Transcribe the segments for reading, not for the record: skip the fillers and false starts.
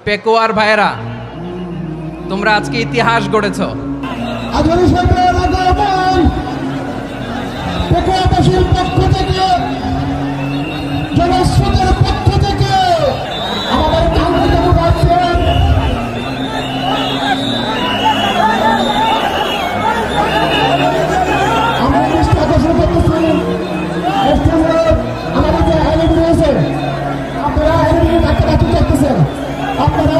পেকুয়ার ভাইয়েরা, তোমরা আজকে ইতিহাস গড়েছ। পেকুয়াবাসীর পক্ষ থেকে, জনস্রোতের পক্ষ থেকে আমাদের কাঙ্ক্ষিত মুবাচ্চর আমরা দৃষ্টি আকর্ষণ করতেছি। আমাদের যে আইনজীবী রয়েছে, আপনারা আইনজীবীর কাছাকাছি দেখতেছেন, আপনারা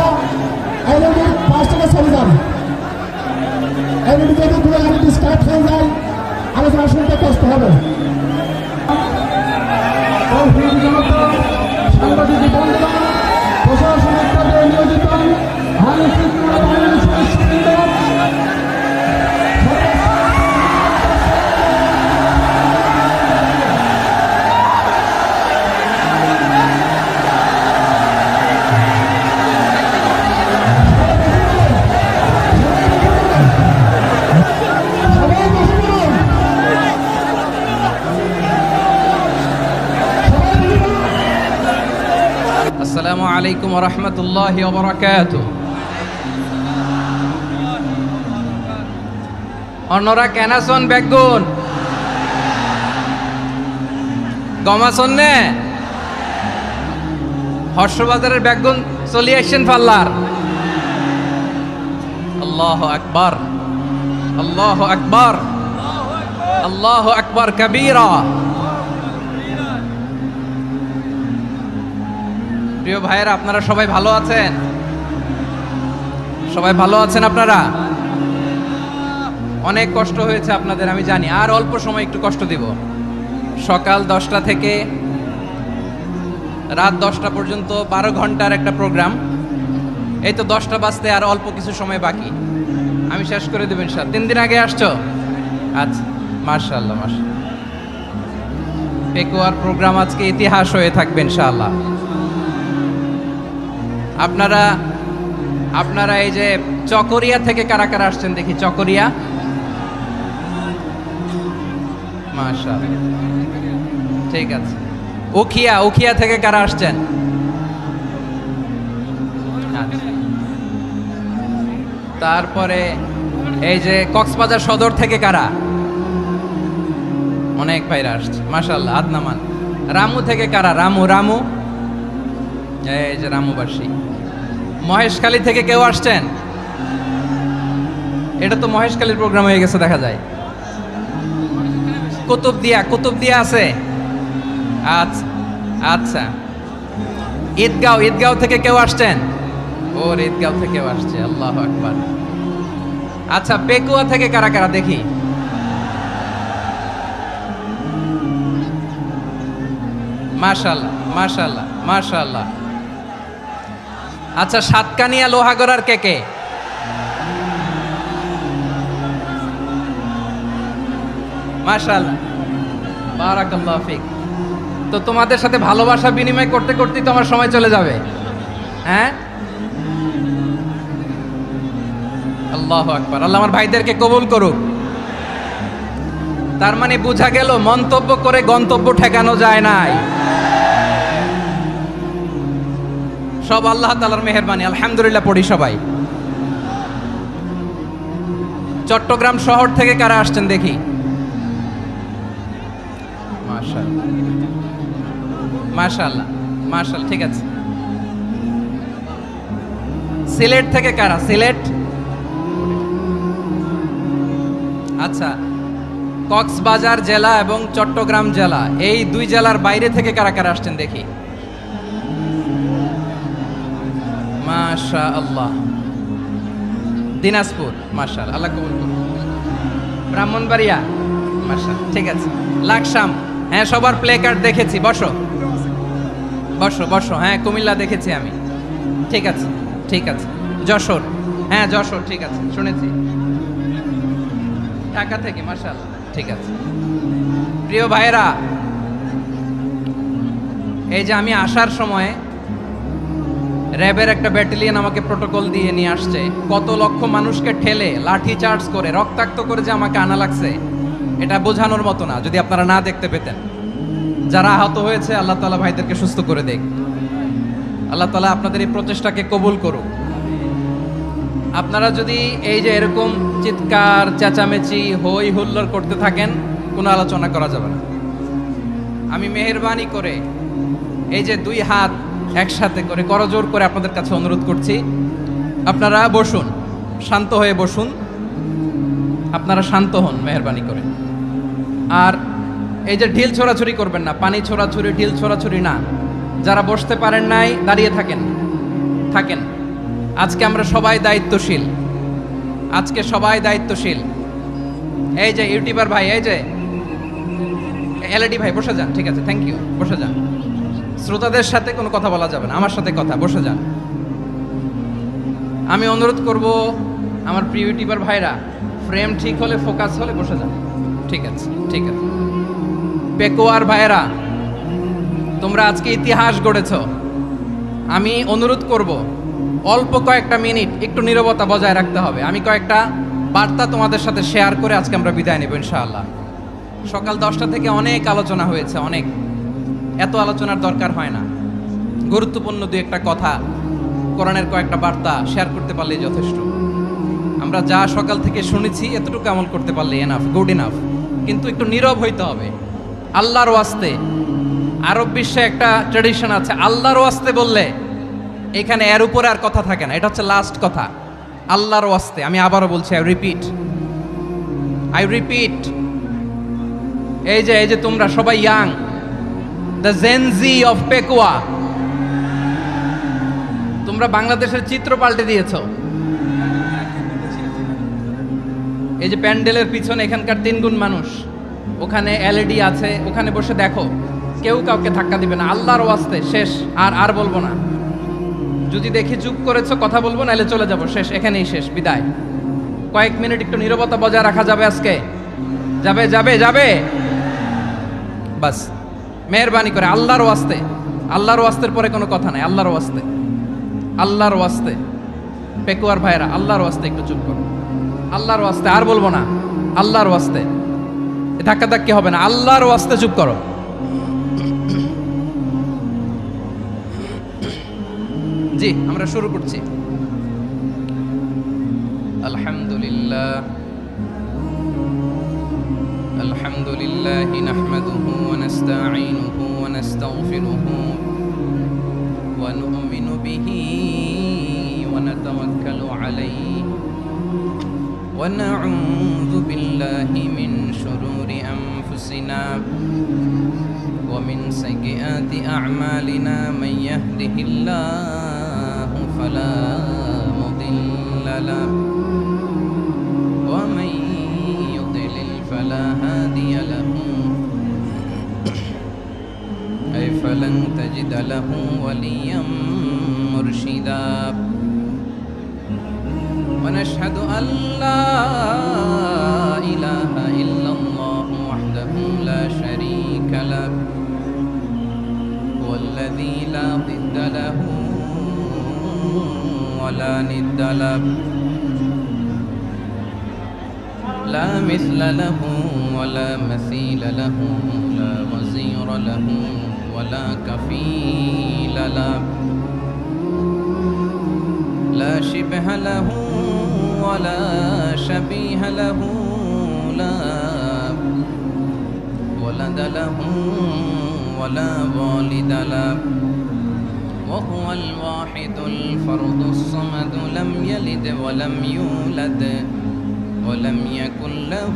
আইনজীবীর পাশ থেকে চলে যান। আইনজীবী যদি পুরো আইনজীবী স্টার্ট হয়ে যায়, আলোচনা শুনতে কষ্ট হবে। সাংবাদিক বন্ধুরা, প্রশাসনিক কাজে নিয়োজিত আইন শৃঙ্খলা বাহিনীর সদস্যবৃন্দ, আসসালামু আলাইকুম ওয়া রাহমাতুল্লাহি ওয়া বারাকাতুহু। অন্যরা কেন আছেন বেগুন গম আছেন নে? হর্ষবাজারের বেগুন চলে আসছেন পাল্লার। আল্লাহু আকবার, আল্লাহু আকবার, আল্লাহু আকবার কাবীরা। প্রিয় ভাইয়েরা, আপনারা সবাই ভালো আছেন? সবাই ভালো আছেন? আপনারা অনেক কষ্ট হয়েছে আপনাদের, আমি জানি। আর অল্প সময় একটু কষ্ট দিব। সকাল 10টা থেকে রাত 10টা পর্যন্ত 12 ঘন্টার একটা প্রোগ্রাম। এই তো 10টা বাজতে আর অল্প কিছু সময় বাকি, আমি শেষ করে দেব ইনশাআল্লাহ। 3 দিন আগে আসছো? আচ্ছা, মাশাআল্লাহ মাশাআল্লাহ। পেকুয়ার প্রোগ্রাম আজকে ইতিহাস হয়ে থাকবে ইনশাআল্লাহ। আপনারা এই যে চকরিয়া থেকে কারা কারা আসছেন দেখি? চকরিয়া, মাশাআল্লাহ, ঠিক আছে। উখিয়া থেকে কারা আসছেন? আচ্ছা। তারপরে এই যে কক্সবাজার সদর থেকে কারা? অনেক ভাইরা আসছে, মাশাআল্লাহ, আদনামান। রামু থেকে কারা? রামু, এই যে রামুবাসী। মহেশখালী থেকে কেউ আসছেন? এটা তো মহেশখালীর প্রোগ্রাম হয়ে গেছে দেখা যায়। কুতুবদিয়া আছে? আচ্ছা আচ্ছা। ঈদগাঁও থেকে কেউ আসছেন? ওর ঈদগাঁও থেকেও আসছে, আল্লাহু আকবার। আচ্ছা, পেকুয়া থেকে কারা কারা দেখি? মাশাআল্লাহ মাশাআল্লাহ মাশাআল্লাহ। আচ্ছা, সাতকানিয়া লোহাগড়ার কে? মাশাআল্লাহ, বারাকাল্লাহু ফিক। তো তোমাদের সাথে ভালোবাসা বিনিময় করতে করতেই তো আমার সময় চলে যাবে। হ্যাঁ, আল্লাহু আকবার। আল্লাহ আমার ভাইদেরকে কবুল করুক। তার মানে বোঝা গেল মন্তব্য করে গন্তব্য ঠেকানো যায় নাই। সব আল্লাহ তাআলার মেহেরবানি, আলহামদুলিল্লাহ পড়ি সবাই। চট্টগ্রাম শহর থেকে কারা আসছেন দেখি? মাশাআল্লাহ মাশাআল্লাহ মাশাআল্লাহ, ঠিক আছে। সিলেট থেকে কারা? সিলেট, আচ্ছা। কক্সবাজার জেলা এবং চট্টগ্রাম জেলা, এই দুই জেলার বাইরে থেকে কারা কারা আসছেন দেখি? মাশাআল্লাহ। দিনাজপুর, মাশাআল্লাহ, আল্লাহ কবুল করুন। ব্রাহ্মণবাড়িয়া, মাশাআল্লাহ, ঠিক আছে। লাকসাম, হ্যাঁ, সবার প্লে কার্ড দেখেছি। বসো বসো বসো। হ্যাঁ, কুমিল্লা দেখেছি আমি, ঠিক আছে ঠিক আছে। যশোর, হ্যাঁ যশোর, ঠিক আছে, শুনেছি। ঢাকা থেকে, মাশাআল্লাহ, ঠিক আছে। প্রিয় ভাইরা, এই যে আমি আসার সময় র্যাবের একটা ব্যাটালিয়ন আমাকে প্রোটোকল দিয়ে নিয়ে আসছে। কত লক্ষ মানুষকে ঠেলে লাঠি চার্জ করে রক্তাক্ত করে যে আমাকে আনা লাগছে, এটা বোঝানোর মতো না। যদি আপনারা না দেখতে পেতেন। যারা আহত হয়েছে, আল্লাহ তাআলা ভাইদেরকে সুস্থ করে দেখ। আল্লাহ তাআলা আপনাদের এই প্রচেষ্টাকে কবুল করুক। আপনারা যদি এই যে এরকম চিৎকার চেঁচামেচি হই হুল্লোড় করতে থাকেন, কোনো আলোচনা করা যাবে না। আমি মেহেরবানি করে এই যে দুই হাত একসাথে করে করজোর করে আপনাদের কাছে অনুরোধ করছি, আপনারা বসুন, শান্ত হয়ে বসুন, আপনারা শান্ত হন মেহেরবানি করে। আর এই যে ঢিল ছোড়াছুরি করবেন না, পানি ছোড়াছুরি ঢিল ছোড়াছুরি না। যারা বসতে পারেন নাই দাঁড়িয়ে থাকেন। আজকে আমরা সবাই দায়িত্বশীল, আজকে সবাই দায়িত্বশীল। এই যে ইউটিউবার ভাই, এই যে এলইডি ভাই বসে যান, ঠিক আছে, থ্যাংক ইউ, বসে যান। শ্রোতাদের সাথে কোনো কথা বলা যাবে না, আমার সাথে কথা, বসে যান। আমি অনুরোধ করব আমার প্রিয় ইউটিউবার ভাইরা, ফ্রেম ঠিক হলে ফোকাস হলে বসে যান, ঠিক আছে, ঠিক আছে। পেকোয়ার ভাইরা, তোমরা আজকে ইতিহাস গড়েছ। আমি অনুরোধ করব অল্প কয়েকটা মিনিট একটু নীরবতা বজায় রাখতে হবে। আমি কয়েকটা বার্তা তোমাদের সাথে শেয়ার করে আজকে আমরা বিদায় নেব ইনশাআল্লাহ। সকাল 10টা থেকে অনেক আলোচনা হয়েছে, অনেক, এত আলোচনার দরকার হয় না। গুরুত্বপূর্ণ দুই একটা কথা, কোরআনের কয়েকটা বার্তা শেয়ার করতে পারলেই যথেষ্ট। আমরা যা সকাল থেকে শুনেছি এতটুকু আমল করতে পারলে এনাফ, গুড ইনাফ। কিন্তু একটু নীরব হইতে হবে আল্লাহর ওয়াস্তে। আরব বিশ্বে একটা ট্র্যাডিশন আছে, আল্লাহর ওয়াস্তে বললে এখানে এর উপরে আর কথা থাকে না, এটা হচ্ছে লাস্ট কথা। আল্লাহর ওয়াস্তে, আমি আবারও বলছি, আই রিপিট। এই যে তোমরা সবাই young, the Gen Z of Pekua, তোমরা বাংলাদেশের চিত্র পাল্টে দিয়েছ। এই যে প্যান্ডেলের পিছনে এখানকার 3 গুণ মানুষ, ওখানে এলইডি আছে, ওখানে বসে দেখো, কেউ কাউকে ধাক্কা দিবে না। আল্লাহর ওয়াস্তে, শেষ। আর বলবো না। যদি দেখি চুপ করেছো, কথা বলবো, নাহলে চলে যাবো, শেষ, এখানেই শেষ, বিদায়। কয়েক মিনিট একটু নীরবতা বজায় রাখা যাবে আজকে? যাবে বাস, মেহেরবানি করে আল্লাহর ওয়াস্তে। আল্লাহর ওয়াস্তের পরে কোনো কথা নাই, আল্লাহর ওয়াস্তে। পেকুয়ার ভাইরা, আল্লাহর ওয়াস্তে একটু চুপ করো, আল্লাহর ওয়াস্তে, আর বলবো না, আল্লাহর ওয়াস্তে। ধাক্কাধাক্কি হবে না, আল্লাহর ওয়াস্তে চুপ করো। জি, আমরা শুরু করছি। আলহামদুলিল্লাহ নাহমাদুহু ওয়া নাস্তাঈনুহু ওয়া নাস্তাগফিরুহু ওয়া নু'মিনু বিহি ওয়া নাতাওয়াক্কালু আলাইহি ওয়া না'উযু বিল্লাহি মিন শুরুরি আনফুসিনা ওয়া মিন সাইয়্যাতি আ'মালিনা মান ইয়াহদিহিল্লাহু ফালা মুদিল্লা লাহু ওয়া মান ইউদ্লিল ফালা হাদিয়া লাহু আই ফালান তাজিদ লাহু ওয়ালিয়াম মুরশিদা ওয়া নাশহাদু আল্লা ইলাহা ইল্লাল্লাহু ওয়াহদাহু লা শারীকা লাহু والذي لا ضد له ولا ند له لا مثل له ولا مثيل له لا وزير له ولا كفيل له لا شبه له ولا شبيه له لا ولد له ولا والد له وهو الواحد الفرد الصمد لم يلد ولم يولد ولم يكن له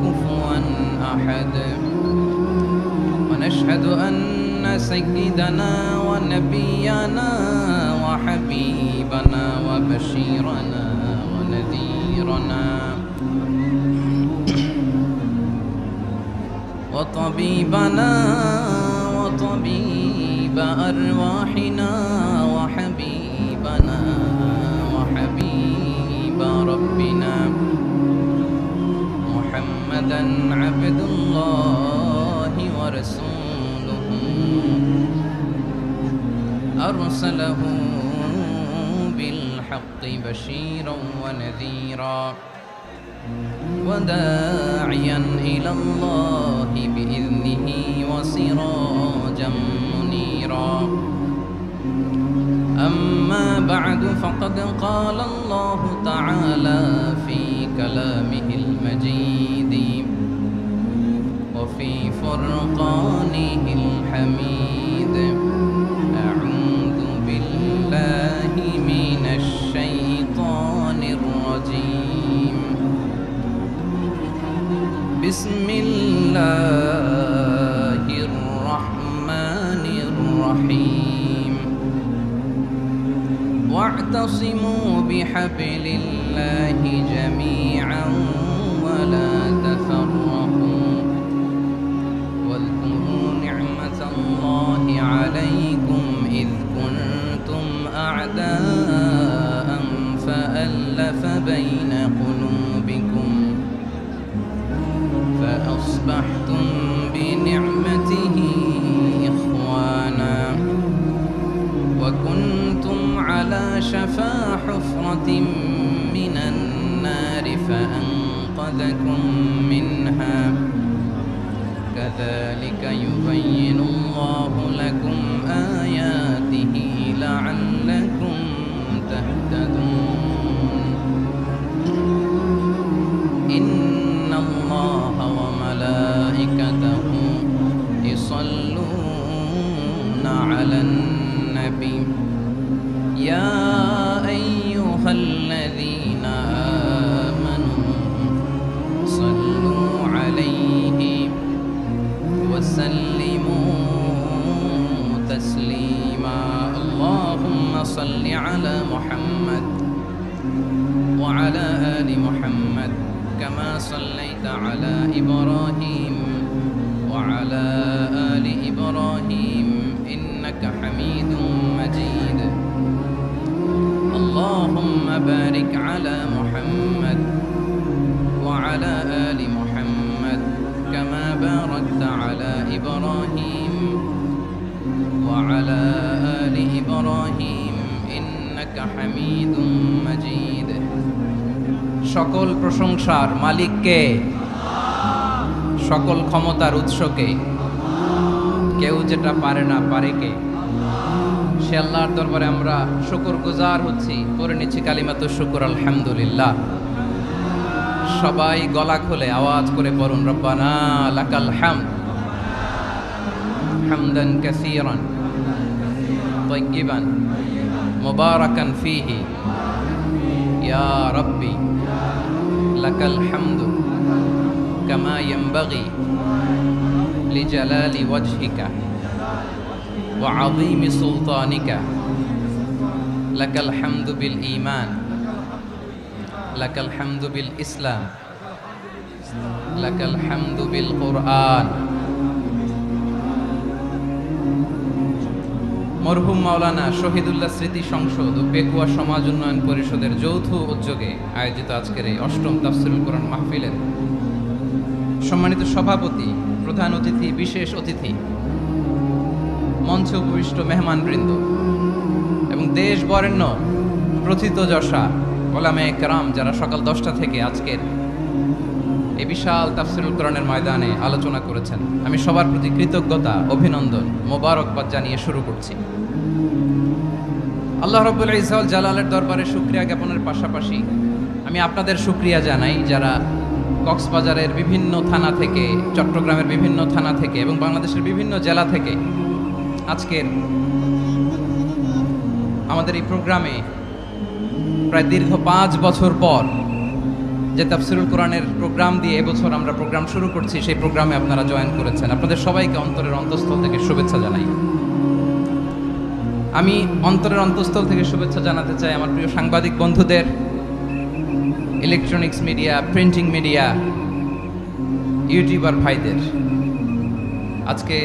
كفوا أحد ونشهد أن سيدنا ونبينا وحبيبنا وبشيرنا ونذيرنا وطبيبنا وطبيب أرواحنا وحبيبنا وحبيب ربنا محمدا عبد الله ورسوله أرسله بالحق بشيرا ونذيرا وداعيا إلى الله بإذنه وسراجا منيرا أما بعد فقد قال الله تعالى في كلامه المجيد وفي فرقانه الحميد أعوذ بالله من الشيطان الرجيم بسم الله الرحمن الرحيم واعتصموا بحبل الله جميعا ولا تفرقوا واذكروا نعمة الله عليكم إذ كنتم أعداء فألف بين قلوبكم فأصبحتم بنعمته إخوانا وكنتم على شفا حفرة من النار فأنقذكم منها كذلك يبين الله لكم آياته لعلكم تهتدون إن الله وملائكته يصلون على النبي يا أيها الذين آمنوا صلوا عليه وسلموا تسليما اللهم صل على محمد وعلى آل محمد كما صليت على إبراهيم وعلى آل إبراهيم إنك حميد مجيد اللهم بارك على محمد وعلى آل محمد كما باركت على إبراهيم وعلى آل إبراهيم إنك حميد مجيد সকল প্রশংসার মালিককে সকল ক্ষমতার উৎসকে কেউ যেটা পারে না পারে কে সে আল্লাহর দরবারে আমরা শুকরগুজার হচ্ছি পড়ে নিচ্ছি কালিমাতু শুকর আলহামদুলিল্লাহ সবাই গলা খুলে আওয়াজ করে পড়ুন রব্বানা লাকাল হামদ হামদান কাসীরান তাইয়িবান মুবারাকান ফীহি ইয়া রাব্বি লাকাল হামদু কামা ইয়ানবাগি লিজালালি ওয়াজহিকা ওয়া আযীমি সুলতানিকা লাকাল হামদু বিল ঈমান লাকাল হামদু বিল ইসলাম লাকাল হামদু বিল কুরআন মরহুম মাওলানা শহীদুল্লাহ স্মৃতি সংসদ ও পেকুয়া সমাজ উন্নয়ন পরিষদের যৌথ উদ্যোগে আয়োজিত আজকের এই অষ্টম তাফসীরুল কোরআন মাহফিলের সম্মানিত সভাপতি, প্রধান অতিথি, বিশেষ অতিথি, মঞ্চে উপবিষ্ট মেহমানবৃন্দ এবং দেশ বরেণ্য প্রথিতযশা ওলামায়ে কেরাম যারা সকাল 10টা থেকে আজকের এই বিশাল তাফসীরুল কোরআনের ময়দানে আলোচনা করেছেন, আমি সবার প্রতি কৃতজ্ঞতা, অভিনন্দন, মোবারকবাদ জানিয়ে শুরু করছি। আল্লাহ রাব্বুল ইজ্জত ওয়াল জালালের দরবারে শুকরিয়া জ্ঞাপনের পাশাপাশি আমি আপনাদের শুকরিয়া জানাই যারা কক্সবাজারের বিভিন্ন থানা থেকে, চট্টগ্রামের বিভিন্ন থানা থেকে এবং বাংলাদেশের বিভিন্ন জেলা থেকে আজকের আমাদের এই প্রোগ্রামে প্রায় দীর্ঘ 5 বছর পর যে তাফসীরুল কোরআনের প্রোগ্রাম দিয়ে এবছর আমরা প্রোগ্রাম শুরু করছি, সেই প্রোগ্রামে আপনারা জয়েন করেছেন। আপনাদের সবাইকে অন্তরের অন্তঃস্থল থেকে শুভেচ্ছা জানাই। আমি অন্তরের অন্তঃস্থল থেকে শুভেচ্ছা জানাতে চাই আমার প্রিয় সাংবাদিক বন্ধুদের, electronics media, printing media, YouTuber ভাইদের। আজকে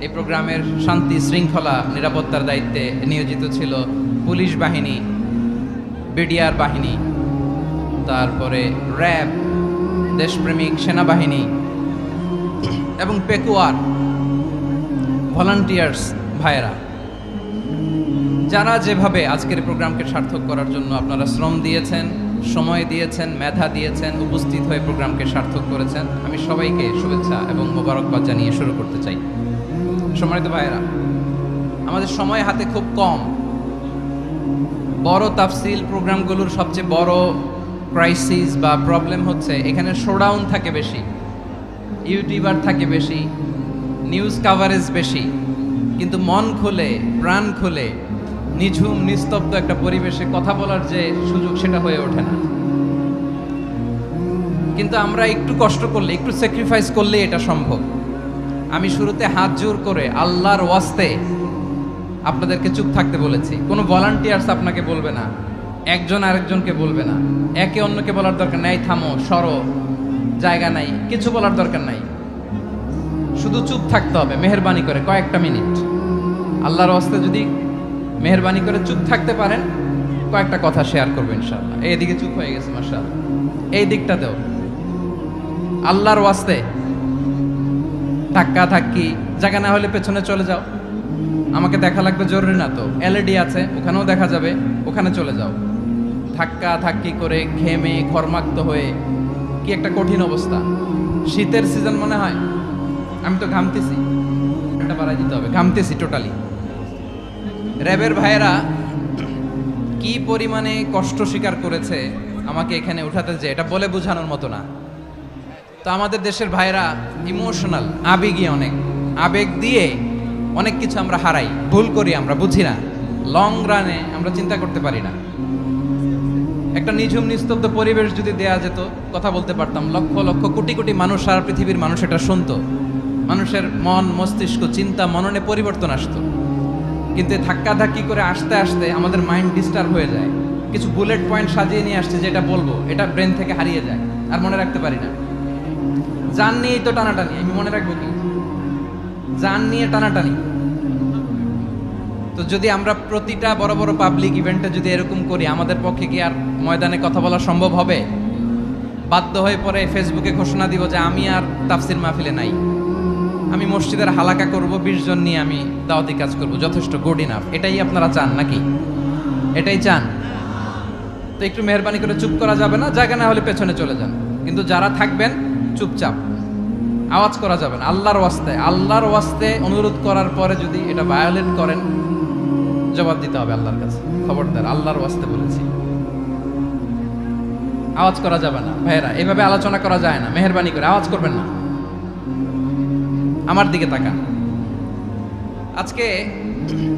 এই প্রোগ্রামের শান্তি শৃঙ্খলা নিরাপত্তার দায়িত্বে নিয়োজিত ছিল পুলিশ বাহিনী, বিডিআর বাহিনী, তারপরে র্যাব, দেশপ্রেমিক সেনাবাহিনী এবং পেকুয়ার ভলান্টিয়ার্স ভাইয়েরা, যারা যেভাবে আজকের প্রোগ্রামকে সার্থক করার জন্য আপনারা শ্রম দিয়েছেন, সময় দিয়েছেন, মেধা দিয়েছেন, উপস্থিত হয়ে প্রোগ্রামকে সার্থক করেছেন, আমি সবাইকে শুভেচ্ছা এবং মোবারকবাদ জানিয়ে শুরু করতে চাই। সম্মানিত ভাইয়েরা, আমাদের সময় হাতে খুব কম। বড় তাফসিল প্রোগ্রামগুলোর সবচেয়ে বড় ক্রাইসিস বা প্রবলেম হচ্ছে এখানে শোডাউন থাকে বেশি, ইউটিউবার থাকে বেশি, নিউজ কাভারেজ বেশি, কিন্তু মন খুলে প্রাণ খুলে নিঝুম নিস্তব্ধ একটা পরিবেশে কথা বলার যে সুযোগ সেটা হয়ে ওঠে না। কিন্তু আমরা একটু কষ্ট করলে, একটু স্যাক্রিফাইস করলে এটা সম্ভব। আমি শুরুতে হাত জোর করে আল্লাহর ওয়াস্তে আপনাদেরকে চুপ থাকতে বলেছি। কোনো ভলান্টিয়ার্স আপনাকে বলবে না, একজন আরেকজনকে বলবে না, একে অন্যকে বলার দরকার নাই, থামো সরো জায়গা নাই, কিছু বলার দরকার নাই, শুধু চুপ থাকতে হবে মেহেরবানি করে কয়েকটা মিনিট। আল্লাহর ওয়াস্তে যদি মেহেরবানি করে চুপ থাকতে পারেন, কয়েকটা কথা শেয়ার করবো ইনশাআল্লাহ। এইদিকে চুপ হয়ে গেছে মাশাআল্লাহ, এই দিকটাতেও আল্লাহর ওয়াস্তে ধাক্কা ধাক্কি জায়গা না হলে পেছনে চলে যাও। আমাকে দেখা লাগবে জরুরি না তো, এলইডি আছে ওখানেও দেখা যাবে, ওখানে চলে যাও। ধাক্কা ধাক্কি করে ঘেমে ঘর্মাক্ত হয়ে কি একটা কঠিন অবস্থা। শীতের সিজন মনে হয়, আমি তো ঘামতেছি, এটা বাড়াই দিতে হবে, ঘামতেছি টোটালি। র্যাবের ভাইয়েরা কি পরিমাণে কষ্ট স্বীকার করেছে আমাকে এখানে উঠাতে, যে এটা বলে বোঝানোর মতো না। তো আমাদের দেশের ভাইরা ইমোশনাল, আবেগী অনেক, আবেগ দিয়ে অনেক কিছু আমরা হারাই, ভুল করি, আমরা বুঝি না, লং রানে আমরা চিন্তা করতে পারি না। একটা নিঝুম নিস্তব্ধ পরিবেশ যদি দেয়া যেত, কথা বলতে পারতাম, লক্ষ লক্ষ কোটি কোটি মানুষ, সারা পৃথিবীর মানুষ এটা শুনতো, মানুষের মন মস্তিষ্ক চিন্তা মননে পরিবর্তন আসতো। কিন্তু ধাক্কা ধাক্কি করে আসতে আসতে আমাদের মাইন্ড ডিস্টার্ব হয়ে যায়। কিছু বুলেট পয়েন্ট সাজিয়ে নিয়ে আসছে, যেটা বলবো এটা ব্রেন থেকে হারিয়ে যায়, আর মনে রাখতে পারি না। জান নিয়েই তো টানাটানি, আমি মনে রাখবো কি? জান নিয়ে টানাটানি। তো যদি আমরা প্রতিটা বড় বড় পাবলিক ইভেন্টে যদি এরকম করি, আমাদের পক্ষে কি আর ময়দানে কথা বলা সম্ভব হবে? বাধ্য হয়ে পরে ফেসবুকে ঘোষণা দিব যে আমি আর তাফসির মাহফিলে নাই, আমি মসজিদের হালাকা করব, 20 জন নিয়ে আমি দাওয়াতি কাজ করব, যথেষ্ট, গুড ইনাফ। এটাই আপনারা চান নাকি? এটাই চান? তো একটু মেহরবানি করে চুপ করা যাবে না, জায়গা না হলে পেছনে চলে যান। কিন্তু যারা থাকবেন চুপচাপ, আওয়াজ করা যাবে না। আল্লাহর ওয়াস্তে, আল্লাহর ওয়াস্তে অনুরোধ করার পরে যদি এটা ভায়োলেট করেন, জবাব দিতে হবে আল্লাহর কাছে। খবরদার, আল্লাহর ওয়াস্তে বলেছি, আওয়াজ করা যাবে না। ভাইয়েরা, এভাবে আলোচনা করা যায় না, মেহরবানি করে আওয়াজ করবেন না। আমার দিকে তাকান। আজকে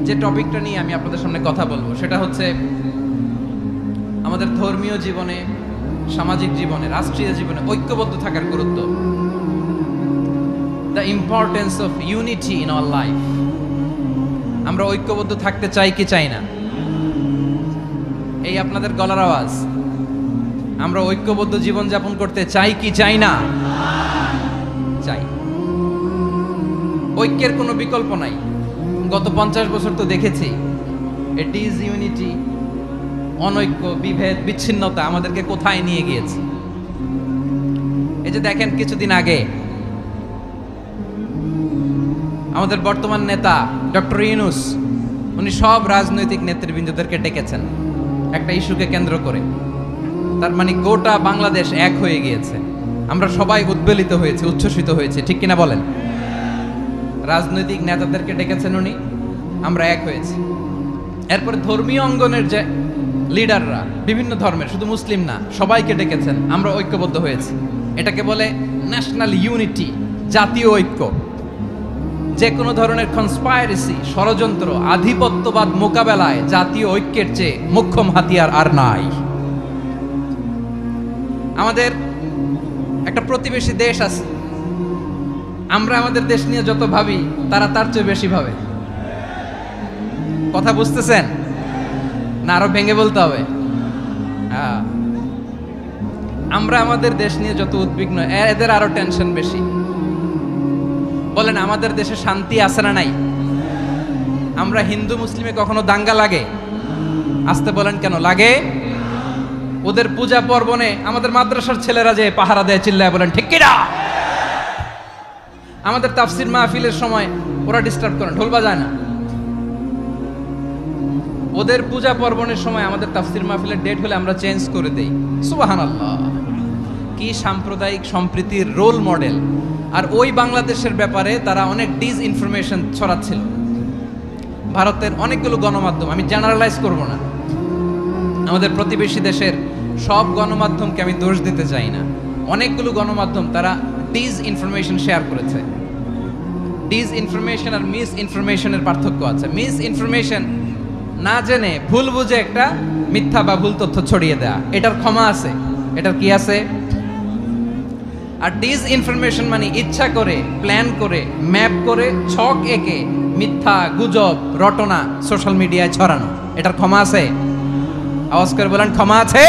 যে টপিকটা নিয়ে আমি আপনাদের সামনে কথা বলবো সেটা হচ্ছে আমাদের ধর্মীয় জীবনে, সামাজিক জীবনে, রাষ্ট্রীয় জীবনে ঐক্যবদ্ধ থাকার গুরুত্ব। The importance of unity in our life. আমরা ঐক্যবদ্ধ থাকতে চাই কি চাই না? এই আপনাদের গলার আওয়াজ। আমরা ঐক্যবদ্ধ জীবন যাপন করতে চাই কি চাই না? চাই। ঐক্যের কোনো বিকল্প নাই। গত 50 বছর তো দেখেছি এ ডিসইউনিটি, অনৈক্য, বিভেদ, বিচ্ছিন্নতা আমাদেরকে কোথায় নিয়ে গিয়েছে। এই যে দেখেন, কিছুদিন আগে আমাদের বর্তমান নেতা ডক্টর ইউনূস, উনি সব রাজনৈতিক নেতৃবৃন্দদেরকে ডেকেছেন একটা ইস্যুকে কেন্দ্র করে। তার মানে গোটা বাংলাদেশ এক হয়ে গিয়েছে। আমরা সবাই উদ্বেলিত হয়েছে, উচ্ছ্বসিত হয়েছে, ঠিক কিনা বলেন? রাজনৈতিক নেতাদেরকে ডেকেছেন উনি, আমরা এক হয়েছি। এরপরে ধর্মীয় অঙ্গনের যে লিডাররা, বিভিন্ন ধর্মের, শুধু মুসলিম না, সবাইকে ডেকেছেন, আমরা ঐক্যবদ্ধ হয়েছি। এটাকে বলে ন্যাশনাল ইউনিটি, জাতীয় ঐক্য। যে কোনো ধরনের কনস্পাইরেসি, ষড়যন্ত্র, আধিপত্যবাদ মোকাবেলায় জাতীয় ঐক্যের চেয়ে মোক্ষম হাতিয়ার আর নাই। আমাদের একটা প্রতিবেশী দেশ আছে, আমরা আমাদের দেশ নিয়ে যত ভাবি তারা তার চেয়ে বেশি ভাবে। কথা বুঝতেছেন না? আরো ভেঙে বলতে হবে। আমরা আমাদের দেশ নিয়ে যত উদ্বিগ্ন, এদের আরো টেনশন বেশি। বলেন, আমাদের দেশে শান্তি আছে না নাই? আমরা হিন্দু মুসলিমে কখনো দাঙ্গা লাগে? আসতে বলেন, কেন লাগে? ওদের পূজা পার্বণে আমাদের মাদ্রাসার ছেলেরা যে পাহারা দেয়, চিল্লায় বলেন ঠিক কিনা? আমাদের তাফসির মাহফিলের সময় ওরা ডিস্টার্ব করে, ঢোল বাজায় না। ওদের পূজা পার্বণের সময় আমাদের তাফসির মাহফিলের ডেট হলে আমরা চেঞ্জ করে দেই। সুবহানাল্লাহ, কি সাম্প্রদায়িক সম্প্রীতির রোল মডেল। আর ওই বাংলাদেশের ব্যাপারে তারা অনেক ডিসইনফরমেশন ছড়াচ্ছিল। ভারতের অনেকগুলো গণমাধ্যম, আমি জেনারেলাইজ করব না, আমাদের প্রতিবেশী দেশের সব গণমাধ্যমকে আমি দোষ দিতে চাই না, অনেকগুলো গণমাধ্যম তারা ডিস ইনফরমেশন শেয়ার করেছে। ডিস ইনফরমেশন আর মিস ইনফরমেশনের পার্থক্য আছে। মিস ইনফরমেশন না জেনে ভুল বুঝে একটা মিথ্যা বা ভুল তথ্য ছড়িয়ে দেয়া, এটার ক্ষমা আছে, এটার কি আছে। আর ডিস ইনফরমেশন মানে ইচ্ছা করে, প্ল্যান করে, ম্যাপ করে, ছক এঁকে মিথ্যা, গুজব, রটনা সোশ্যাল মিডিয়ায় ছড়ানো, এটার ক্ষমা আছে? আওয়াজ করে বলেন, ক্ষমা আছে?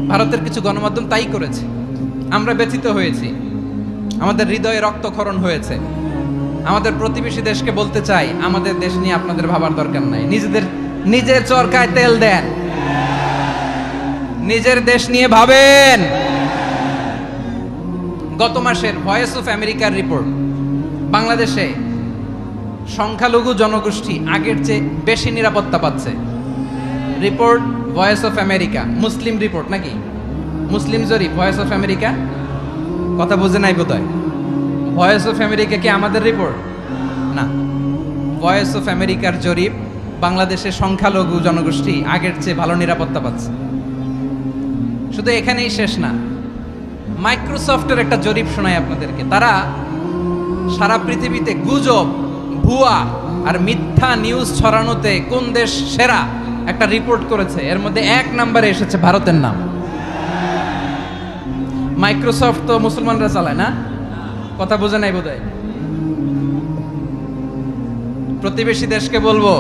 ভারতের কিছু গণমাধ্যম তাই করেছে। আমরা ব্যথিত হয়েছি, আমাদের হৃদয়ে রক্তক্ষরণ হয়েছে। আমাদের প্রতিবেশী দেশকে বলতে চাই, আমাদের দেশ নিয়ে আপনাদের ভাবার দরকার নাই, নিজের চরকায় তেল দেন, নিজের দেশ নিয়ে ভাবেন। গত মাসের ভয়েস অফ আমেরিকার রিপোর্ট, বাংলাদেশে সংখ্যালঘু জনগোষ্ঠী আগের চেয়ে বেশি নিরাপত্তা পাচ্ছে। Report voice of America, Muslim report নাকি, মুসলিম জরিপ ভয়েস অফ আমেরিকা, কথা বুঝে নাই বোধহয়। ভয়েস অফ আমেরিকা কি আমাদের রিপোর্ট না, ভয়েস অফ আমেরিকার জরিপ, বাংলাদেশের সংখ্যালঘু জনগোষ্ঠী আগের চেয়ে ভালো নিরাপত্তা পাচ্ছে। শুধু এখানেই শেষ না, মাইক্রোসফটের একটা জরিপ শোনায় আপনাদেরকে। তারা সারা পৃথিবীতে গুজব, ভুয়া আর মিথ্যা নিউজ ছড়ানোতে কোন দেশ সেরা একটা রিপোর্ট করেছে, এর মধ্যে 1 নম্বরে এসেছে ভারতের নাম। মাইক্রোসফট তো মুসলমানরা চালায় না, কথা বোঝে নাই বোধহয়। প্রতিবেশী দেশকে বলবো,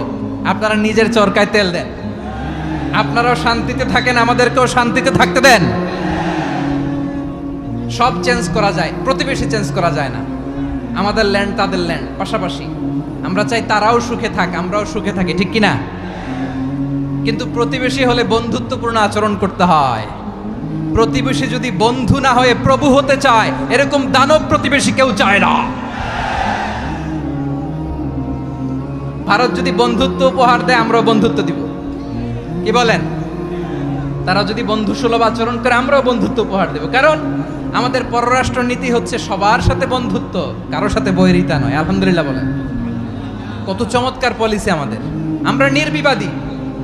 আপনারা নিজের চরকায় তেল দেন, আপনারাও শান্তিতে থাকেন, আমাদেরকেও শান্তিতে থাকতে দেন। সব চেঞ্জ করা যায়, প্রতিবেশী চেঞ্জ করা যায় না। আমাদের ল্যান্ড তাদের ল্যান্ড, পাশাপাশি। আমরা চাই তারাও সুখে থাক, আমরাও সুখে থাকি, ঠিক কিনা? কিন্তু প্রতিবেশী হলে বন্ধুত্বপূর্ণ আচরণ করতে হয়। প্রতিবেশী যদি বন্ধু না হয়ে প্রভু হতে চায়, এরকম দানব প্রতিবেশী কেউ চায় না। ভারত যদি বন্ধুত্ব উপহার দেয়, আমরাও বন্ধুত্ব দিব, কি বলেন? তারা যদি বন্ধুসুলভ আচরণ করে, আমরাও বন্ধুত্ব উপহার দেব। কারণ আমাদের পররাষ্ট্র নীতি হচ্ছে সবার সাথে বন্ধুত্ব, কারোর সাথে বৈরিতা নয়। আলহামদুলিল্লাহ বলেন, কত চমৎকার পলিসি আমাদের। আমরা নির্বিবাদী,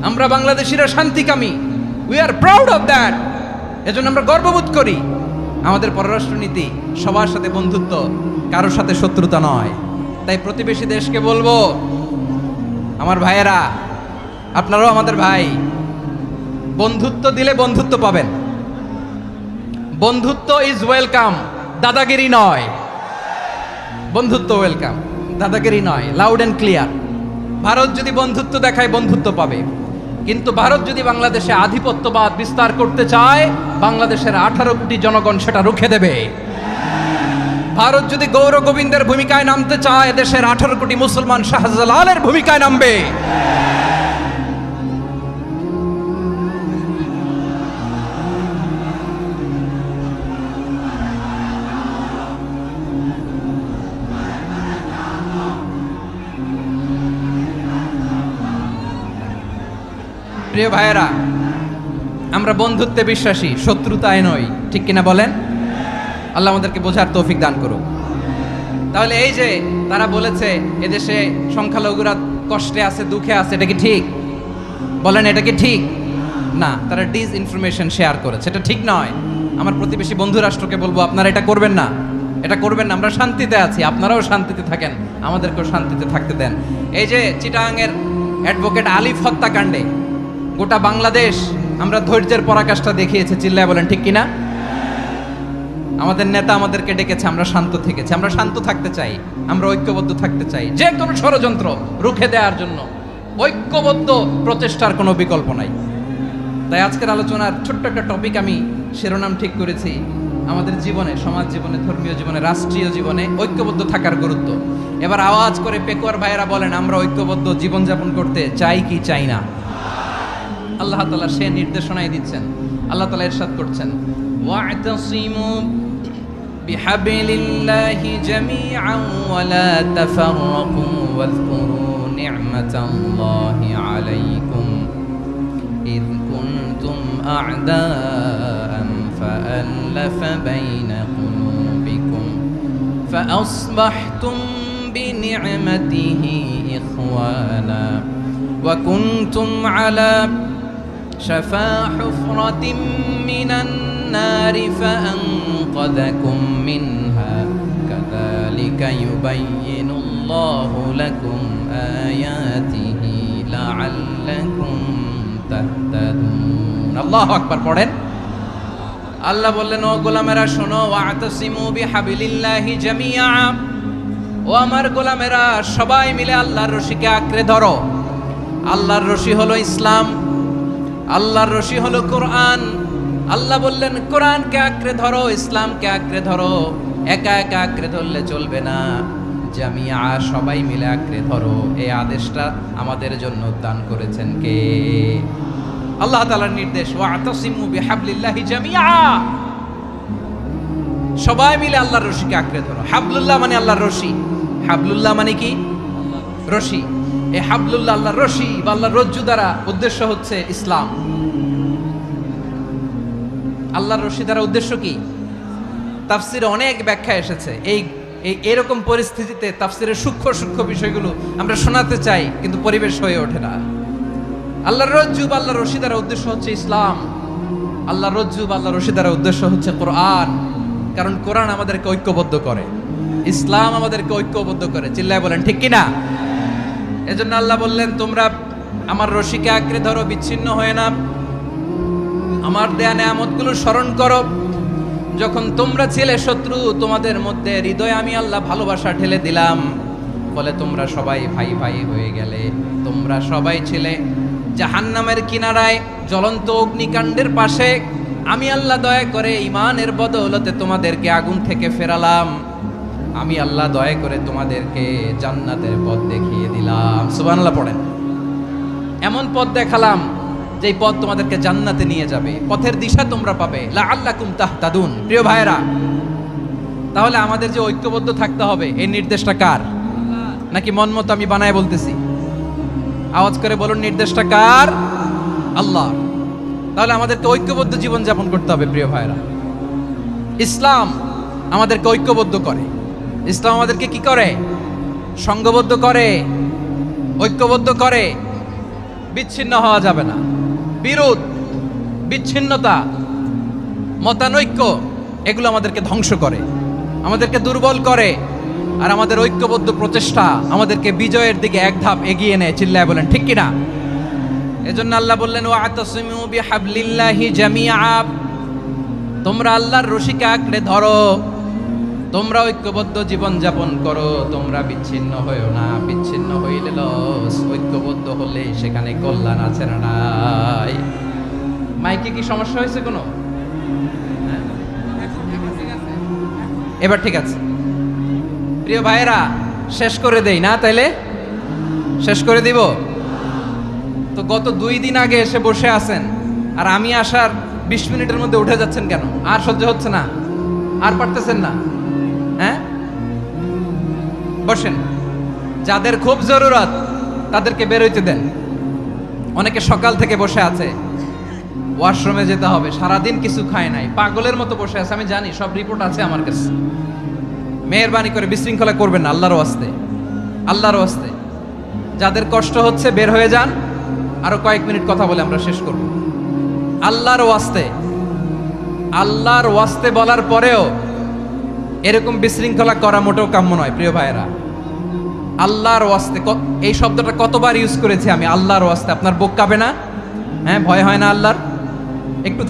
আমরা বাংলাদেশিরা শান্তিকামী, we are proud of that. এজন্য আমরা গর্ববোধ করি। আমাদের পররাষ্ট্র নীতি সবার সাথে বন্ধুত্ব, কারোর সাথে শত্রুতা নয়। তাই প্রতিবেশী দেশকে বলবো, আমার ভাইয়েরা, আপনারাও আমাদের ভাই, বন্ধুত্ব দিলে বন্ধুত্ব পাবেন। বন্ধুত্ব ইজ ওয়েলকাম, দাদাগিরি নয়। বন্ধুত্ব ওয়েলকাম, দাদাগিরি নয়, লাউড এন্ড ক্লিয়ার। ভারত যদি বন্ধুত্ব দেখায়, বন্ধুত্ব পাবে। কিন্তু ভারত যদি বাংলাদেশে আধিপত্যবাদ বিস্তার করতে চায়, বাংলাদেশের 18 কোটি জনগণ সেটা রুখে দেবে। ভারত যদি গৌর গোবিন্দের ভূমিকায় নামতে চায়, দেশের 18 কোটি মুসলমান শাহজালালের ভূমিকায় নামবে। প্রিয় ভাইয়েরা, আমরা বন্ধুত্বে বিশ্বাসী, শত্রুতায় নই, ঠিক কিনা বলেন? আল্লাহ আমাদেরকে বোঝার তৌফিক দান করুক। তাহলে এই যে তারা বলেছে এদেশে সংখ্যালঘুরা কষ্টে আছে, দুঃখে আছে, এটা কি ঠিক? বলেন, এটা কি ঠিক? না, তারা ডিস ইনফরমেশন শেয়ার করেছে, এটা ঠিক নয়। আমার প্রতিবেশী বন্ধু রাষ্ট্রকে বলবো, আপনারা এটা করবেন না, এটা করবেন না। আমরা শান্তিতে আছি, আপনারাও শান্তিতে থাকেন, আমাদেরকেও শান্তিতে থাকতে দেন। এই যে চিটাগাংয়ের অ্যাডভোকেট আলিফ হত্যাকাণ্ডে গোটা বাংলাদেশ আমরা ধৈর্যের পরাকাষ্ঠা দেখিয়েছে, চিল্লায় বলেন ঠিক কিনা? আমাদের নেতা আমাদেরকে ডেকেছে, আমরা শান্ত থেকেছি। আমরা শান্ত থাকতে চাই, আমরা ঐক্যবদ্ধ থাকতে চাই। যে কোনো ষড়যন্ত্র রুখে দেওয়ার জন্য ঐক্যবদ্ধ প্রচেষ্টার কোনো বিকল্প নাই। তাই আজকের আলোচনার ছোট্ট একটা টপিক আমি শিরোনাম ঠিক করেছি, আমাদের জীবনে, সমাজ জীবনে, ধর্মীয় জীবনে, রাষ্ট্রীয় জীবনে ঐক্যবদ্ধ থাকার গুরুত্ব। এবার আওয়াজ করে পেকুয়ার ভাইয়েরা বলেন, আমরা ঐক্যবদ্ধ জীবনযাপন করতে চাই কি চাই না? আল্লাহ তাআলা সে নির্দেশনাই দিচ্ছেন। আল্লাহ তাআলা ইরশাদ করছেন, ওয়া'তাসিমু বিহাবলিল্লাহি জামিআন ওয়া লা তাফাররাকু ওয়াযকুরু নি'মাতাল্লাহি আলাইকুম ইয কুনতুম আ'দাআন ফাআল্লাফা বাইনা কুলুবিকুম ফাআসবাহতুম বিনি'মাতিহি إخوانا وكنتم على شفا حفرة من النار فأنقذكم منها كذلك يبين الله لكم آياته لعلكم تهتدون الله أكبر পড়েন আল্লাহ বললেন ও গোলামেরা শোনো ওয়াতাসিমু বিহাবিলিল্লাহি জামিআ ও আমার গোলামেরা সবাই মিলে আল্লাহর রশিকে আঁকড়ে ধরো আল্লাহর রশি হলো ইসলাম আল্লাহর রশি হলো কোরআন আল্লাহ বললেন কোরআনকে আঁকড়ে ধরো ইসলামকে আঁকড়ে ধরো একা একা আঁকড়ে ধরলে চলবে না জামিআ সবাই মিলে আঁকড়ে ধরো এই আদেশটা আমাদের জন্য দান করেছেন কে আল্লাহ তাআলার নির্দেশ ওয়াতাসিমু বিহাবলিল্লাহি জামিআ সবাই মিলে আল্লাহর রশিকে আঁকড়ে ধরো হাবলুল্লাহ মানে আল্লাহর রশি হাবলুল্লাহ মানে কি রশি এই হাবলুল্লাহ আল্লাহর রশি বা আল্লাহর রজ্জু দ্বারা উদ্দেশ্য হচ্ছে ইসলাম আল্লাহর রশি দ্বারা উদ্দেশ্য কি তাফসিরে অনেক ব্যাখ্যা এসেছে এই এরকম পরিস্থিতিতে তাফসিরের সূক্ষ্ম সূক্ষ্ম বিষয়গুলো আমরা শোনাতে চাই কিন্তু পরিবেশ হয়ে ওঠে না আল্লাহর রজ্জু বা আল্লাহর রশি দ্বারা উদ্দেশ্য হচ্ছে ইসলাম আল্লাহর রজ্জু বা আল্লাহর রশি দ্বারা উদ্দেশ্য হচ্ছে কোরআন কারণ কোরআন আমাদেরকে ঐক্যবদ্ধ করে ইসলাম আমাদেরকে ঐক্যবদ্ধ করে চিল্লায় বলেন ঠিক কিনা এজন্য আল্লাহ বললেন তোমরা আমার রশিকে আঁকড়ে ধরো বিচ্ছিন্ন হয়ে না আমার দেয়া নেয়ামতগুলো স্মরণ করো যখন তোমরা ছিলে শত্রু তোমাদের মধ্যে হৃদয়ে আমি আল্লাহ ভালোবাসা ঢেলে দিলাম ফলে তোমরা সবাই ভাই ভাই হয়ে গেলে তোমরা সবাই ছিলে জাহান্নামের কিনারায় জ্বলন্ত অগ্নিকাণ্ডের পাশে আমি আল্লাহ দয়া করে ঈমানের বদৌলতে তোমাদেরকে আগুন থেকে ফেরালাম আমি আল্লাহ দয়া করে তোমাদেরকে জান্নাতের পথ দেখিয়ে দিলাম সুবহানাল্লাহ পড়েন এমন পথ দেখালাম যেই পথ তোমাদেরকে জান্নাতে নিয়ে যাবে পথের দিশা তোমরা পাবে লাআল্লাকুম তাহতাদুন প্রিয় ভাইরা তাহলে আমাদের যে ঐক্যবদ্ধ থাকতে হবে এই নির্দেশটা কার নাকি মন মতো আমি বানায় বলতেছি আওয়াজ করে বলুন নির্দেশটা কার আল্লাহ তাহলে আমাদেরকে ঐক্যবদ্ধ জীবন যাপন করতে হবে প্রিয় ভাইরা ইসলাম আমাদেরকে ঐক্যবদ্ধ করে ইসলাম আমাদেরকে কি করে সংঘবদ্ধ করে ঐক্যবদ্ধ করে বিচ্ছিন্ন হওয়া যাবে না বিরোধ বিচ্ছিন্নতা মতানৈক্য এগুলো আমাদেরকে ধ্বংস করে আমাদেরকে দুর্বল করে আর আমাদের ঐক্যবদ্ধ প্রচেষ্টা আমাদেরকে বিজয়ের দিকে এক ধাপ এগিয়ে নেয় চিল্লায় বলেন ঠিক কিনা এজন্য আল্লাহ বললেন ওয়াতাসিমু বিহাবলিল্লাহি জামিআ তোমরা আল্লাহর রশিকে আঁকড়ে ধরো তোমরা ঐক্যবদ্ধ জীবন যাপন করো তোমরা বিচ্ছিন্ন হইও না বিচ্ছিন্ন হইলে লস ঐক্যবদ্ধ হলে সেখানে কল্যাণ আছে না নাই মাইকে কি সমস্যা হয়েছে কোনো এবার ঠিক আছে প্রিয় ভাইয়েরা শেষ করে দেই না তাইলে শেষ করে দিব তো গত 2 দিন আগে এসে বসে আছেন আর আমি আসার 20 মিনিটের মধ্যে উঠে যাচ্ছেন কেন আর সহ্য হচ্ছে না আর পারতেছেন না হ্যাঁ বসেন যাদের খুব জরুরত তাদেরকে বের হইতে দেন অনেকে সকাল থেকে বসে আছে ওয়াশরুমে যেতে হবে সারাদিন কিছু খায় নাই পাগলের মতো বসে আছে আমি জানি সব রিপোর্ট আছে আমার কাছে মেহেরবানি করে বিশৃঙ্খলা করবেন না আল্লাহর ওয়াস্তে আল্লাহর ওয়াস্তে যাদের কষ্ট হচ্ছে বের হয়ে যান আরো কয়েক মিনিট কথা বলে আমরা শেষ করব আল্লাহর ওয়াস্তে বলার পরেও এরকম বিশৃঙ্খলা করা মোটেও কাম্য নয় প্রিয় ভাইয়েরা আল্লাহর ওয়াস্তে এই শব্দটা কতবার ইউজ করেছি আমি আল্লাহর ওয়াস্তে আপনার বুক কাঁপে না হ্যাঁ ভয় হয় না আল্লাহর একটু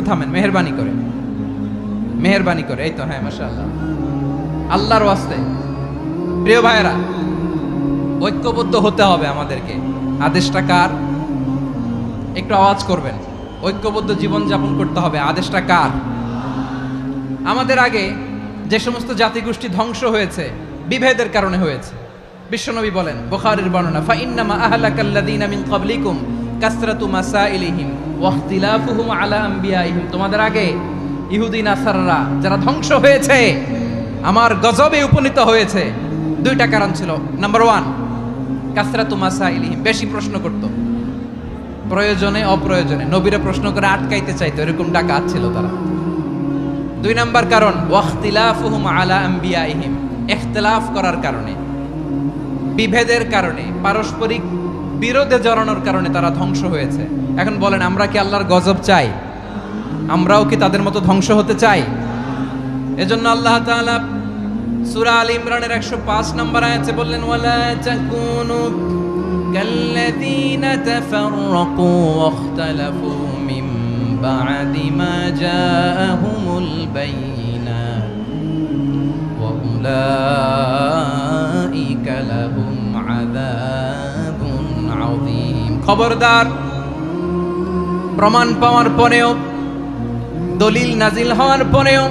থামেন মেহেরবানি করে এই তো হ্যাঁ মাশাআল্লাহ আল্লাহর ওয়াস্তে প্রিয় ভাইয়েরা ঐক্যবদ্ধ হতে হবে আমাদেরকে আদেশটা কার একটু আওয়াজ করবেন ঐক্যবদ্ধ জীবন যাপন করতে হবে আদেশটা কার আমাদের আগে যে সমস্ত জাতিগোষ্ঠী ধ্বংস হয়েছে বিভেদের কারণে হয়েছে বিশ্বনবী বলেন বুখারীর বর্ণনা ফা ইন্নামা আহলাকাল্লাযীনা মিন ক্বাবলিকুম কাসরাতু মাসাইলিহিম ওয়া ইখতিলাফুহুম আলা আম্বিয়াইহিম তোমাদের আগে ইহুদি নাসাররা যারা ধ্বংস হয়েছে আমার গজবে উপনীত হয়েছে 2টা কারণ ছিল নাম্বার 1 কাসরাতু মাসাইলিহিম বেশি প্রশ্ন করত প্রয়োজনে অপ্রয়োজনে নবীরা প্রশ্ন করে আটকাইতে চাইতো এরকম ডাকাত ছিল তারা 2 নাম্বার কারণ ওয়া ইখতিলাফুহুম আলা আম্বিয়াইহিম ইখতিলাফ করার কারণে বিভেদের কারণে, পারস্পরিক বিরোধে জড়ানোর কারণে তারা ধ্বংস হয়েছে। এখন বলেন, আমরা কি আল্লাহর গজব চাই? আমরাও কি তাদের মতো ধ্বংস হতে চাই? এজন্য আল্লাহ তাআলা সূরা আল ইমরানের 105 নম্বর আয়াতে বললেন, ওয়ালা তাকুনু কাল্লাযীনা তাফাররাকু ওয়াখতালাফু মিন বা'দি মা জাআহুমুল বাইয়িনাত ওয়া উলাইকা লাহুম আযাবুন আযীম। খবরদার, প্রমাণ পাওয়ার পরেও, দলিল নাজিল হওয়ার পরেও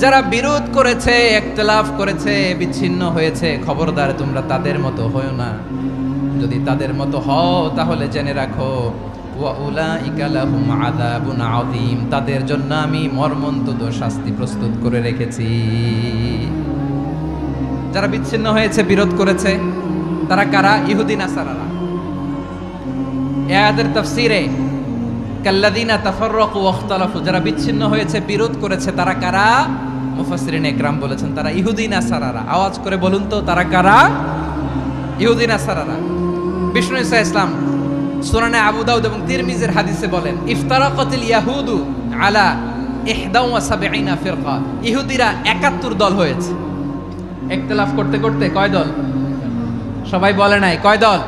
যারা বিরোধ করেছে, ইখতিলাফ করেছে, বিচ্ছিন্ন হয়েছে, খবরদার তোমরা তাদের মতো হয়ো না। যদি তাদের মতো হও তাহলে জেনে রাখো, ওয়া উলাইকা লাহুম আযাবুন আযীম, তাদের জন্য আমি মর্মন্তুদ শাস্তি প্রস্তুত করে রেখেছি। যারা বিচ্ছিন্ন হয়েছে, বিরোধ করেছে, তারা কারা? ইহুদি নাসারারা। এদের তাফসীরে কাল্লাযীনা তাফাররাকু ওয়াখতালাফু, যারা বিচ্ছিন্ন হয়েছে, বিরোধ করেছে, তারা কারা? মুফাসসিরিন ইকরাম বলেছেন তারা ইহুদি নাসারারা। আওয়াজ করে বলুন তো, তারা কারা? ইহুদি নাসারারা। বিষ্ণু ঈসা ইসলাম সুনানে আবু দাউদ এবং তিরমিজির হাদিসে বলেন, ইফতারাকাতিল ইয়াহুদু আলা 71 ফিরকা, ইহুদিরা 71 দল হয়েছে। ইখতিলাফ করতে করতে কয় দল? সবাই বলে নাই, কয় দল?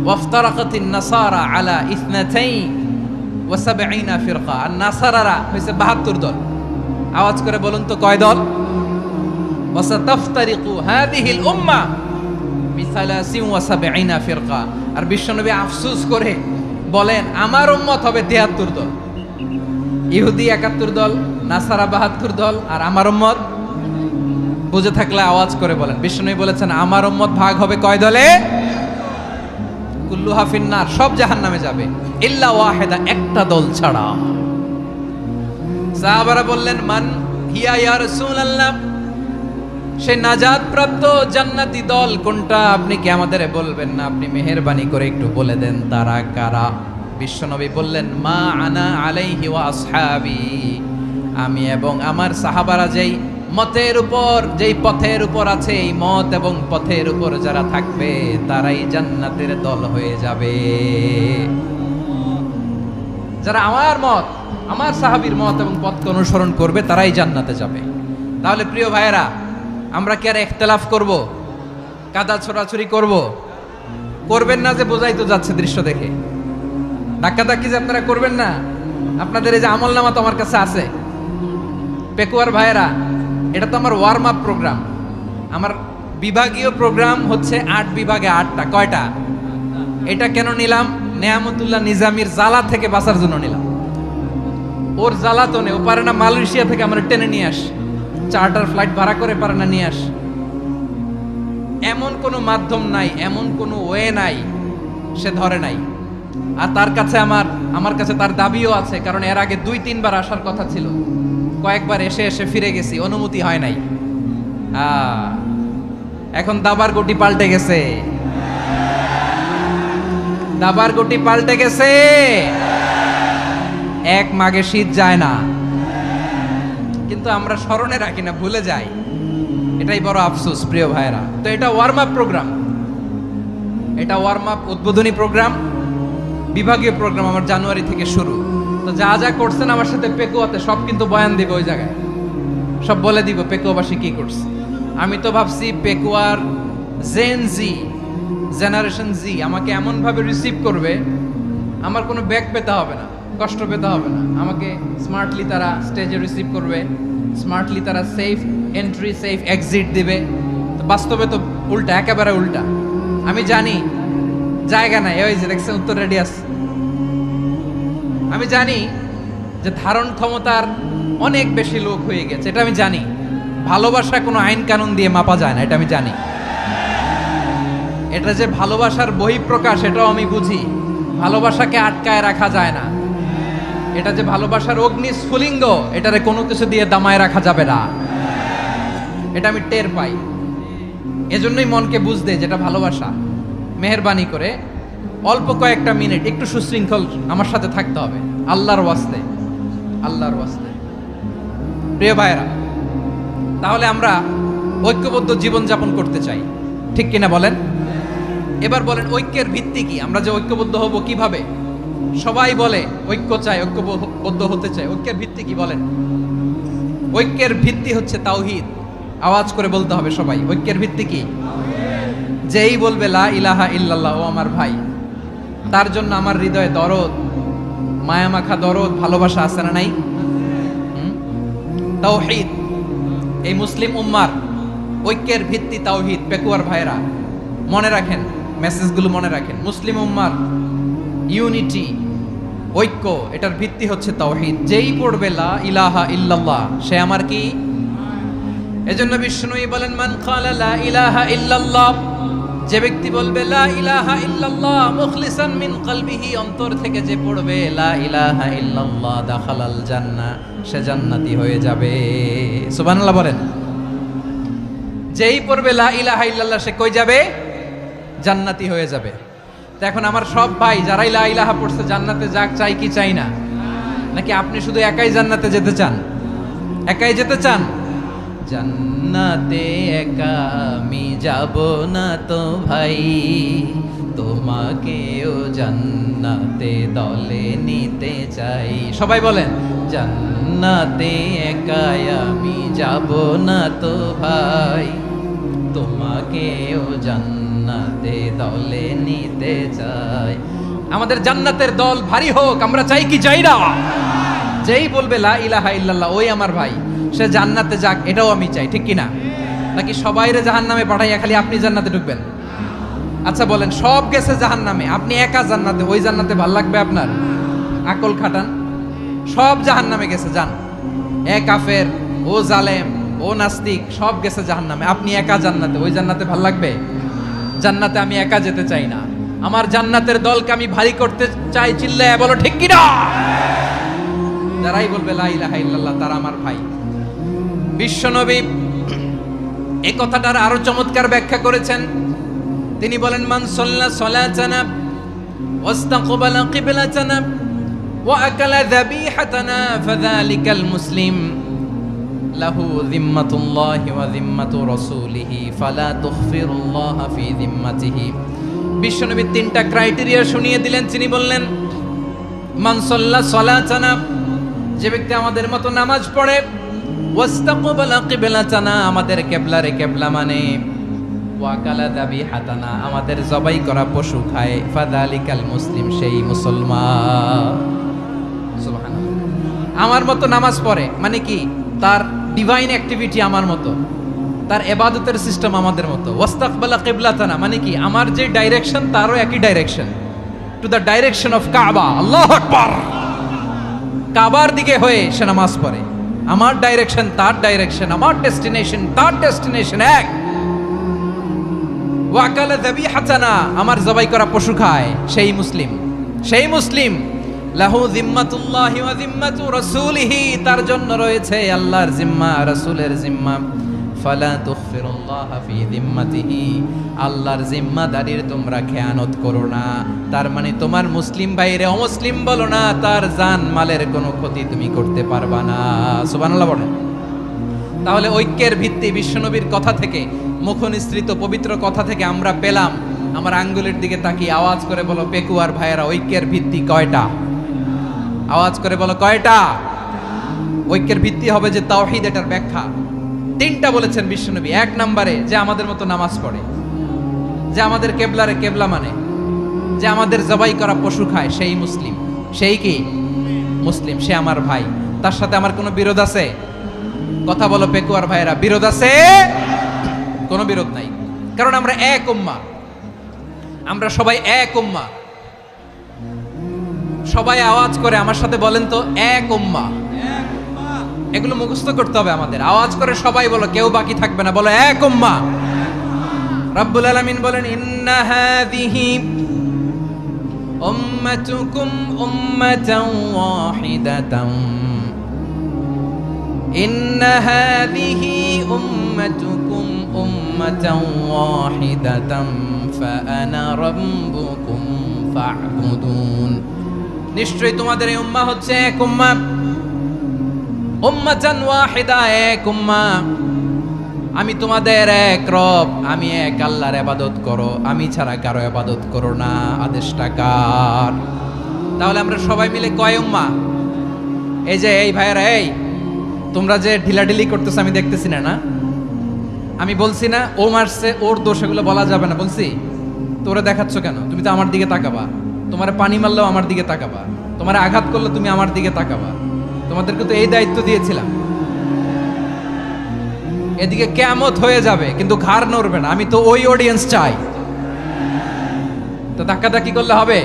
ওয়াফতারাকাতিন নাসারা আলা 72 ফিরকা, আর নাসারারা হয়েছে 72 দল। আওয়াজ করে বলুন তো, কয় দল? ওয়াসাতাফতারিকু হাদিহিল উম্মাহ বি73 ফিরকা। আর বিশ্বনবী আফসোস করে বলেন, আমার উম্মত হবে 73 দল। ইহুদি 71 দল, নাসারা 72 দল, আর আমার উম্মত, বুঝে থাকলে আওয়াজ করে বলেন। বিশ্বনবী বলেছেন, আমার উম্মত ভাগ হবে কয় দলে? কুল্লুহা ফিন্নার, সব জাহান্নামে যাবে, ইল্লা ওয়াহিদা, একটা দল ছাড়া। সাহাবারা বললেন, মান হিয়া ইয়া রাসূলুল্লাহ, সে নাজাত প্রাপ্ত জান্নাতি দল কোনটা? আপনি কি আমাদের বলবেন না? আপনি মেহেরবানি করে একটু বলে দেন তারা কারা। বিশ্বনবী বললেন, মা আনা আলাইহি ওয়া আসহাবি, আমি এবং আমার সাহাবারা যেই মতের উপর, যেই পথের উপর আছে, এই মত এবং পথের উপর যারা থাকবে তারাই জান্নাতের দল হয়ে যাবে। যারা আমার মত, আমার সাহাবীর মত এবং পথকে অনুসরণ করবে তারাই জান্নাতে যাবে। তাহলে প্রিয় ভাইয়েরা, আমরা কি আর ইখতিলাফ করব? কাদা ছোড়াছুরি করব? করবেন না যে বোঝাই তো যাচ্ছে দৃশ্য দেখে। ধাক্কাধাক্কি যে আপনারা করবেন না। আপনাদের এই যে আমলনামা তো আমার কাছে আছে। পেকুয়ার ভাইয়েরা, এটা তো আমার ওয়ার্ম আপ প্রোগ্রাম। আমার বিভাগীয় প্রোগ্রাম হচ্ছে 8 বিভাগে 8টা। কয়টা? এটা কেন নিলাম? নেয়ামতুল্লাহ নিজামীর জ্বালা থেকে বাঁচার জন্য নিলাম। ওর জ্বালাতনে ও পারে না মালয়েশিয়া থেকে আমরা টেনে নিয়ে আস, চার্টার ফ্লাইট ভাড়া করে পারে না নিয়ে আস। এমন কোনো মাধ্যম নাই, এমন কোনো ওয়ে নাই, সে ধরে নাই। আর তার কাছে আমার কাছে তার দাবিও আছে, কারণ এর আগে 2-3 বার আসার কথা ছিল। কয়েকবার এসে এসে ফিরে গেছি, অনুমতি হয় নাই। এখন দাবার গটি পাল্টে গেছে, দাবার গটি পাল্টে গেছে। এক মাঘে শীত যায় না, কিন্তু আমরা স্মরণে রাখি না, ভুলে যাই। এটাই বড় আফসোস প্রিয় ভাইরা। তো এটা ওয়ার্ম আপ প্রোগ্রাম, এটা ওয়ার্ম আপ উদ্বোধনী প্রোগ্রাম, বিভাগীয় প্রোগ্রাম আমার জানুয়ারি থেকে শুরু। তো যা যা করছেন আমার সাথে পেকুয়াতে সব কিন্তু বয়ান দিব, ওই জায়গায় সব বলে দিব পেকুয়াবাসী কি করছে। আমি তো ভাবছি পেকুয়ার জেনারেশন জি আমাকে এমন ভাবে রিসিভ করবে, আমার কোনো ব্যাক পেতে হবে না, কষ্ট পেতে হবে না। আমাকে স্মার্টলি তারা স্টেজে রিসিভ করবে, স্মার্টলি তারা সেফ এন্ট্রি সেফ এক্সিট দিবে। তো বাস্তবে তো উল্টা, একেবারে উল্টা। আমি জানি জায়গা নাই, ওই যে দেখছেন উত্তর রেডিয়াস। আমি জানি যে ধারণ ক্ষমতার অনেক বেশি লোক হয়ে গেছে, এটা আমি জানি। ভালোবাসা কোনো আইন কানুন দিয়ে মাপা যায় না, এটা আমি জানি। এটা যে ভালোবাসার বহিঃপ্রকাশ, এটাও আমি বুঝি। ভালোবাসাকে আটকায় রাখা যায় না। এটা যে ভালোবাসার অগ্নি স্ফুলিঙ্গ, এটারে কোনো কিছু দিয়ে দামায় রাখা যাবে না, এটা আমি টের পাই। এজন্যই মনকে বুঝতে যেটা ভালোবাসা। মেহেরবানি করে অল্প কয়েকটা মিনিট একটু সুশৃঙ্খল আমার সাথে থাকতে হবে, আল্লাহর ওয়াস্তে, আল্লাহর ওয়াস্তে। প্রিয় ভাইরা, তাহলে আমরা ঐক্যবদ্ধ জীবনযাপন করতে চাই, ঠিক কিনা বলেন? এবার বলেন ঐক্যের ভিত্তি কি? আমরা যে ঐক্যবদ্ধ হব কিভাবে? সবাই বলে ঐক্য চাই, ঐক্যবদ্ধ হতে চাই। ঐক্যের ভিত্তি কি বলেন? ঐক্যের ভিত্তি হচ্ছে তাওহীদ। আওয়াজ করে বলতে হবে সবাই, ঐক্যের ভিত্তি কি? যেই বলবে লা ইলাহা ইল্লাল্লাহ, ও আমার ভাই, তার জন্য আমার হৃদয়ে দরদ, মায়ামাখা দরদ, ভালোবাসা আছে না নাই? তাওহীদ। এই মুসলিম উম্মার ঐক্যের ভিত্তি তাওহীদ। পেকুয়ার ভাইরা মনে রাখেন, মেসেজগুলো মনে রাখেন। মুসলিম উম্মার ইউনিটি, ঐক্য, এটার ভিত্তি হচ্ছে তাওহীদ। যেই পড়বে লা ইলাহা ইল্লাল্লাহ, সে আমার কি? এজন্য বিষ্ণুই বলেন মান ক্বালা লা ইলাহা ইল্লাল্লাহ, যে ব্যক্তি বলবে লা ইলাহা ইল্লাল্লাহ মুখলিসান মিন কলবিহি, অন্তর থেকে যে পড়বে লা ইলাহা ইল্লাল্লাহ, দাখালাল জান্নাহ, সে জান্নাতি হয়ে যাবে। সুবহানাল্লাহ বলেন। যেই পড়বে লা ইলাহা ইল্লাল্লাহ, সে কই যাবে? জান্নাতি হয়ে যাবে। তো এখন আমার সব ভাই যারাই লা ইলাহা পড়ছে জান্নাতে যাক, চাই কি চাই না? নাকি আপনি শুধু একাই জান্নাতে যেতে চান? একাই যেতে চান? জান্নাতে একা আমি যাব না তো ভাই, তোমাকেও জান্নাতে দলে নিতে চাই। সবাই বলেন জান্নাতে একা আমি যাব না তো ভাই, তোমাকেও জান্নাতে দলে নিতে চাই। আমাদের জান্নাতের দল ভারী হোক, আমরা চাই কি চাই না? যেই বলবে লা ইলাহা ইল্লাল্লাহ, ওই আমার ভাই, সে জান্নাতে যাক, এটাও আমি চাই। ঠিক কিনা? নাকি সবাইরে জাহান্নামে পাঠাইয়া খালি আপনি জান্নাতে ঢুকবেন? আচ্ছা বলেন, সব গেছে জাহান্নামে, আপনি একা জান্নাতে, ওই জান্নাতে ভাল লাগবে আপনার? আকল খাটান। সব জাহান্নামে গেছে, যান। এ কাফের, ও জালেম, ও নাস্তিক, সব গেছে জাহান্নামে, আপনি একা জান্নাতে, ওই জান্নাতে ভাল লাগবে? জান্নাতে আমি একা যেতে চাই না, আমার জান্নাতের দলকে আমি ভারী করতে চাই। চিল্লায় বলো ঠিক কিনা? যারাই বলবে লা ইলাহা ইল্লাল্লাহ, তারা আমার ভাই। বিশ্বনবী এই কথাটার আরো চমৎকার ব্যাখ্যা করেছেন। তিনি বলেন মান সাল্লা সালাতানা ওয়াস্তাকবালা কিবলাতানা ওয়া আকালা যাবিহাতানা ফাযালিকাল মুসলিম লাহু যিম্মাতুল্লাহি ওয়া যিম্মাতু রাসূলিহি ফালা তুখফিরুল্লাহা ফি যিম্মাতিহি। বিশ্বনবী তিনটা ক্রাইটেরিয়া শুনিয়ে দিলেন। তিনি বললেন মান সাল্লা সালাতানা, যে ব্যক্তি আমাদের মতো নামাজ পড়ে, ওয়াস্তাকবালা কিবলাতানা, আমাদের কিবলারে কিবলা মানে, ওয়া আকালা যাবিহাতানা, আমাদের জবাই করা পশু খায়, ফাযালিকাল মুসলিম, সেই মুসলমান। সুবহানাল্লাহ। আমার মতো নামাজ পড়ে মানে কি? তার ডিভাইন অ্যাক্টিভিটি আমার মতো, তার ইবাদতের সিস্টেম আমাদের মতো। ওয়াস্তাকবালা কিবলাতানা মানে কি? আমার যে ডাইরেকশন তারও একই direction, to the direction of কাবা। আল্লাহু আকবার। কাবার দিকে হয়ে সে নামাজ পড়ে। আমার ডাইরেকশন তার ডাইরেকশন, আমার ডেস্টিনেশন তার ডেস্টিনেশন এক। ওয়া আকালা যাবিহাতানা, আমার জবাই করা পশু খায়, সেই মুসলিম। সেই মুসলিম লাহু যিম্মাতুল্লাহি ওয়া যিম্মাতু রাসূলিহি, তার জন্য রয়েছে আল্লাহর জিম্মা, রাসূলের জিম্মা। ফালা তুখফিরুল্লাহা ফি যিম্মাতিহি, আল্লাহর জিম্মাদারির তোমরা খেয়ানত করো না। তার মানে তোমার মুসলিম ভাইরে অমুসলিম বলো না, তার জান মালের কোনো ক্ষতি তুমি করতে পারবা না। সুবহানাল্লাহ বলেন। তাহলে ঐক্যের ভিত্তি বিশ্বনবীর কথা থেকে, মুখনিসৃত পবিত্র কথা থেকে আমরা পেলাম। আমার আঙ্গুলের দিকে তাকিয়ে আওয়াজ করে বলো পেকুয়ার ভাইয়েরা, ঐক্যের ভিত্তি কয়টা? আওয়াজ করে বলো কয়টা? ঐক্যের ভিত্তি হবে যে তাওহীদ, এটার ব্যাখ্যা তিনটা বলেছেন বিশ্বনবী। এক নম্বরে যে আমাদের মতো নামাজ পড়ে, যে আমাদের কেবলারে কেবলা মানে, যে আমাদের জবাই করা পশু খায়, সেই মুসলিম। সেই কি? মুসলিম, সে আমার ভাই। তার সাথে আমার কোনো বিরোধ আছে? কথা বলো পেকুয়ার ভাইয়েরা, বিরোধ আছে? কোনো বিরোধ নাই, কারণ আমরা এক উম্মাহ, আমরা সবাই এক উম্মাহ। সবাই আওয়াজ করে আমার সাথে বলেন তো, এক উম্মাহ। এগুলো মুখস্থ করতে হবে আমাদের। আওয়াজ করে সবাই বলো, কেউ বাকি থাকবে না, বলো এক উম্মাহ। রব্বুল আলামিন বলেন ইন্না হাযিহি উম্মাতুকুম উম্মাতান ওয়াহিদাতান, ইন্না হাযিহি উম্মাতুকুম উম্মাতান ওয়াহিদাতান ফাআনা রাব্বুকুম ফা'বুদুন। নিশ্চয়ই তোমাদের এই উম্মাহ হচ্ছে এক উম্মাহ, উম্মাতান ওয়াহিদা, এক উম্মাহ। আমি তোমাদের এক রব, আমি এক আল্লাহর ইবাদত করো, আমি ছাড়া কারো ইবাদত করো না। আদেশটা কার? তাহলে আমরা সবাই মিলে কয় উম্মাহ? এই যে এই ভাইয়েরা, এই তোমরা যে ঢিলাঢিলি করতেছো আমি দেখতেছি না। আমি বলছি না ও মারছে, ওর দোষ, এগুলো বলা যাবে না বলছি? তোরা দেখাচ্ছ কেন? তুমি তো আমার দিকে তাকাবা। তোমার পানি মারলেও আমার দিকে তাকাবা, তোমার আঘাত করলে তুমি আমার দিকে তাকাবা। তোমাদেরকে তো এই দায়িত্ব দিয়েছিলাম। এদিকে কিয়ামত হয়ে যাবে কিন্তু ঘাড় নড়বে না। আমি তো ওই অডিয়েন্স চাই। তো ধাক্কাধাক্কি করলে হবে?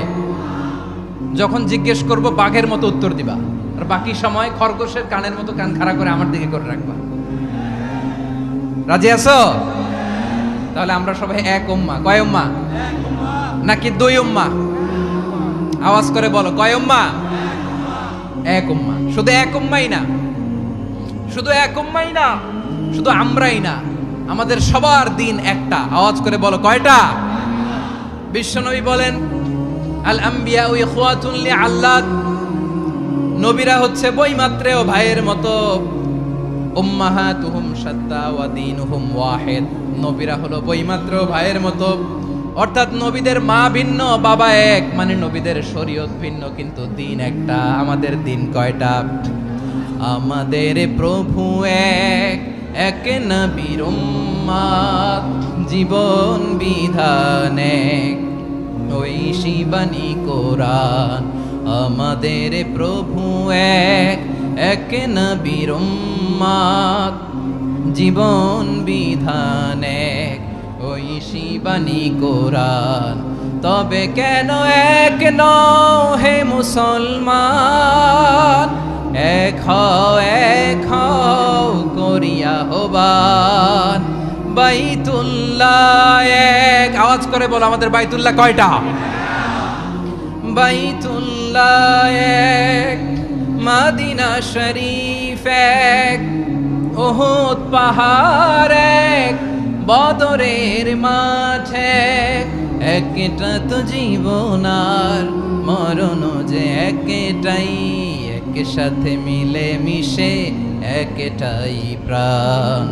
যখন জিজ্ঞেস করব বাঘের মতো উত্তর দিবা, আর বাকি সময় খরগোশের কানের মতো কান খাড়া করে আমার দিকে করে রাখবা। রাজি আছো? তাহলে আমরা সবাই এক উম্মাহ। কয় উম্মাহ? নাকি দুই উম্মাহ? আওয়াজ করে বলো, কয় উম্মাহ? এক উম্মাহ। শুধু এক উম্মাই না, শুধু এক উম্মাই না, শুধু আমরাই না, আমাদের সবার দিন একটা। আওয়াজ করে বলো, কয়টা? বিশ্বনবী বলেন, আল আম্বিয়া ইখওয়াতুন লিআল্লাত, নবীরা হচ্ছে বৈমাত্রেয় ভাইয়ের মতো। উম্মাহাতুহুম শাত্তা ওয়া দীনুহুম ওয়াহিদ, নবীরা হলো বৈমাত্রেয় ভাইয়ের মতো। অর্থাৎ নবীদের মা ভিন্ন, বাবা এক, মানে নবীদের শরীয়ত ভিন্ন কিন্তু দিন একটা। আমাদের দিন কয়টা? আমাদের প্রভু এক, এক নবীর উম্মাত, জীবন বিধান এক, ওই শিবানী কোরআন। আমাদের প্রভু এক, এক নবীর উম্মাত, জীবন বিধান এক, ওই শিবানী কোরআন। তবে কেন এক নও হে মুসলমান? এক হও করিয়া হবান। বাইতুল্লাহ এক, আওয়াজ করে বলো আমাদের বাইতুল্লাহ কয়টা? বাইতুল্লাহ এক, মদিনা শরীফ এক, উহুদ পাহাড় এক, বদরের মাঠ এক। একটা তো জীবন আর মরণ যে একটাই, একসাথে মিলে মিশে একটাই প্রাণ।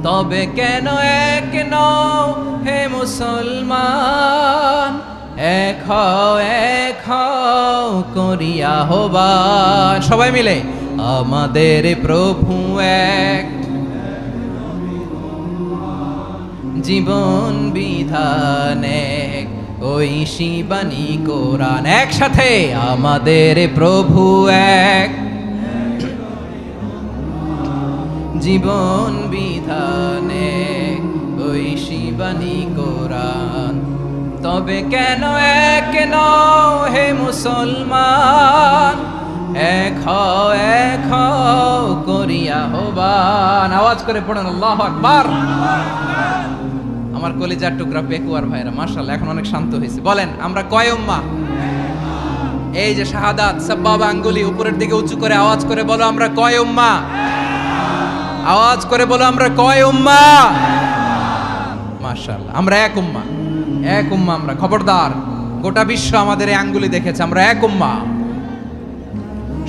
তবে কেন এক নও হে মুসলমান? এক হও করিয়া হবান। সবাই মিলে, আমাদের প্রভু এক, জীবন বিধান এক, ওই শিবানী কোরআন। একসাথে, আমাদের প্রভু এক, জীবন বিধান এক, ওই শিবানী কোরআন। তবে কেন এক নও হে মুসলমান? এক হও করিয়া হবান। আওয়াজ করে পড়েন আল্লাহু আকবার। আমার কলিজার টুকরা পেকুয়ার ভাইরা মাশাআল্লাহ এখন অনেক শান্ত হয়েছে। বলেন আমরা কয় উম্মাহ? এই যে শাহাদাত সাব্বাবা আঙ্গুলি উপরের দিকে উঁচু করে আওয়াজ করে বলো আমরা কয় উম্মাহ? আওয়াজ করে বলো আমরা কয় উম্মাহ? মাশাআল্লাহ আমরা এক উম্মাহ, এক উম্মাহ আমরা। খবরদার, গোটা বিশ্ব আমাদের এই আঙ্গুলি দেখেছে, আমরা এক উম্মাহ।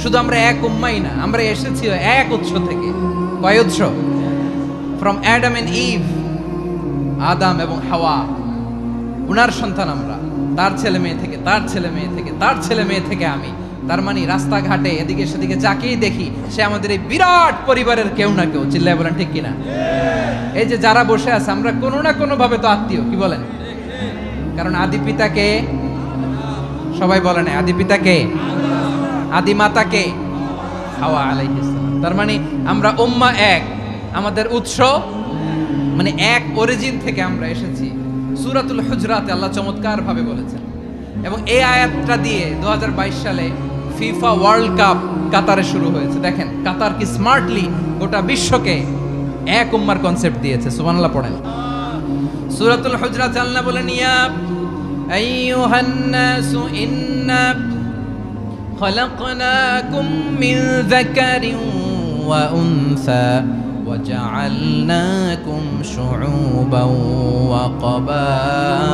শুধু আমরা এক উম্মাই না, আমরা এসেছি এক উৎস থেকে। কয় উৎস? ফ্রম অ্যাডাম এন্ড ইভ, আদাম এবং হাওয়া, উনার সন্তান আমরা। তার ছেলে মেয়ে থেকে, তার ছেলে মেয়ে থেকে, তার ছেলে মেয়ে থেকে আমি। তার মানে রাস্তাঘাটে এদিকে সেদিকে যাকেই দেখি সে আমাদের এই বিরাট পরিবারের কেউ না কেউ। চিল্লায় বলেন ঠিক কিনা? এই যে যারা বসে আছে আমরা কোনো না কোনো ভাবে তো আত্মীয়, কি বলেন? কারণ আদি পিতাকে সবাই বলে না, আদি পিতাকে, আদি মাতাকে হাওয়া আলাইহিস সালাম। তার মানে আমরা উম্মাহ এক, আমাদের উৎস মানে এক অরিজিন থেকে আমরা এসেছি। সূরাতুল হুজরাতে আল্লাহ চমৎকার ভাবে বলেছেন। এবং এই আয়াতটা দিয়ে 2022 সালে ফিফা ওয়ার্ল্ড কাপ কাতারে শুরু হয়েছে। দেখেন কাতার কি স্মার্টলি গোটা বিশ্বকে এক উম্মার কনসেপ্ট দিয়েছে। সুবহানাল্লাহ পড়েন। সূরাতুল হুজরাত আল্লাহ বলেন, ইয়া আইয়ুহান নাসু ইন্না খলাকনাকুম মিন যাকারিন ওয়া উনসা وجعلناكم شعوبا وقبائل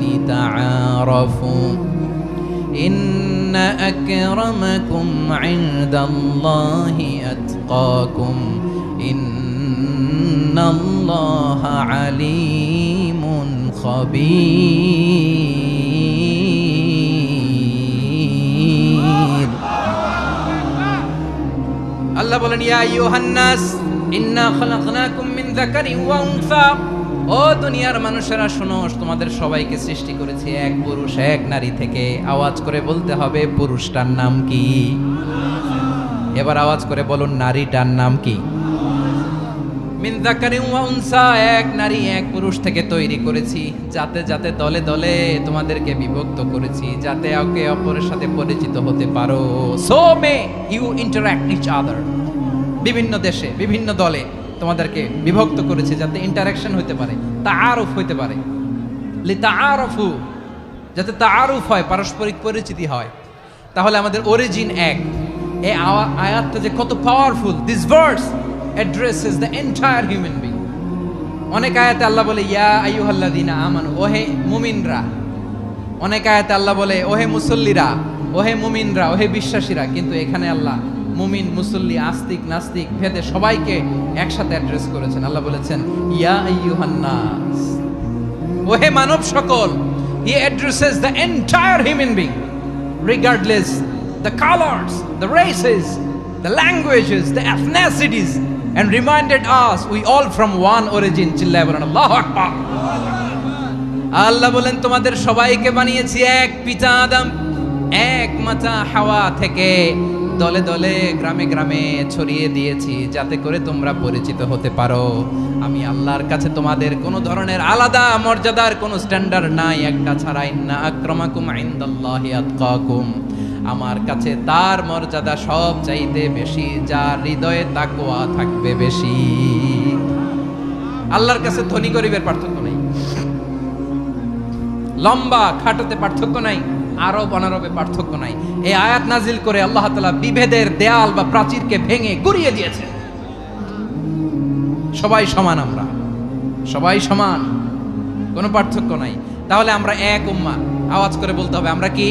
لتعارفوا إن أكرمكم عند الله أتقاكم إن ইন্নাল্লাহা আলিমুন খাবীর। আল্লাহ বলেন ইয়া আইয়ুহান নাস ইন্না খালাকনাকুম মিন যাকারিন ওয়া উনসা। ও দুনিয়ার মানুষেরা শোনো, তোমাদের সবাইকে সৃষ্টি করেছি এক পুরুষ এক নারী থেকে। আওয়াজ করে বলতে হবে পুরুষটার নাম কি? এবার আওয়াজ করে বলুন নারীটার নাম কি? মিন যাকারিন ওয়া উনসা, এক নারী এক পুরুষ থেকে তৈরি করেছি। যাতে যাতে দলে দলে তোমাদেরকে বিভক্ত করেছি, যাতে একে অপরের সাথে পরিচিত হতে পারো। So may you interact each other. বিভিন্ন দেশে বিভিন্ন দলে তোমাদেরকে বিভক্ত করেছে যাতে ইন্টারাকশন হতে পারে, তাআরুফ হতে পারে। লিতাআরফু, যাতে তাআরুফ হয়, পারস্পরিক পরিচিতি হয়। তাহলে আমাদের অরিজিন এক। এই আয়াতটা যে কত powerful! This verse addresses the entire human being. অনেক আয়াতে আল্লাহ বলে ইয়া আইয়ুহাল্লাযীনা আমানু, ওহে মুমিনরা। অনেক আয়াতে আল্লাহ বলে ওহে মুসল্লিরা, ওহে মুমিনরা, ওহে বিশ্বাসীরা। কিন্তু এখানে আল্লাহ মুমিন মুসল্লি আস্তিক নাস্তিক ভেদে সবাইকে একসাথে অ্যাড্রেস করেছেন। আল্লাহ বলেছেন ইয়া আইয়ুহান নাস, ওহে মানব সকল। হি addresses the entire human being regardless the colours, the races, the languages, the এথনিসিটিস, and reminded us we all from one origin. চিল্লায় বলেন আল্লাহু আকবার। আল্লাহ বলেন তোমাদের সবাইকে বানিয়েছি এক পিতা আদম, এক মাতা হাওয়া থেকে। দলে দলে গ্রামে গ্রামে ছড়িয়ে দিয়েছি যাতে করে তোমরা পরিচিত হতে পারো। আমি আল্লাহর কাছে তোমাদের কোনো ধরনের আলাদা মর্যাদার কোনো স্ট্যান্ডার্ড নাই একটা ছাড়া। ইন্না আক্রামাকুম ইনদাল্লাহি আতকাকুম, আমার কাছে তার মর্যাদা সব চাইতে বেশি যার হৃদয়ে তাকওয়া থাকবে বেশি। আল্লাহর কাছে ধনী গরিবের পার্থক্য নাই, লম্বা খাটোতে পার্থক্য নাই, আরব অনারবে পার্থক্য নাই। এই আয়াত নাজিল করে আল্লাহ তাআলা বিভেদের দেয়াল বা প্রাচীরকে ভেঙে গুড়িয়ে দিয়েছে। সবাই সমান, আমরা সবাই সমান, কোনো পার্থক্য নাই। তাহলে আমরা এক উম্মাহ। আওয়াজ করে বলতে হবে আমরা কি?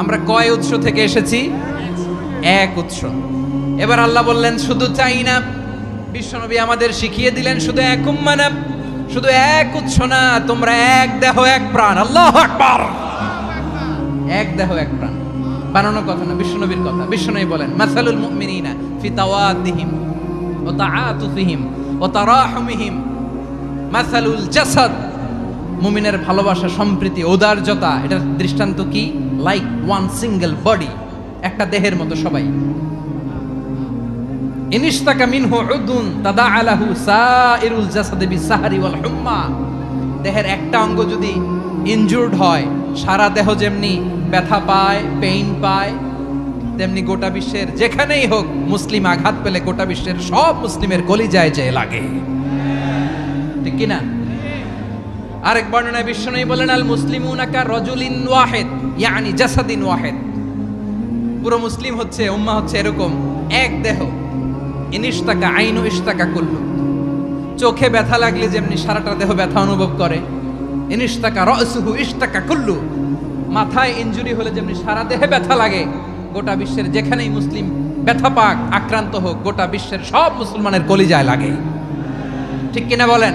আমরা কয় উৎস থেকে এসেছি? এক উৎস। এবার আল্লাহ বললেন শুধু চাই না, বিশ্বনবী আমাদের শিখিয়ে দিলেন শুধু এক উম্মাহ না, শুধু এক উৎস না, তোমরা এক দেহ এক প্রাণ। আল্লাহু আকবার। এক দেহ এক প্রাণ বানানোর কথা না, বিশ্বনবীর কথা। বিশ্বনবী বলেন মাসালুল মুমিনিনা ফি তাওয়াদ্দিহিম ওয়া তাআতুফিহিম ওয়া তারাহুমিহিম মাসালুল জাসাদ। মুমিনের ভালোবাসা, সম্প্রীতি, ঔদার্যতা, এটার দৃষ্টান্ত কি? লাইক ওয়ান সিঙ্গেল বডি, একটা দেহের মতো সবাই। ইনিশতাকা মিনহু উদুন তাদাআ লাহু সাইরুল জাসাদি বিসাহরি ওয়াল হুম্মা। দেহের একটা অঙ্গ যদি ইনজুর্ড হয়, সারা দেহ যেমনি ব্যথা পায়, পেইন পায়, তেমনি গোটা বিশ্বের যেখানেই হোক মুসলিম আঘাত পেলে গোটা বিশ্বের সব মুসলিমের কলিজায় যে লাগে, ঠিক কি না? আরেক বর্ণনায় বিশ্বনবী বলেন আল মুসলিমুনা কা রাজুলিন ওয়াহিদ ইয়ানি জাসাদিন ওয়াহিদ। পুরো মুসলিম হচ্ছে, উম্মাহ হচ্ছে এরকম এক দেহ। ইনিশতাকা আইনু ইশতাকা কুল্লু। চোখে ব্যথা লাগলে যেমনি সারাটা দেহ ব্যথা অনুভব করে, ইনিশতাকা রাসুহু ইশতাকা কুল্লু। মাথায় ইনজুরি হলে যেমনি সারা দেহে ব্যথা লাগে, গোটা বিশ্বের যেখানেই মুসলিম ব্যথা পাক, আক্রান্ত হোক, গোটা বিশ্বের সব মুসলমানের কলিজায় লাগে, ঠিক কিনা বলেন?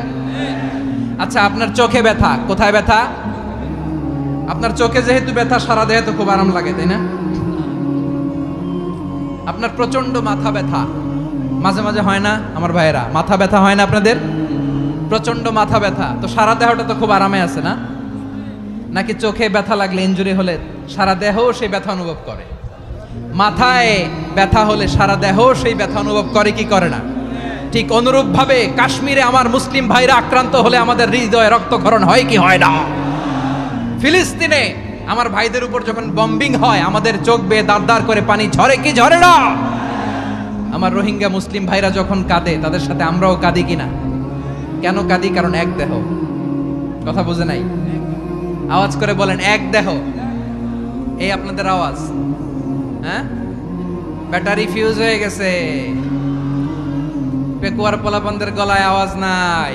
আচ্ছা, আপনার চোখে ব্যথা, কোথায় ব্যথা? আপনার চোখে যেহেতু ব্যথা, সারা দেহে তো খুব আরাম লাগে, তাই না? আপনার প্রচন্ড মাথা ব্যথা মাঝে মাঝে হয় না আমার ভাইয়েরা? মাথা ব্যথা হয় না আপনাদের? প্রচন্ড মাথা ব্যথা, তো সারা দেহটা তো খুব আরামে আছে না? নাকি চোখে ব্যথা লাগলে, ইনজুরি হলে সারা দেহ সেই ব্যথা অনুভব করে? মাথায় ব্যথা হলে সারা দেহ সেই ব্যথা অনুভব করে কি করে না? ঠিক অনুরূপ ভাবে কাশ্মীরে আমার মুসলিম ভাইরা আক্রান্ত হলে আমাদের হৃদয়ে রক্তক্ষরণ হয় কি হয় না? ফিলিস্তিনে আমার ভাইদের উপর যখন বম্বিং হয়, আমাদের চোখ বেয়ে দাঁড় দাঁড় করে পানি ঝরে কি ঝরে না? আমার রোহিঙ্গা মুসলিম ভাইরা যখন কাঁদে, তাদের সাথে আমরাও কাঁদি কিনা? কেন কাঁদি? কারণ এক দেহ। কথা বুঝে নাই? আওয়াজ করে বলেন এক দেহ। এই আপনাদের আওয়াজ, হ্যাঁ? ব্যাটারি ফিউজ হয়ে গেছে, পেকুয়ার পোলাপানদের গলায় আওয়াজ নাই।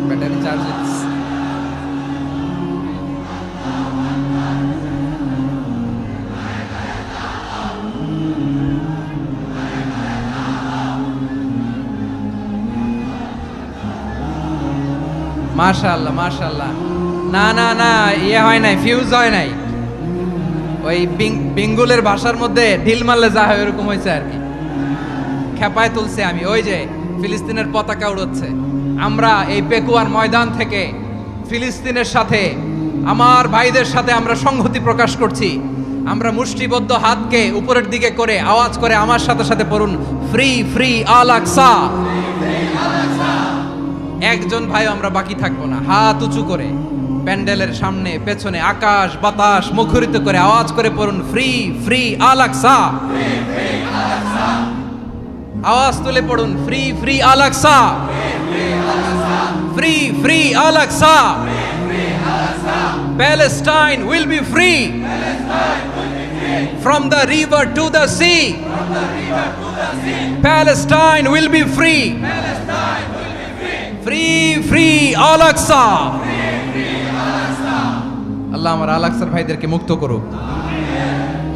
Battery charge. মাশাআল্লাহ মাশাআল্লাহ। না না না, ইয়ে হয় নাই, ফিউজ হয় নাই। ওই বিঙ্গুলের ভাষার মধ্যে ঢিল মারলে যা হয় এরকম হয়েছে আর কি। খেপায় তুলছে আমি। ওই যে ফিলিস্তিনের পতাকা উড়ছে, আমরা এই পেকুয়ার ময়দান থেকে ফিলিস্তিনের সাথে, আমার ভাইদের সাথে আমরা সংহতি প্রকাশ করছি। আমরা মুষ্টিবদ্ধ হাতকে উপরের দিকে করে আওয়াজ করে আমার সাথে সাথে পড়ুন, ফ্রি ফ্রি আল আকসা। একজন ভাই আমরা বাকি থাকবো না, হাত উঁচু করে প্যান্ডেলের সামনে পেছনে আকাশ বাতাস মুখরিত করে আওয়াজ করে পড়ুন, ফ্রি ফ্রি আল আকসা। আওয়াজ তুলে পড়ুন, free free Al Aqsa, free free Al Aqsa. Palestine will be free from the river to the sea. Palestine will be free. Free free Al Aqsa. আল্লাহ আমার আল আকসার ভাইদেরকে মুক্ত করুক।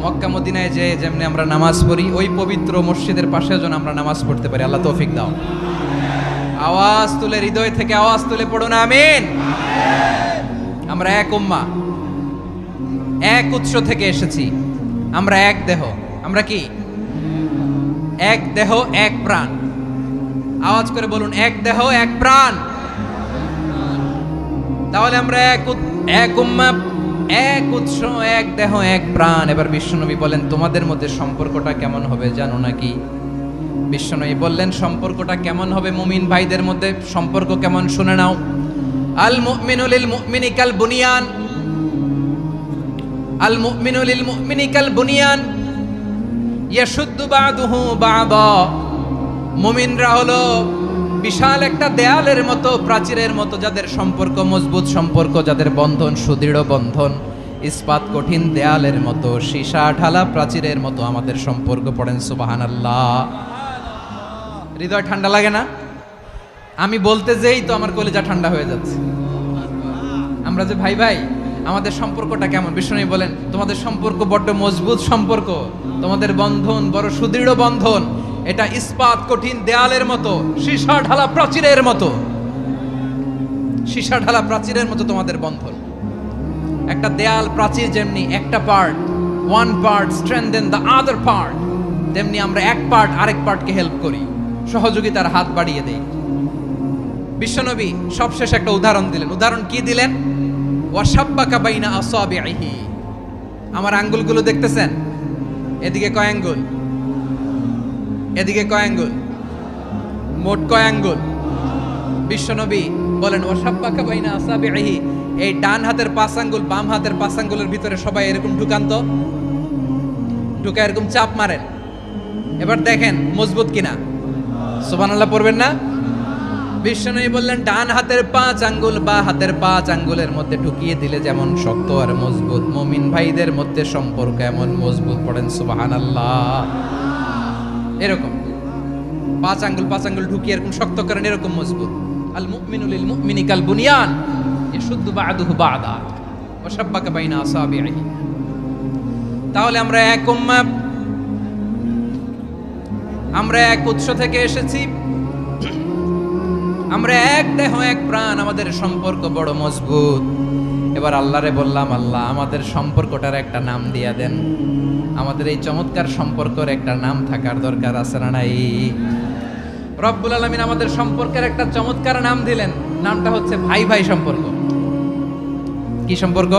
মক্কা মদিনায় যে যেমনি আমরা নামাজ পড়ি, ওই পবিত্র মসজিদের পাশে যেন আমরা নামাজ পড়তে পারি। আল্লাহ তৌফিক দাও। আওয়াজ তুলে, হৃদয় থেকে আওয়াজ তুলে পড়ুন আমিন। আমরা এক উম্মাহ, এক উৎস থেকে এসেছি, আমরা এক দেহ। আমরা কি? এক দেহ এক প্রাণ। আওয়াজ করে বলুন, এক দেহ এক প্রাণ। তাহলে আমরা এক উম্মাহ, এক উৎস, এক দেহ এক প্রাণ। এবার বিশ্বনবী বলেন, তোমাদের মধ্যে সম্পর্কটা কেমন হবে জানো নাকি? বিশ্বনবী বললেন, সম্পর্কটা কেমন হবে মুমিন ভাইদের মধ্যে? সম্পর্ক কেমন শুনে নাও। আল মুমিনু লিল মুমিনি কাল বুনিয়ান, আল মুমিনু লিল মুমিনি কাল বুনিয়ান ইয়াশুদ্দু বা'দুহু বা'দা। মুমিনরা হলো বিশাল একটা দেয়ালের মতো, প্রাচীরের মতো, যাদের সম্পর্ক মজবুত সম্পর্ক, যাদের বন্ধন সুদৃঢ় বন্ধন, ইস্পাত কঠিন দেয়ালের মতো, সীসা ঢালা প্রাচীরের মতো আমাদের সম্পর্ক। পড়েন সুবহানাল্লাহ। হৃদয় ঠান্ডা লাগে না? আমি বলতে যেই তো আমার কলিজা ঠান্ডা হয়ে যাচ্ছে। আমরা যে ভাই ভাই, আমাদের সম্পর্কটা কেমন? বিষ্ণু বলেন, তোমাদের সম্পর্ক বড্ড মজবুত সম্পর্ক, তোমাদের বন্ধন বড় সুদৃঢ় বন্ধন, এটা ইস্পাত কঠিন দেয়ালের মতো, সীসা ঢালা প্রাচীরের মতো, সীসা ঢালা প্রাচীরের মতো তোমাদের বন্ধন। একটা দেয়াল প্রাচীর যেমনি একটা part, one part strengthen the other part, তেমনি আমরা এক পার্ট আরেক পার্টকে হেল্প করি, সহযোগিতার হাত বাড়িয়ে দেই। বিশ্বনবী সবশেষে একটা উদাহরণ দিলেন। উদাহরণ কি দিলেন? ওয়াশাব্বাকা বাইনা আসাবিহি। আমার আঙ্গুলগুলো দেখতেছেন? এদিকে কয় আঙ্গুল, এদিকে কয় আঙ্গুল, মোট কয় আঙ্গুল? বিশ্বনবী বলেন, ওয়াশাব্বাকা বাইনা আসাবিহি। এই ডান হাতের 5 আঙ্গুল বাম হাতের 5 আঙ্গুলের ভিতরে সবাই এরকম ঢুকান তো, ঢুকা এরকম চাপ মারেন। এবার দেখেন মজবুত কিনা। সুবহানাল্লাহ পড়বেন না? বিশ্বনবী বললেন, ডান হাতের 5 আঙ্গুল বা হাতের 5 আঙ্গুলের মধ্যে ঢুকিয়ে দিলে যেমন শক্ত আর মজবুত, মুমিন ভাইদের মধ্যে সম্পর্ক এমন মজবুত। পড়েন সুবহানাল্লাহ। এরকম 5 আঙ্গুল ঢুকিয়ে এরকম শক্ত করেন, এরকম মজবুত। আল মুমিনু লিল মুমিনি কাল বুনিয়ান ইয়াশুদ্দু বা'দুহু বা'দা ওয়া শাব্বাকা বাইনা আসাবিহি। তাহলে আমরা এক উম্মাহ, আমরা এক উৎস থেকে এসেছি, আমরা এক দেহ এক প্রাণ, আমাদের সম্পর্ক বড় মজবুত। এবার আল্লাহরে বললাম, আল্লাহ আমাদের সম্পর্কটার একটা নাম দিয়া দেন। আমাদের এই চমৎকার সম্পর্কের একটা নাম থাকার দরকার আছে না নাই? রব্বুল আলামিন আমাদের সম্পর্কের একটা চমৎকার নাম দিলেন। নামটা হচ্ছে ভাই ভাই সম্পর্ক। কি সম্পর্ক?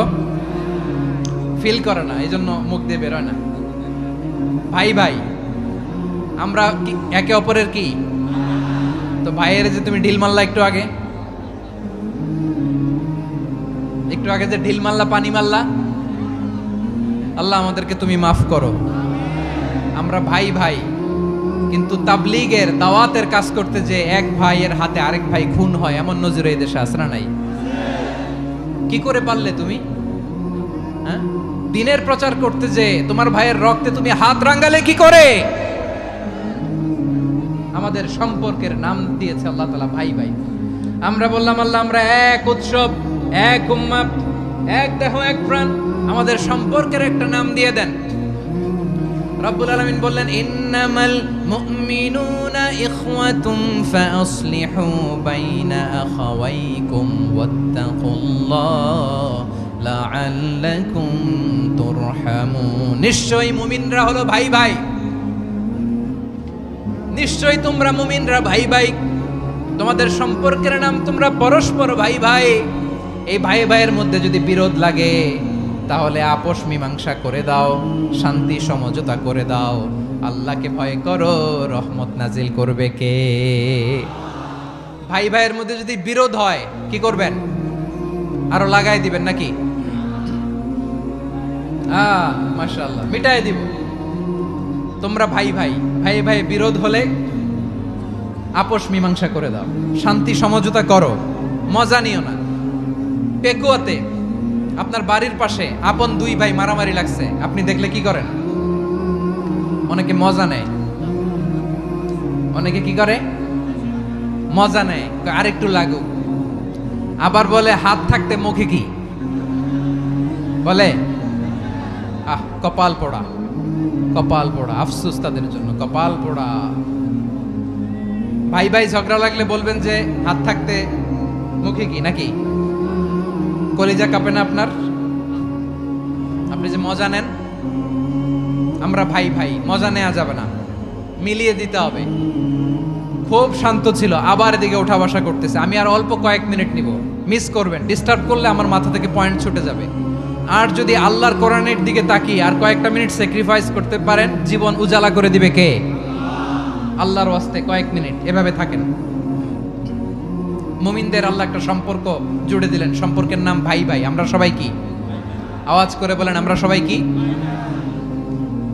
ফিল করে না, এই জন্য মুখ দিয়ে বেরোয় না। ভাই ভাই, আমরা একে অপরের কি? তো ভাইয়ের যে তুমি ঢিল মারলা একটু আগে যে ঢিল মারলা, পানি মারলা, আল্লাহ আমাদেরকে তুমি মাফ করো। আমরা ভাই ভাই, কিন্তু তাবলীগের দাওয়াতের কাজ করতে যে এক ভাইয়ের হাতে আরেক ভাই খুন হয়, এমন নজির এই দেশে আছে না নাই? কি করে পারলে তুমি? হ্যাঁ, দিনের প্রচার করতে যে তোমার ভাইয়ের রক্তে তুমি হাত রাঙ্গালে কি করে? আমাদের সম্পর্কের নাম দিয়েছে আল্লাহ তাআলা ভাই ভাই। আমরা বললাম, আল্লাহ আমরা এক উৎসব, এক উম্মাহ, এক দেহ এক প্রাণ, আমাদের সম্পর্কের একটা নাম দিয়ে দেন। রব্বুল আলামিন বললেন, ইন্নামাল মুমিনুনা ইখওয়াতুম ফাসলিহু বাইনা আখাওয়াইকুম ওয়াত্তাকুল্লাহ লাআল্লাকুম তুরহামুন। নিশ্চয়ই মুমিনরা হলো ভাই ভাই, নিশ্চয়ই তোমরা মুমিনরা ভাই ভাই, তোমাদের সম্পর্কের নাম তোমরা পরস্পর ভাই ভাই। এই ভাই ভাইয়ের মধ্যে যদি বিরোধ লাগে তাহলে আপোষ মীমাংসা করে দাও, শান্তি সমঝোতা করে দাও। আল্লাহকে ভয় করো, রহমত নাজিল করবে কে? ভাই ভাইয়ের মধ্যে যদি বিরোধ হয় কি করবেন? আরো লাগাই দিবেন নাকি? মাশাআল্লাহ, মিটাই দিব। তোমরা ভাই ভাই, ভাই ভাই বিরোধ হলে আপোষ মীমাংসা করে দাও, শান্তি সমঝোতা করো, মজা নিও না। পেকুয়াতে আপনার বাড়ির পাশে আপন দুই ভাই মারামারি লাগছে, আপনি দেখলে কি করেন? অনেকে মজা নেয়, অনেকে কি করে? মজা নেয়, আরেকটু লাগুক। আবার বলে হাত থাকতে মুখে কি বলে? কপাল পোড়া, কপাল পোড়া। আফসোস তাদের জন্য, কপাল পোড়া। ভাই ভাই ঝগড়া লাগলে বলবেন যে হাত থাকতে মুখে কি, নাকি? কলিজা কাঁপে না আপনার? আপনি যে মজা নেন, আমরা ভাই ভাই, মজা নেওয়া যাবে না, মিলিয়ে দিতে হবে। খুব শান্ত ছিল, আবার এদিকে ওঠা বসা করতেছে। আমি আর অল্প কয়েক মিনিট নিব, মিস করবেন। ডিস্টার্ব করলে আমার মাথা থেকে পয়েন্ট ছুটে যাবে। আর যদি আল্লাহর কোরআনের দিকে তাকিয়ে আর কয়েকটা মিনিট স্যাক্রিফাইস করতে পারেন, জীবন উজালা করে দিবে কে? আল্লাহর ওয়াস্তে কয়েক মিনিট এভাবে থাকেন। মুমিনদের আল্লাহ একটা সম্পর্ক জুড়ে দিলেন, সম্পর্কের নাম ভাই ভাই। আমরা সবাই কি? আওয়াজ করে বলেন, আমরা সবাই কি?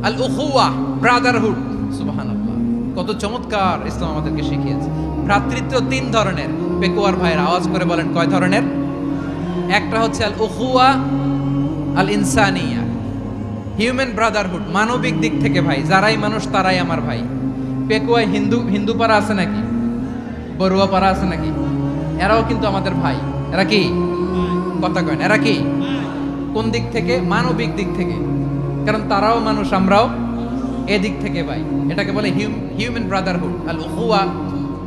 আল উখুয়া, ব্রাদারহুড। সুবহানাল্লাহ, কত চমৎকার ইসলাম আমাদেরকে শিখিয়েছে। ভ্রাতৃত্ব তিন ধরনের। পেকুয়ার ভাইয়ের আওয়াজ করে বলেন, কয় ধরনের? একটা হচ্ছে আল উখুয়া আল ইনসানিয়া, হিউম্যান ব্রাদারহুড, মানবিক দিক থেকে ভাই। যারাই মানুষ তারাই আমার ভাই। পেকুয়ায় হিন্দু পাড়া আছে নাকি? বড়ুয়া পাড়া আছে নাকি? এরাও কিন্তু আমাদের ভাই। এরা কি? কথা কয় না, এরা কি? কোন দিক থেকে? মানবিক দিক থেকে। কারণ তারাও মানুষ, আমরাও এদিক থেকে ভাই। এটাকে বলে হিউম্যান ব্রাদারহুড, আল উখুয়া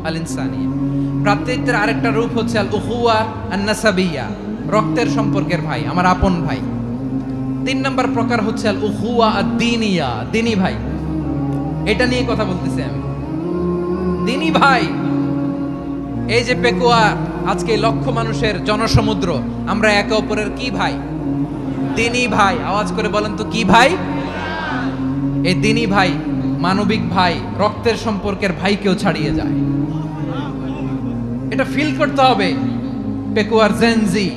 আল ইনসানিয়া। ভ্রাতৃত্বের আরেকটা রূপ হচ্ছে আল উখুয়া আন নাসাবিয়া, রক্তের সম্পর্কের ভাই, আমার আপন ভাই। তিন নম্বর প্রকার হচ্ছে আল উখুয়া আদ-দীনিয়া, দিনী ভাই। এটা নিয়ে কথা বলতেছি আমি, দিনী ভাই। এই যে পেকুয়া, আজকে লক্ষ মানুষের জনসমুদ্র, আমরা একে অপরের কি ভাই? দিনী ভাই। আওয়াজ করে বলেন তো, কি ভাই? এই দিনী ভাই, মানবিক ভাই, রক্তের সম্পর্কের ভাইকেও ছাড়িয়ে যায়। এটা ফিল করতে হবে। পেকুয়ার জেনজি,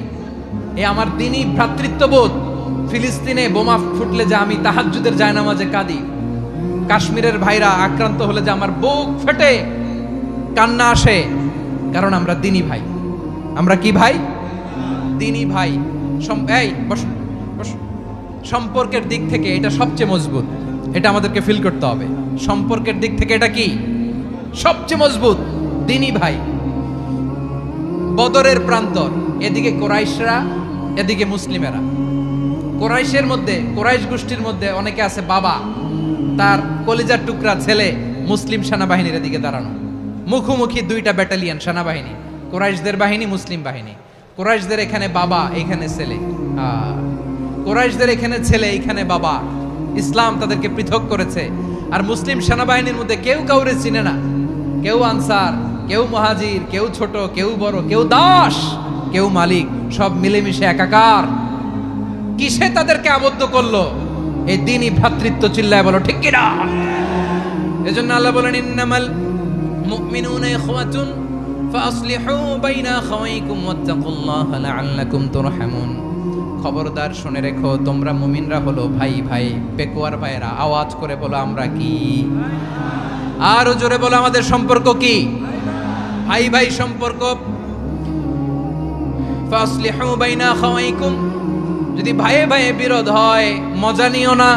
এ আমার দিনী ভ্রাতৃত্ববোধ। ফিলিস্তিনে বোমা ফুটলে যে আমি তাহাজ্জুদের জায়নামাজে কাঁদি, কাশ্মীরের ভাইরা আক্রান্ত হলে যে আমার বুক ফেটে কান্না আসে, কারণ আমরা দিনী ভাই। আমরা কি ভাই? দিনী ভাই। এই বসো বসো। সম্পর্কের দিক থেকে এটা সবচেয়ে মজবুত, এটা আমাদেরকে ফিল করতে হবে। সম্পর্কের দিক থেকে এটা কি? সবচেয়ে মজবুত, দিনী ভাই। বদরের প্রান্তর, এদিকে কোরাইশরা, এদিকে মুসলিমেরা। কোরাইশের মধ্যে, কোরাইশ গোষ্ঠীর মধ্যে অনেকে আছে বাবা, তার কলিজার টুকরা ছেলে মুসলিম সেনাবাহিনীর এদিকে দাঁড়ানো। মুখোমুখি দুইটা ব্যাটালিয়ন সেনাবাহিনী, কোরাইশদের বাহিনী, মুসলিম বাহিনী। কোরাইশদের এখানে বাবা, এখানে ছেলে। কোরাইশদের এখানে ছেলে, এখানে বাবা। ইসলাম তাদেরকে পৃথক করেছে। আর মুসলিম সেনাবাহিনীর মধ্যে কেউ কাউরে চিনে না। কেউ আনসার, কেউ মুহাজির, কেউ ছোট, কেউ বড়, কেউ দাস, কেউ মালিক, সব মিলেমিশে একাকার। কিসে তাদেরকে আবদ্ধ করলো? এই দিনই ভ্রাতৃত্ব। চিল্লায় বলো ঠিক কিনা? এজন্য আল্লাহ বলেন, ইন্নামাল মুমিনুনা ইখওয়াতুন ফাসলিহু বাইনা আখাওয়াইকুম ওয়াত্তাকুল্লাহা লাআল্লাকুম তুরহামুন। খবরদার শুনে রেখো, তোমরা মুমিনরা হলো ভাই ভাই। পেকুয়ার ভাইরা আওয়াজ করে বলো, আমরা কি? আরো জোরে বলো, আমাদের সম্পর্ক কি? ভাই ভাই সম্পর্ক। ফাসলিহু বাইনা আখাওয়াইকুম, যদি ভাইয়ে ভাইয়ে বিরোধ হয় মজা নিও না।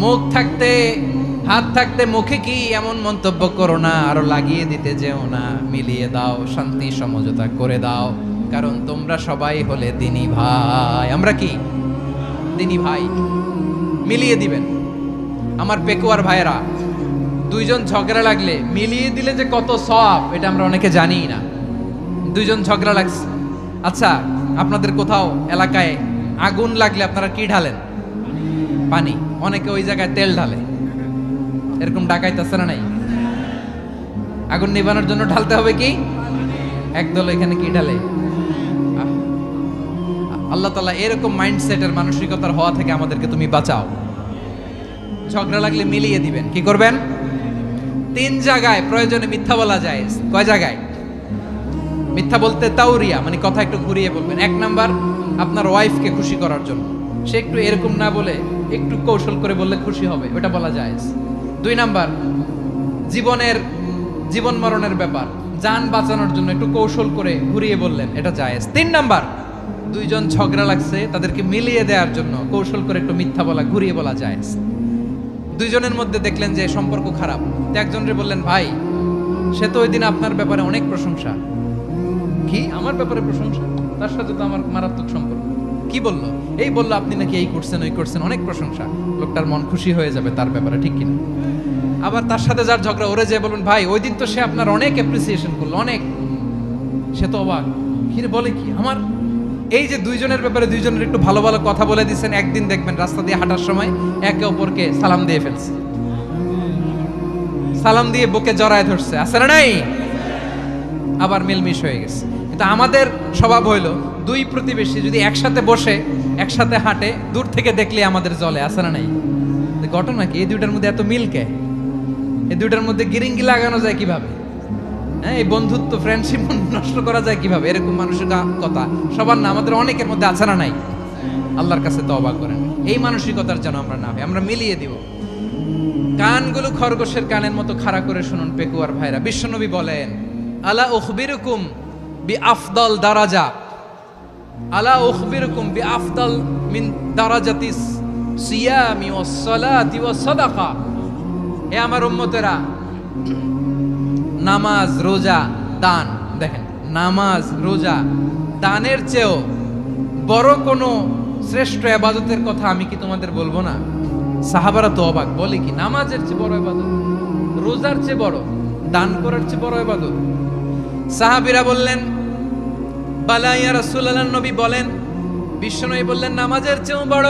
মুখ থাকতে, হাত থাকতে মুখে কি এমন মন্তব্য করো না, আরো লাগিয়ে দিতে যেও না। মিলিয়ে দাও, শান্তি সমঝোতা করে দাও, কারণ তোমরা সবাই হলে দিনী ভাই। আমরা কি? দিনী ভাই। মিলিয়ে দিবেন। আমার পেকুয়ার ভাইয়েরা দুইজন ঝগড়া লাগলে মিলিয়ে দিলে যে কত সওয়াব এটা আমরা অনেকে জানি না। দুইজন ঝগড়া লাগছে, আচ্ছা আপনাদের কোথাও এলাকায় আগুন লাগলে আপনারা কি ঢালেন? পানি। অনেকে ওই জায়গায় তেল ঢালে, এরকম ডাকাইতেছে না নাই? আগুন নিবানোর জন্য ঢালতে হবে কি? একদল এখানে কি ঢালে? আল্লাহ তাআলা এরকম মাইন্ডসেটের মানসিকতার হওয়া থেকে আমাদেরকে তুমি বাঁচাও। ঝগড়া লাগলে মিলিয়ে দিবেন। কি করবেন? 3 জায়গায় প্রয়োজনে মিথ্যা বলা যায়। কয় জায়গায় মিথ্যা বলতে? তাওরিয়া, মানে কথা একটু ঘুরিয়ে বলবেন। 1 নাম্বার, আপনার ওয়াইফকে খুশি করার জন্য, সে একটু এরকম না বলে একটু কৌশল করে বললে খুশি হবে, ওটা বলা যায়। 2 নাম্বার, জীবন মরণের ব্যাপার, জান বাঁচানোর জন্য একটু কৌশল করে ঘুরিয়ে বললেন, এটা জায়েজ। 3 নাম্বার, দুইজন ঝগড়া লাগছে তাদেরকে মিলিয়ে দেওয়ার জন্য কৌশল করে একটু মিথ্যা বলা, ঘুরিয়ে বলা জায়েজ। দুইজনের মধ্যে দেখলেন যে সম্পর্ক খারাপ, তো একজনরে বললেন, ভাই সে তো ওই দিন আপনার ব্যাপারে অনেক প্রশংসা। কি আমার ব্যাপারে প্রশংসা? তার সাথে তো আমার মারাত্মক সম্পর্ক। কি বললো? এই বললো আপনি নাকি এই করছেন ওই করছেন, অনেক প্রশংসা। লোকটার মন খুশি হয়ে যাবে তার ব্যাপারে, ঠিক কিনা? আবার তার সাথে যার ঝগড়া, ওরে যে বলুন, ভাই ওই দিন তো সে আপনার অনেক অ্যাপ্রিসিয়েশন করলো, অনেক। সে তো অবাক, কি রে বলে কি আমার? এই যে দুইজনের ব্যাপারে দুইজনের একটু ভালো ভালো কথা বলে দিচ্ছেন, একদিন দেখবেন রাস্তা দিয়ে হাঁটার সময় একে অপরকে সালাম দিয়ে ফেলছে, সালাম দিয়ে বুকে জড়ায় ধরছে, আছে না নাই? আবার মিলমিশ হয়ে গেছে। কিন্তু আমাদের স্বভাব হইলো, দুই প্রতিবেশী যদি একসাথে বসে একসাথে হাঁটে, দূর থেকে দেখলে আমাদের জলে, আছে না নাই? ঘটনা কি? এই দুইটার মধ্যে এত মিল কে? এই দুইটার মধ্যে গিরিঙ্গি লাগানো যায় কিভাবে? হ্যাঁ, এই বন্ধুত্ব ফ্রেন্ডশিপ নষ্ট করা যায় কিভাবে? এরকম মানুষের কথা সবার না, আমাদের অনেকের মধ্যে আছে না নাই? আল্লাহর কাছে তওবা করেন এই মানসিকতার যেন আমরা না হই, আমরা মিলিয়ে দিব। কানগুলো খরগোশের কানের মতো খাড়া করে শুনুন পেকুয়ার ভাইরা। বিশ্বনবী বলেন, আলা উখবিরুকুম বিআফদাল দারাজা, আলা উখবিরুকুম বিআফদাল মিন দারাজাতিস সিয়ামি ওয়াস সালাতি ওয়াস সাদাকা। হে আমার উম্মতেরা, নামাজ, রোজা, দান, দেখেন নামাজ, রোজা, দানের চেয়েও বড় কোনো শ্রেষ্ঠ ইবাদতের কথা আমি কি তোমাদের বলবো না? সাহাবারা তো অবাক, বলে কি নামাজের চেয়ে বড় ইবাদত, রোজার চেয়ে বড়, দান করার চেয়ে বড় ইবাদত? সাহাবীরা বললেন, বালা ইয়া রাসূলুল্লাহ। নবী বলেন, বিশ্বনবী বললেন, নামাজের চেয়েও বড়,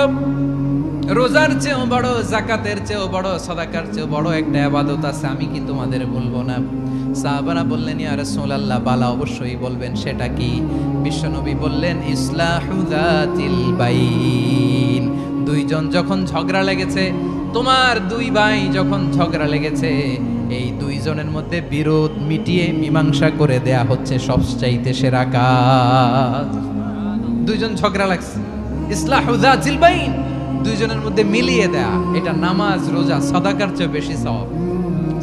রোজার চেয়েও বড়, যাকাতের চেয়েও বড়, সাদাকার চেয়েও বড় একটা ইবাদত আছে, আমি কি তোমাদের বলবো না? সাহাবারা বললেন, ইয়া রাসূলুল্লাহ, বালা, অবশ্যই বলবেন, সেটা কি? বিশ্বনবী বললেন, ইসলাহু যাতিল বাইন। দুইজন যখন ঝগড়া লেগেছে, তোমার দুই ভাই যখন ঝগড়া লেগেছে, এই দুইজনের মধ্যে বিরোধ মিটিয়ে মীমাংসা করে দেয়া হচ্ছে সবচাইতে সেরা কাজ। দুইজন ঝগড়া লাগছে, ইসলাহু যাতিল বাইন, দুইজনের মধ্যে মিলিয়ে দেয়া, এটা নামাজ, রোজা, সাদাকার চেয়ে বেশি সওয়াব।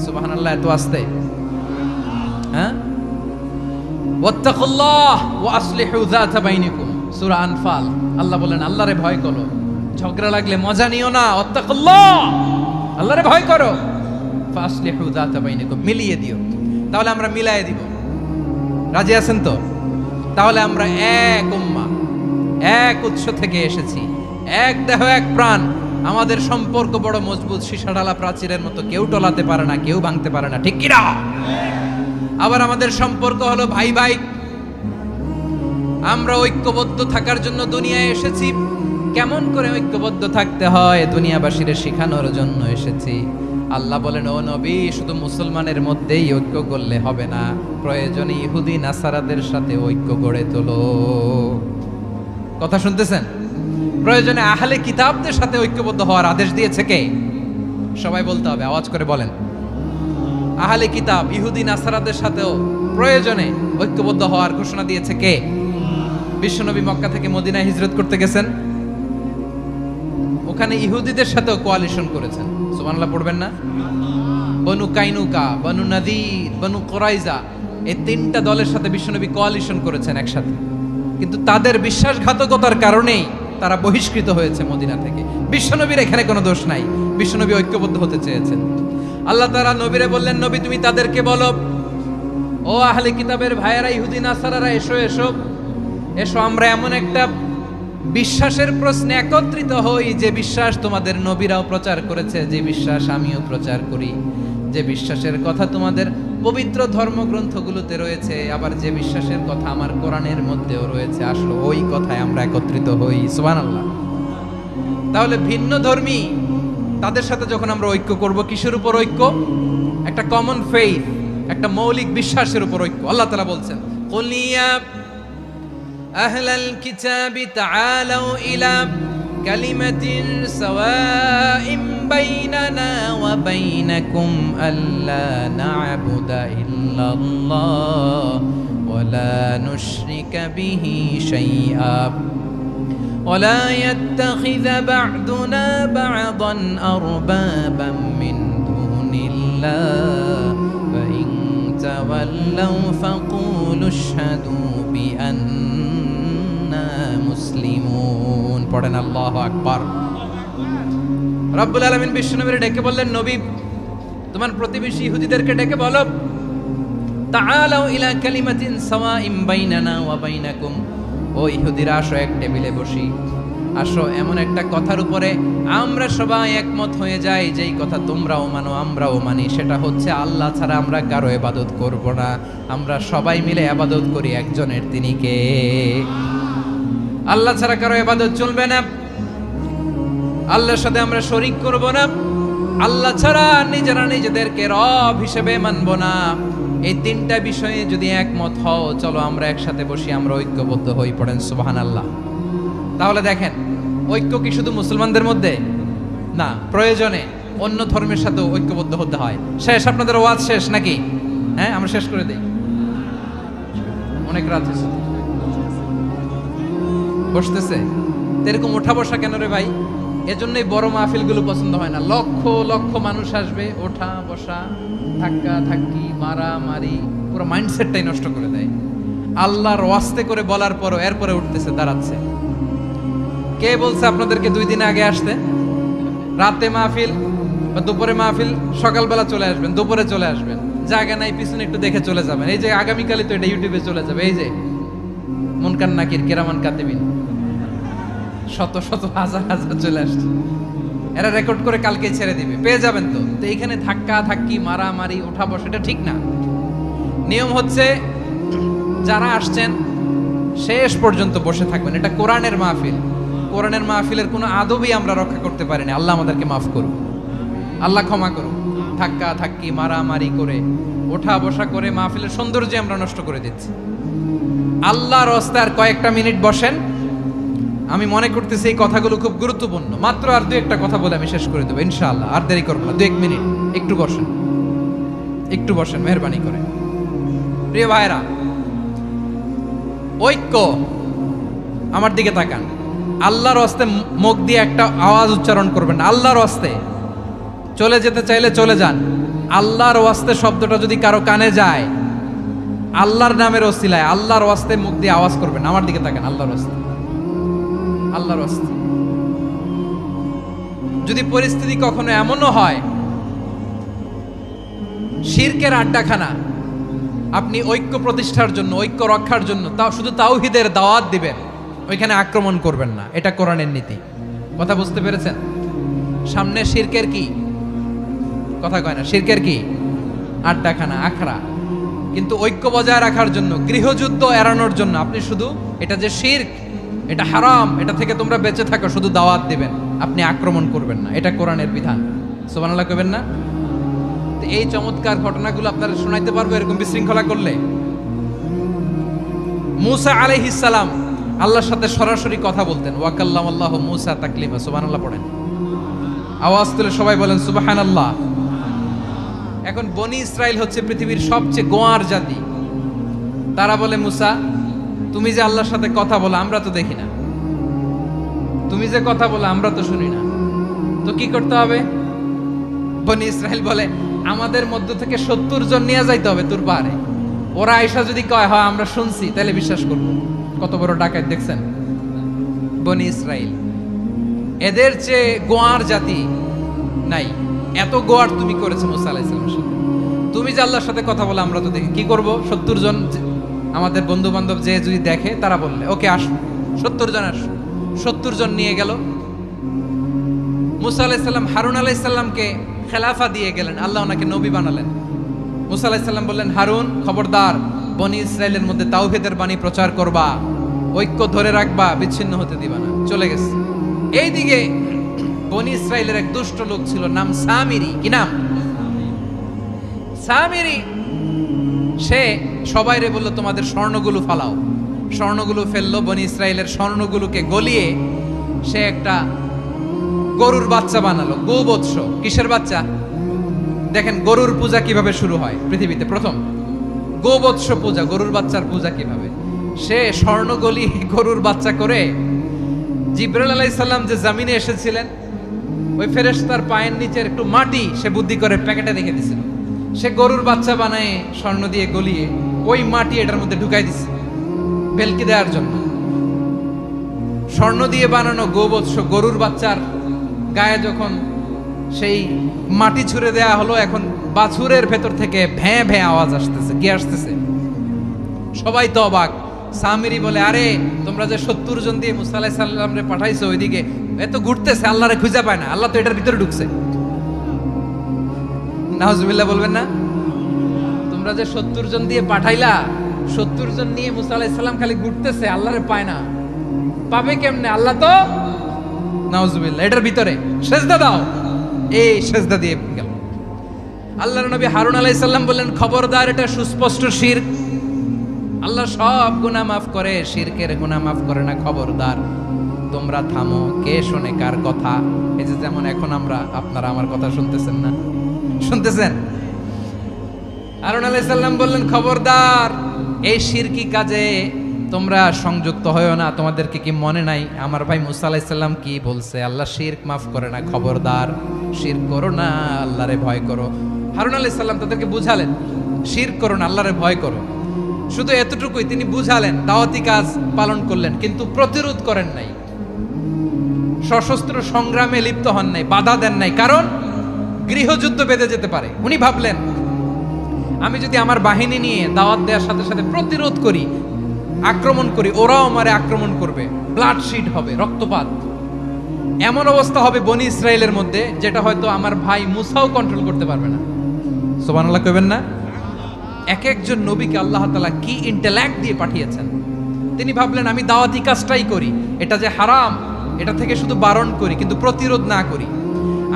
সুবহানাল্লাহ, এত আস্তে। হ্যাঁ, ওয়াত্তাকুল্লাহ ওয়া আসলিহু যাতা বাইনিকুম, সূরা আনফাল। আল্লাহ বলেন, আল্লাহরে ভয় করো, ঝগড়া লাগলে মজা নিও না, ওয়াত্তাকুল্লাহ, আল্লাহরে ভয় করো, ফাসলিহু যাতা বাইনিকুম, মিলিয়ে দিও। তাহলে আমরা মিলায়ে দিব, রাজি আছেন তো? তাহলে আমরা এক উম্মাহ, এক উৎস থেকে এসেছি, এক দেহ এক প্রাণ, আমাদের সম্পর্ক বড় মজবুত, সীসাঢালা প্রাচীরের মতো, কেউ টলাতে পারে না, কেউ ভাঙতে পারে না, ঠিক কিনা? আবার আমাদের সম্পর্ক হলো ভাই ভাই, আমরা ঐক্যবদ্ধ থাকার জন্য দুনিয়ায় এসেছি। কেমন করে ঐক্যবদ্ধ থাকতে হয় দুনিয়াবাসীদের শেখানোর জন্য এসেছি। আল্লাহ বলেন, ও নবী, শুধু মুসলমানের মধ্যেই ঐক্য করলে হবে না, প্রয়োজনে ইহুদি নাসারাদের সাথে ঐক্য গড়ে তোলো। কথা শুনতেছেন? প্রয়োজনে আহলে কিতাবদের সাথে ঐক্যবদ্ধ হওয়ার আদেশ দিয়েছে কে? সবাই বলতে হবে, আওয়াজ করে বলেন। আহলে কিতাব, ইহুদি নাসারাদের সাথেও প্রয়োজনে ঐক্যবদ্ধ হওয়ার ঘোষণা দিয়েছে কে? বিশ্বনবী মক্কা থেকে মদিনায় হিজরত করতে গেছেন, ওখানে ইহুদিদের সাথেও কোয়ালিশন করেছেন। সুবহানাল্লাহ পড়বেন না? বনু কাইনুকা, বনু নাদির, বনু কুরাইজা, এই 3টা দলের সাথে বিশ্বনবী কোয়ালিশন করেছেন একসাথে। কিন্তু তাদের বিশ্বাসঘাতকতার কারণেই তারা বহিষ্কৃত হয়েছে মদিনা থেকে। বিশ্বনবীর এখানে কোনো দোষ নাই, বিশ্বনবী ঐক্যবদ্ধ হতে চেয়েছেন। আল্লাহ তাআলা নবীরে বললেন, নবী তুমি তাদেরকে বলো, ও আহলে কিতাবের ভাইয়েরা, ইহুদি নাসারারা, এসো এসো এসো, আমরা এমন একটা বিশ্বাসের প্রশ্নে একত্রিত হই যে বিশ্বাস তোমাদের নবীরাও প্রচার করেছে, যে বিশ্বাস আমিও প্রচার করি। যে বিশ্বাসের কথা তোমাদের পবিত্র ধর্মগ্রন্থগুলোতে রয়েছে, আবার যে বিশ্বাসের কথা আমার কোরআনের মধ্যেও রয়েছে, আসলে ওই কথায় আমরা একত্রিত হই। সুবহানাল্লাহ। তাহলে ভিন্ন ধর্মী তাদের সাথে যখন আমরা ঐক্য করব, কিসের উপর ঐক্য? একটা কমন ফেইথ, একটা মৌলিক বিশ্বাসের উপর ঐক্য। আল্লাহ তাআলা বলছেন, কুল ইয়া আহলাল কিতাবি তাআলাউ ইলা কালিমাতিন সাওয়াইন বাইনানা ওয়া বাইনাকুম আল্লা না'বুদা ইল্লাল্লাহ ওয়া লা নুশরিকা বিহি শাইআ ولا يتخذ بعضنا بعضا أربابا من دون الله فإن تولوا فقولوا اشهدوا بأننا مسلمون পড়েন আল্লাহু আকবার। রব্বুল আলামিন বিশ্বনবীর ডেকে বললেন, নবী তোমার প্রতিবেশী ইহুদিদেরকে ডেকে বলো, তাআলাউ ইলা কালিমাতিন সাওয়াইন বাইনানা ওয়া বাইনাকুম, ও ইহুদিরা আসো এক টেবিলে বসি, আসো এমন একটা কথার উপরে আমরা সবাই একমত হয়ে যাই, যেই কথা তোমরাও মানো আমরাও মানি, সেটা হচ্ছে আল্লাহ ছাড়া আমরা কারো ইবাদত করব না, আমরা সবাই মিলে ইবাদত করি একজনের, তিনি কে? আল্লাহ ছাড়া কারো ইবাদত চলবে না, আল্লাহর সাথে আমরা শরীক করব না, আল্লাহ ছাড়া নিজেরা নিজেদেরকে রব হিসেবে মানব না। এই তিনটা বিষয়ে যদি একমত হও, চলো আমরা একসাথে বসি, আমরা ঐক্যবদ্ধ হই। পড়েন সুবহানাল্লাহ। তাহলে দেখেন, ঐক্য কি শুধু মুসলমানদের মধ্যে না, প্রয়োজনে অন্য ধর্মের সাথেও ঐক্যবদ্ধ হতে হয়। শেষ, আপনাদের ওয়াজ শেষ নাকি? হ্যাঁ, আমরা শেষ করে দেই, অনেক রাত হয়েছে। বসতেছে এরকম ওঠা বসা কেন রে ভাই? এজন্যই বড় মাহফিলগুলো পছন্দ হয় না। লক্ষ লক্ষ মানুষ আসবে, ওঠা বসা, ধাক্কা ধাক্কি, মারামারি, পুরো মাইন্ডসেটটাই নষ্ট করে দেয়। আল্লাহর ওয়াস্তে করে বলার পরও এরপরে উঠতেছে, দাঁড়াচ্ছে। কে বলছে আপনাদেরকে 2 দিন আগে আসতে? রাতে মাহফিল বা দুপুরে মাহফিল, সকালবেলা চলে আসবেন, দুপুরে চলে আসবেন, জায়গা নাই পিছনে একটু দেখে চলে যাবেন। এই যে আগামীকালই তো এটা ইউটিউবে চলে যাবে, এই যে মুনকার নাকির কিরামান কাতিবিন, শত শত হাজার হাজার চলে আসছে, এরা রেকর্ড করে কালকে ছেড়ে দিবে, পেয়ে যাবেন। তো এইখানে ধাক্কা ধাক্কি, মারামারি, ওঠা বসা, এটা ঠিক না। নিয়ম হচ্ছে যারা আসছেন শেষ পর্যন্ত বসে থাকবেন। এটা কোরআনের মাহফিল, কোরআনের মাহফিলের কোনো আদবই আমরা রক্ষা করতে পারিনি। আল্লাহ আমাদেরকে মাফ করুন, আল্লাহ ক্ষমা করুন। ধাক্কা ধাক্কি, মারামারি করে, ওঠা বসা করে মাহফিলের সৌন্দর্য আমরা নষ্ট করে দিচ্ছি। আল্লাহর রাস্তায় আর কয়েকটা মিনিট বসেন। আমি মনে করতেছি এই কথাগুলো খুব গুরুত্বপূর্ণ। মাত্র আর 2-1টা কথা বলে আমি শেষ করে দেবো ইনশাআল্লাহ, আর দেরি করবো না। 2-1 মিনিট একটু বসেন, একটু বসেন মেহরবানি করে। প্রিয় ভাইরা, ঐক্য, আমার দিকে তাকান। আল্লাহর রাস্তায় মুখ দিয়ে একটা আওয়াজ উচ্চারণ করবেন না। আল্লাহর রাস্তায় চলে যেতে চাইলে চলে যান। আল্লাহর ওয়াস্তে শব্দটা যদি কারো কানে যায়, আল্লাহর নামের ওসিলায় আল্লাহর ওয়াস্তে মুখ দিয়ে আওয়াজ করবেন। আমার দিকে তাকান, আল্লাহর ওয়াস্তে, আল্লাহর ওয়াস্তে। যদি পরিস্থিতি কখনো এমনও হয় শিরকের আড্ডাখানা, আপনি ঐক্য প্রতিষ্ঠার জন্য, ঐক্য রক্ষার জন্য শুধু তাওহীদের দাওয়াত দিবেন, ওইখানে আক্রমণ করবেন না। এটা কোরআনের নীতি। কথা বুঝতে পেরেছেন? সামনে শিরকের কি কথা কয় না, শিরকের কি আড্ডাখানা, আখড়া। কিন্তু ঐক্য বজায় রাখার জন্য, গৃহযুদ্ধ এড়ানোর জন্য আপনি শুধু এটা যে শিরক, এটা হারাম, এটা থেকে তোমরা বেঁচে থাকো, শুধু দাওয়াত দিবেন, আপনি আক্রমণ করবেন না। এটা কোরআনের বিধান। সুবহানাল্লাহ কইবেন না? এই চমৎকার ঘটনাগুলো আপনারা শোনাইতে পারবো এরকম বিশৃঙ্খলা করলে। মূসা আলাইহিস সালাম আল্লাহর সাথে সরাসরি কথা বলতেন। ওয়া কাল্লামাল্লাহু মূসা তাকলিমা। সুবহানাল্লাহ পড়েন, আওয়াজ তুলে সবাই বলেন সুবহানাল্লাহ। এখন বনি ইসরাইল হচ্ছে পৃথিবীর সবচেয়ে গোয়ার জাতি। তারা বলে, মূসা তুমি যে আল্লাহর সাথে কথা বলো আমরা তো দেখি না, তুমি যে কথা বলো আমরা তো শুনি না, তো কি করতে হবে? বনি ইসরাইল বলে, আমাদের মধ্য থেকে 70 জন নিয়ে যাইতে হবে তোর পাহাড়ে। ওরা আয়েশা যদি কয় হয় আমরা শুনছি, তাহলে বিশ্বাস করব। কত বড় ডাকাত দেখছেন বনি ইসরাইল। এদের চেয়ে গোয়ার জাতি নাই। এত গোয়ার তুমি করেছো মূসা আলাইহিস সালামের সাথে। তুমি যে আল্লাহর সাথে কথা বলে আমরা তো দেখি, কি করব? 70 জন আমাদের বন্ধু বান্ধব যে যদি দেখে, তারা বললে ওকে আসো, 70 জন আসো। 70 জন নিয়ে গেল। মূসা আলাইহিস সালাম হারুন আলাইহিস সালামকে খেলাফা দিয়ে গেলেন, আল্লাহ ওনাকে নবী বানালেন। মুসা আলাইহিস সালাম বললেন, হারুন খবরদার, বনি ইসরায়েলের মধ্যে তাওহীদের বাণী প্রচার করবা, ঐক্য ধরে রাখবা, বিচ্ছিন্ন হতে দিবা না। চলে গেছে। এইদিকে বনি ইসরায়েলের এক দুষ্ট লোক ছিল, নাম সামিরি। কি নাম? সামিরি। সে সবাইরে বলল, তোমাদের স্বর্ণগুলো ফালাও। স্বর্ণগুলো ফেললো, বনি ইসরায়েলের স্বর্ণগুলোকে গলিয়ে সে একটা গরুর বাচ্চা বানালো, গোবৎস। কিসের বাচ্চা? দেখেন গরুর পূজা কিভাবে শুরু হয় পৃথিবীতে প্রথম, গোবৎস পূজা, গরুর বাচ্চার পূজা কিভাবে। সে স্বর্ণ গলি গরুর বাচ্চা করে জিবরাইল আলাইহিস সালাম যে জমিনে এসেছিলেন, ওই ফেরেশতার পায়ের নিচের একটু মাটি সে বুদ্ধি করে প্যাকেটে রেখে দিছিল। সে গরুর বাচ্চা বানায় স্বর্ণ দিয়ে গলিয়ে ওই মাটি এটার মধ্যে ঢুকাই দিছে ভেলকি দেওয়ার জন্য। স্বর্ণ দিয়ে বানানো গোবৎস গরুর বাচ্চার গায়ে যখন সেই মাটি ছুঁড়ে দেয়া হলো, এখন বাছুরের ভেতর থেকে ভ্যাঁ ভ্যাঁ আওয়াজ আসতেছে। কি আসতেছে? সবাই তো অবাক। সামিরি বলে, আরে তোমরা যে 70 জন দিয়ে মুসা আলাইহিস সালাম রে পাঠাইছো, ওইদিকে এত ঘুরতেছে, আল্লাহরে খুঁজে পায় না, আল্লাহ তো এটার ভিতরে ঢুকছে। নাউজুবিল্লাহ বলবেন না? তোমরা যে 70 জন দিয়ে পাঠাইলা, 70 জন নিয়ে মুসা আলাইহিস সালাম খালি ঘুরতেছে, আল্লাহরে পায় না। পাবে কেমনে? আল্লাহ তো, নাউজুবিল্লাহ, এটার ভিতরে সেজদা দাও। এই সেজদা দিয়ে গেল। আল্লাহর নবী হারুন আলাইহিস সালাম বললেন, খবরদার, এটা সুস্পষ্ট শিরক। আল্লাহ সব গুনাহ মাফ করে, শিরকের গুনাহ মাফ করে না। খবরদার, তোমরা থামো। কে শোনে কার কথা? এই যে যেমন এখন আপনারা আমার কথা শুনতেছেন না? শুনতেছেন? হারুন আলাইহিস সালাম বললেন, খবরদার, এই শিরকি কাজে তোমরা সংযুক্ত হয়ো না। তোমাদেরকে কি মনে নাই আমার ভাই মুসা আলাইহিস সালাম কি বলছে? আল্লাহ শিরক মাফ করে না। খবরদার, শিরক করো না, আল্লাহরে ভয় করো। হারুন আলাইহিস সালাম তাদেরকে বুঝালেন, শিরক করো না, আল্লাহরে ভয় করো। শুধু এতটুকুই তিনি বুঝালেন, দাওয়াতি কাজ পালন করলেন, কিন্তু প্রতিরোধ করেন নাই, সশস্ত্র সংগ্রামে লিপ্ত হন নাই, বাধা দেন নাই। কারণ গৃহযুদ্ধ বেঁধে যেতে পারে। উনি ভাবলেন, আমি যদি আমার বাহিনী নিয়ে দাওয়াত দেওয়ার সাথে সাথে প্রতিরোধ করি, আক্রমণ করি, ওরাও আমারে আক্রমণ করবে, ব্লাডশিট হবে, রক্তপাত। এমন অবস্থা হবে বনি ইসরায়েলের মধ্যে, যেটা হয়তো আমার ভাই মুসাও কন্ট্রোল করতে পারবে না। সুবহানাল্লাহ কইবেন না? এক একজন নবীকে আল্লাহ তাআলা কি ইন্টেলেক্ট দিয়ে পাঠিয়েছেন। তিনি ভাবলেন, আমি দাওয়াতি কাজটাই করি, এটা যে হারাম এটা থেকে শুধু বারণ করি, কিন্তু প্রতিরোধ না করি।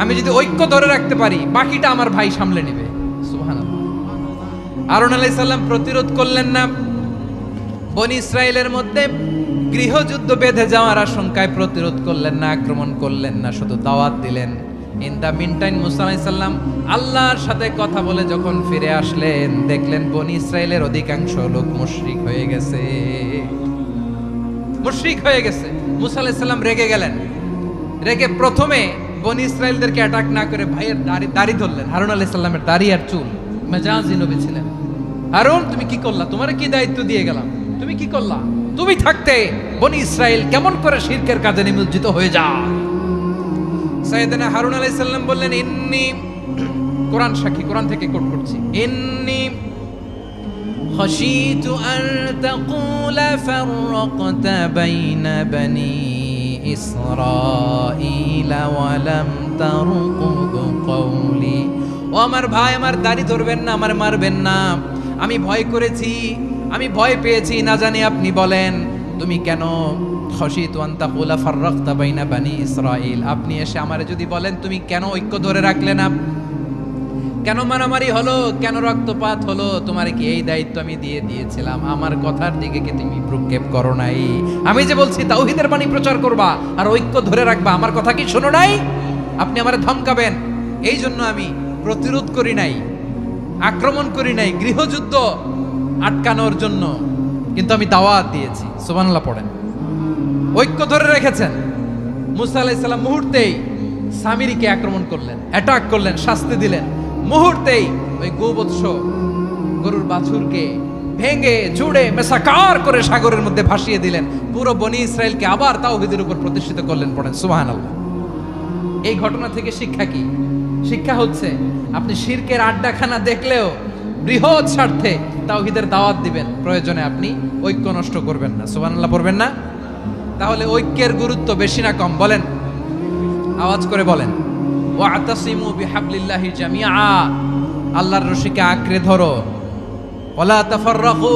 আমি যদি ঐক্য ধরে রাখতে পারি, বাকিটা আমার ভাই সামলে নেবে। সুবহানাল্লাহ। হারুন আলাইহিস সালাম প্রতিরোধ করলেন না। বনি ইসরায়েলের মধ্যে গৃহযুদ্ধ বেঁধে যাওয়ার আশঙ্কায় প্রতিরোধ করলেন না, আক্রমণ করলেন না, শুধু দাওয়াত দিলেন। ইন দা মিনটাইম মুসা আলাইহিস সালাম আল্লাহর সাথে কথা বলে যখন ফিরে আসলেন, দেখলেন বনি ইসরায়েলের অধিকাংশ লোক মুশরিক হয়ে গেছে। মুশরিক হয়ে গেছে। মুসা আলাইহিস সালাম রেগে গেলেন। রেগে প্রথমে বনি ইসরায়েলদেরকে অ্যাটাক না করে ভাইয়ের দাড়ি ধরলেন। হারুন আলাইহিস সালামের দাড়ি আর চুল। মেজাজি নবী ছিলেন। হারুন, তুমি কি করলা? তোমারে কি দায়িত্ব দিয়ে গেলাম, তুমি কি করলা? তুমি থাকতে বনি ইসরায়েল কেমন করে শিরকের কাজে নিমজ্জিত হয়ে যায়? সাইয়েদনা হারুন আলাইহিস সালাম বললেন, ইন্নী, কোরআন সাক্ষী, কোরআন থেকে কোট করছি, ইন্নী খাশিতু আন তাকুলা ফাররাকতা বাইনা বনি ইসরাঈলা ওয়া লাম তারকুদ কওলি। ও আমার ভাই, আমার দাড়ি ধরবেন না, আমার মারবেন না। আমি ভয় করেছি, আমি ভয় পেয়েছি, না জানি আপনি বলেন তুমি কেন খাশিতু আন তাকুলা ফাররাকতা বাইনা বনি ইসরাঈল। আপনি এসে আমারে যদি বলেন তুমি কেন ঐক্য ধরে রাখলে না, কেন মারামারি হলো, কেন রক্তপাত হলো, তোমার কি এই দায়িত্ব আমি দিয়ে দিয়েছিলাম? আমার কথার দিকে কি তুমি ভ্রুক্ষেপ করো নাই? আমি যে বলছি তাওহীদের বাণী প্রচার করবা আর ঐক্য ধরে রাখবা, আমার কথা কি শোনো নাই? আপনি আমারে ধমকাবেন, এই জন্য আমি প্রতিরোধ করি নাই, আক্রমণ করি নাই, গৃহযুদ্ধ আটকানোর জন্য কিন্তু আমি দাওয়াত দিয়েছি। সুবহানাল্লাহ পড়েন। ঐক্য ধরে রেখেছেন। মুসা আলাইহিস সালাম মুহূর্তেই সামিরিকে আক্রমণ করলেন, অ্যাটাক করলেন, শাস্তি দিলেন। মুহূর্তেই ওই গোবৎস গরুর বাছুরকে ভেঙে চুড়ে মেসাকার করে সাগরের মধ্যে ভাসিয়ে দিলেন। পুরো বনি ইসরায়েলকে আবার তাওহীদের উপর প্রতিষ্ঠিত করলেন। পড়েন সুবহানাল্লাহ। এই ঘটনা থেকে শিক্ষা কি? শিক্ষা হচ্ছে, আপনি শিরকের আড্ডাখানা দেখলেও বৃহৎ স্বার্থে তাওহীদের দাওয়াত দিবেন, প্রয়োজনে আপনি ঐক্য নষ্ট করবেন না। সুবহানাল্লাহ পড়বেন না? তাহলে ঐক্যের গুরুত্ব বেশি না কম? বলেন, আওয়াজ করে বলেন। ওয়াতাসিমু বিহাবলিল্লাহি জামিআ, আল্লাহর রশিকে আঁকড়ে ধরো। ওয়ালা তাফাররাকু,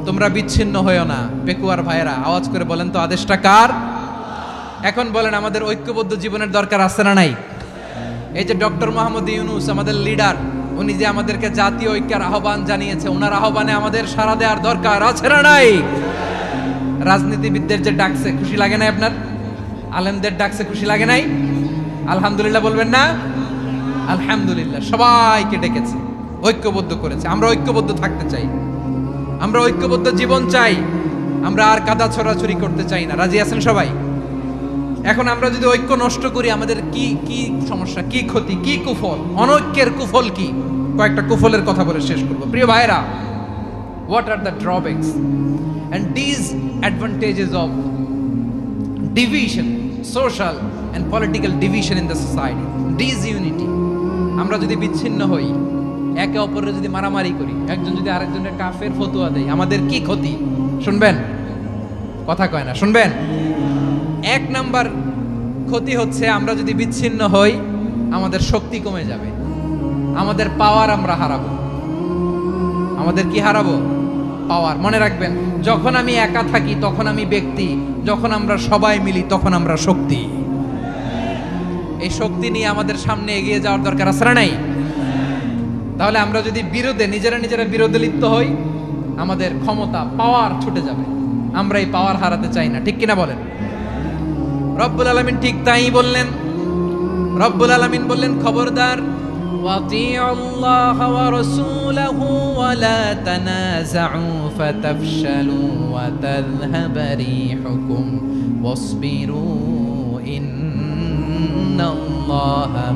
তোমরা বিচ্ছিন্ন হয়ো না। পেকুয়ার ভাইরা আওয়াজ করে বলেন তো আদেশটা কার? এখন বলেন আমাদের ঐক্যবদ্ধ জীবনের দরকার আছে না নাই? এই যে ডক্টর মোহাম্মদ ইউনূস আমাদের লিডার, উনি যে আমাদেরকে জাতীয় ঐক্যের আহ্বান জানিয়েছে, ওনার আহ্বানে আমাদের সাড়া দেওয়ার দরকার আছে না নাই? রাজনীতিবিদদের যে ডাকছে খুশি লাগে নাই আপনার? আলেমদের ডাকছে খুশি লাগে নাই? আলহামদুলিল্লাহ বলবেন না? আলহামদুলিল্লাহ, সবাইকে ডেকেছে, ঐক্যবদ্ধ করেছে। আমরা ঐক্যবদ্ধ থাকতে চাই, আমরা ঐক্যবদ্ধ জীবন চাই, আমরা আর কাদা ছড়াছড়ি করতে চাই না। রাজি আছেন সবাই? এখন আমরা যদি ঐক্য নষ্ট করি আমাদের কি কি সমস্যা, কি ক্ষতি, কি কুফল? অনৈক্যের কুফল কি? কয়েকটা কুফলের কথা বলে শেষ করব। প্রিয় ভাইরা, what are the drawbacks and disadvantages of division, social and political division in the society? Disunity, আমরা যদি বিচ্ছিন্ন হই, একে অপরের যদি মারামারি করি, একজন যদি আরেকজনের কাফের ফতোয়া দেয়, আমাদের কি ক্ষতি? শুনবেন? কথা কয় না, শুনবেন? এক নাম্বার ক্ষতি হচ্ছে আমরা যদি বিচ্ছিন্ন হই আমাদের শক্তি কমে যাবে, আমাদের পাওয়ার আমরা হারাবো। আমাদের কি হারাবো? পাওয়ার। মনে রাখবেন, যখন আমি একা থাকি তখন আমি ব্যক্তি, যখন আমরা সবাই মিলি তখন আমরা শক্তি। এই শক্তি নিয়ে আমাদের সামনে এগিয়ে যাওয়ার দরকার আছে না নাই? তাহলে আমরা যদি নিজেরা বিরোধে লিপ্ত হই, আমাদের ক্ষমতা, পাওয়ার ছুটে যাবে। আমরা এই পাওয়ার হারাতে চাই না, ঠিক কিনা বলেন? রব্বুল আলামিন ঠিক তাই বললেন। রব্বুল আলামিন বললেন, খবরদার, ওয়াতিউল্লাহ ওয়া রাসূলাহু ওয়া লা তানাযাউ ফাতাফশালু ওয়া তাযহাবা রিহুকুম ওয়াসবিরু ইন্নাল্লাহা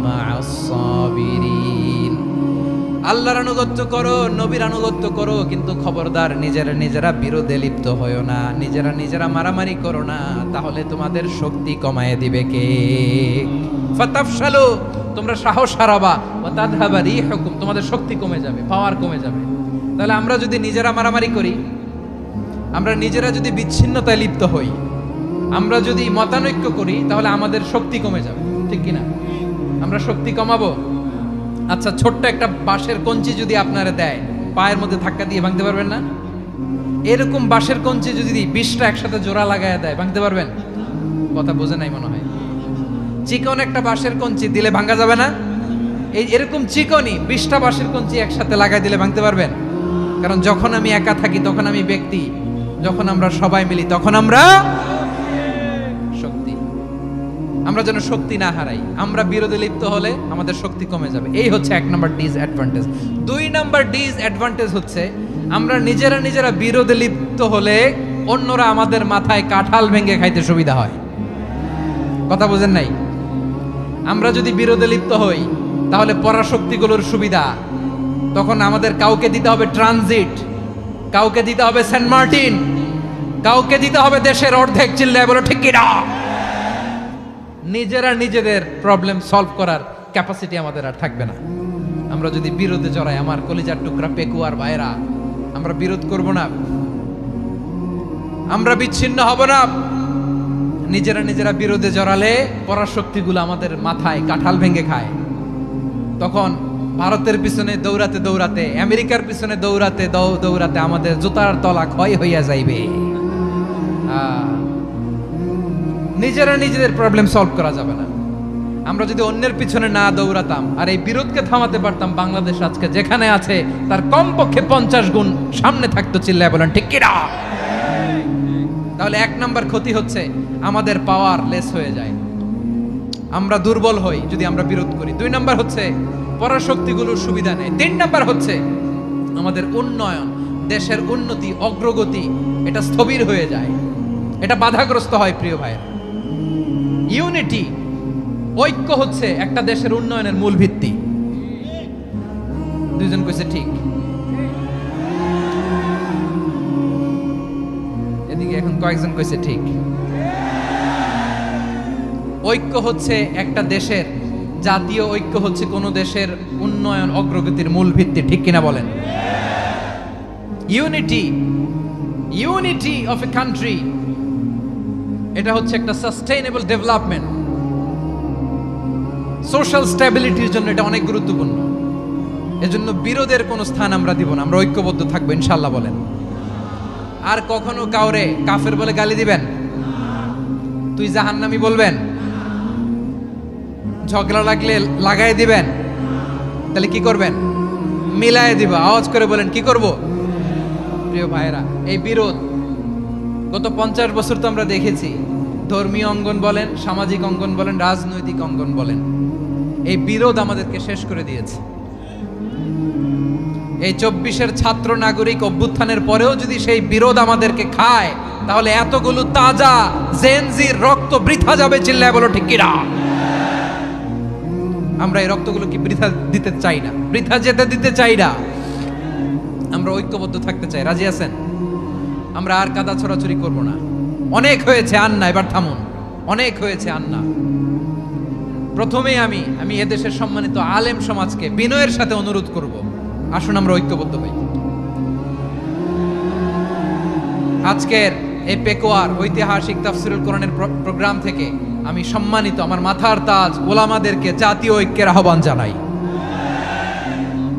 মা'আস সাবিরিন। আল্লাহর আনুগত্য করো, নবীর আনুগত্য করো, কিন্তু খবরদার নিজেরা বিরোধে লিপ্ত হয়ো না, নিজেরা মারামারি করো না, তাহলে তোমাদের শক্তি কমায় দিবে কে? ফাতাফশালু, তোমরা সাহস হারাবা, ওয়া তাযহাবা রিহুকুম, তোমাদের শক্তি কমে যাবে, পাওয়ার কমে যাবে। তাহলে আমরা যদি নিজেরা মারামারি করি, আমরা নিজেরা যদি বিচ্ছিন্নতায় লিপ্ত হই, আমরা যদি মতানৈক্য করি, তাহলে আমাদের শক্তি কমে যাবে, ঠিক কিনা? আমরা শক্তি কমাবো। আচ্ছা, ছোট্ট একটা বাঁশের কঞ্চি যদি আপনারা দেয়, পায়ের মধ্যে ধাক্কা দিয়ে ভাঙতে পারবেন না? এরকম বাঁশের কঞ্চি যদি 20টা একসাথে জোড়া লাগায় দেয়, ভাঙতে পারবেন? কথা বোঝে নাই মনে হয়। চিকন একটা বাঁশের কঞ্চি দিলে ভাঙা যাবে না? এরকম চিকনই 20টা বাঁশের কঞ্চি একসাথে লাগাই দিলে ভাঙতে পারবেন? কারণ যখন আমি একা থাকি তখন আমি ব্যক্তি, যখন আমরা সবাই মিলি তখন আমরা শক্তি। আমরা যেন শক্তি না হারাই। আমরা বিরোধে লিপ্ত হলে আমাদের শক্তি কমে যাবে। এই হচ্ছে 1 নাম্বার ডিসঅ্যাডভান্টেজ। 2 নাম্বার ডিসঅ্যাডভান্টেজ হচ্ছে আমরা নিজেরা বিরোধে লিপ্ত হলে অন্যরা আমাদের মাথায় কাঁঠাল ভেঙে খাইতে সুবিধা হয়। কথা বুঝেন নাই? আমরা যদি বিরোধে লিপ্ত হই তাহলে পরাশক্তিগুলোর সুবিধা, তখন আমাদের কাউকে দিতে হবে ট্রানজিট, কাউকে দিতে হবে সেন্ট মার্টিন, কাউকে দিতে হবে দেশের অর্ধেক। চিল্লায় বলো ঠিক কিনা? নিজেদের প্রবলেম সলভ করার ক্যাপাসিটি আমাদের আর থাকবে না। আমরা যদি বিরোধে জড়াই, আমার কলিজার টুকরা পেকুয়ার ভাইরা, আমরা বিরোধ করব না, আমরা বিচ্ছিন্ন হব না। নিজেরা বিরোধে জড়ালে পরাশক্তিগুলো আমাদের মাথায় কাঁঠাল ভেঙে খায়। তখন ভারতের পিছনে দৌড়াতে, আমেরিকার পিছনে দৌড়াতে আমাদের জুতার তলা ক্ষয় হইয়া যাইবে। নিজেদের প্রবলেম সলভ করা যাবে না। আমরা যদি অন্যের পিছনে না দৌড়াতাম আর এই বিরোধকে থামাতে পারতাম, বাংলাদেশ আজকে যেখানে আছে তার কমপক্ষে 50 গুণ সামনে থাকতো। চিল্লায় বলেন ঠিক কিনা? তাহলে 1 নাম্বার ক্ষতি হচ্ছে আমাদের পাওয়ার লেস হয়ে যায়, আমরা দুর্বল হই যদি আমরা বিরোধ করি। 2 নাম্বার হচ্ছে পরাশক্তিগুলোর সুবিধা নেই। 3 নাম্বার হচ্ছে আমাদের উন্নয়ন, দেশের উন্নতি, অগ্রগতি, এটা স্থবির হয়ে যায়, এটা বাধাগ্রস্ত হয়। প্রিয় ভাই, ইউনিটি, ঐক্য হচ্ছে একটা দেশের উন্নয়নের মূল ভিত্তি। 2 জন কইছে ঠিক। এদিকে এখন কয়েকজন কইছে ঠিক। ঐক্য হচ্ছে একটা দেশের, জাতীয় ঐক্য হচ্ছে কোন দেশের উন্নয়ন, অগ্রগতির মূল ভিত্তি, ঠিক কিনা বলেন? ইউনিটি অফ এ কান্ট্রি, এটা হচ্ছে একটা সাস্টেইনেবল ডেভেলপমেন্ট। সোশ্যাল স্ট্যাবিলিটির জন্য এটা অনেক গুরুত্বপূর্ণ। এজন্য বিরোধের কোনো স্থান আমরা দিব না, আমরা ঐক্যবদ্ধ থাকবো ইনশাআল্লাহ বলেন। আর কখনো কাউরে কাফের বলে গালি দিবেন, তুই জাহান্নামী বলবেন, ঝগড়া লাগলে লাগাই দিবেন, তাহলে কি করবেন? মিলায় দিব। আওয়াজ করে বলেন কি করব? প্রিয় ভাইরা, এই বিরোধ গত 50 বছর তো আমরা দেখেছি, ধর্মীয় অঙ্গন বলেন, সামাজিক অঙ্গন বলেন, রাজনৈতিক অঙ্গন বলেন, এই বিরোধ আমাদেরকে শেষ করে দিয়েছে। এই 24-এর ছাত্র নাগরিক অভ্যুত্থানের পরেও যদি সেই বিরোধ আমাদেরকে খায়, তাহলে এতগুলো তাজা জেনজির রক্ত বৃথা যাবে। চিল্লায় বলো ঠিক কিনা? আমরা এই রক্তগুলো কি বৃথা দিতে চাই না, বৃথা যেতে দিতে চাই না। আমরা ঐক্যবদ্ধ থাকতে চাই। রাজি আছেন? আমরা আর কাদা ছড়াছড়ি করব না। অনেক হয়েছে আন্না, এবার থামুন। অনেক হয়েছে আন্না। প্রথমেই আমি এদেশের সম্মানিত আলেম সমাজকে বিনয়ের সাথে অনুরোধ করব, আসুন আমরা ঐক্যবদ্ধ হই। আজকের এই পেকুয়ার ঐতিহাসিক তাফসিরুল কোরআনের প্রোগ্রাম থেকে আমি সম্মানিত আমার মাথার তাজ ওলামাদেরকে জাতীয় ঐক্যের আহ্বান জানাই।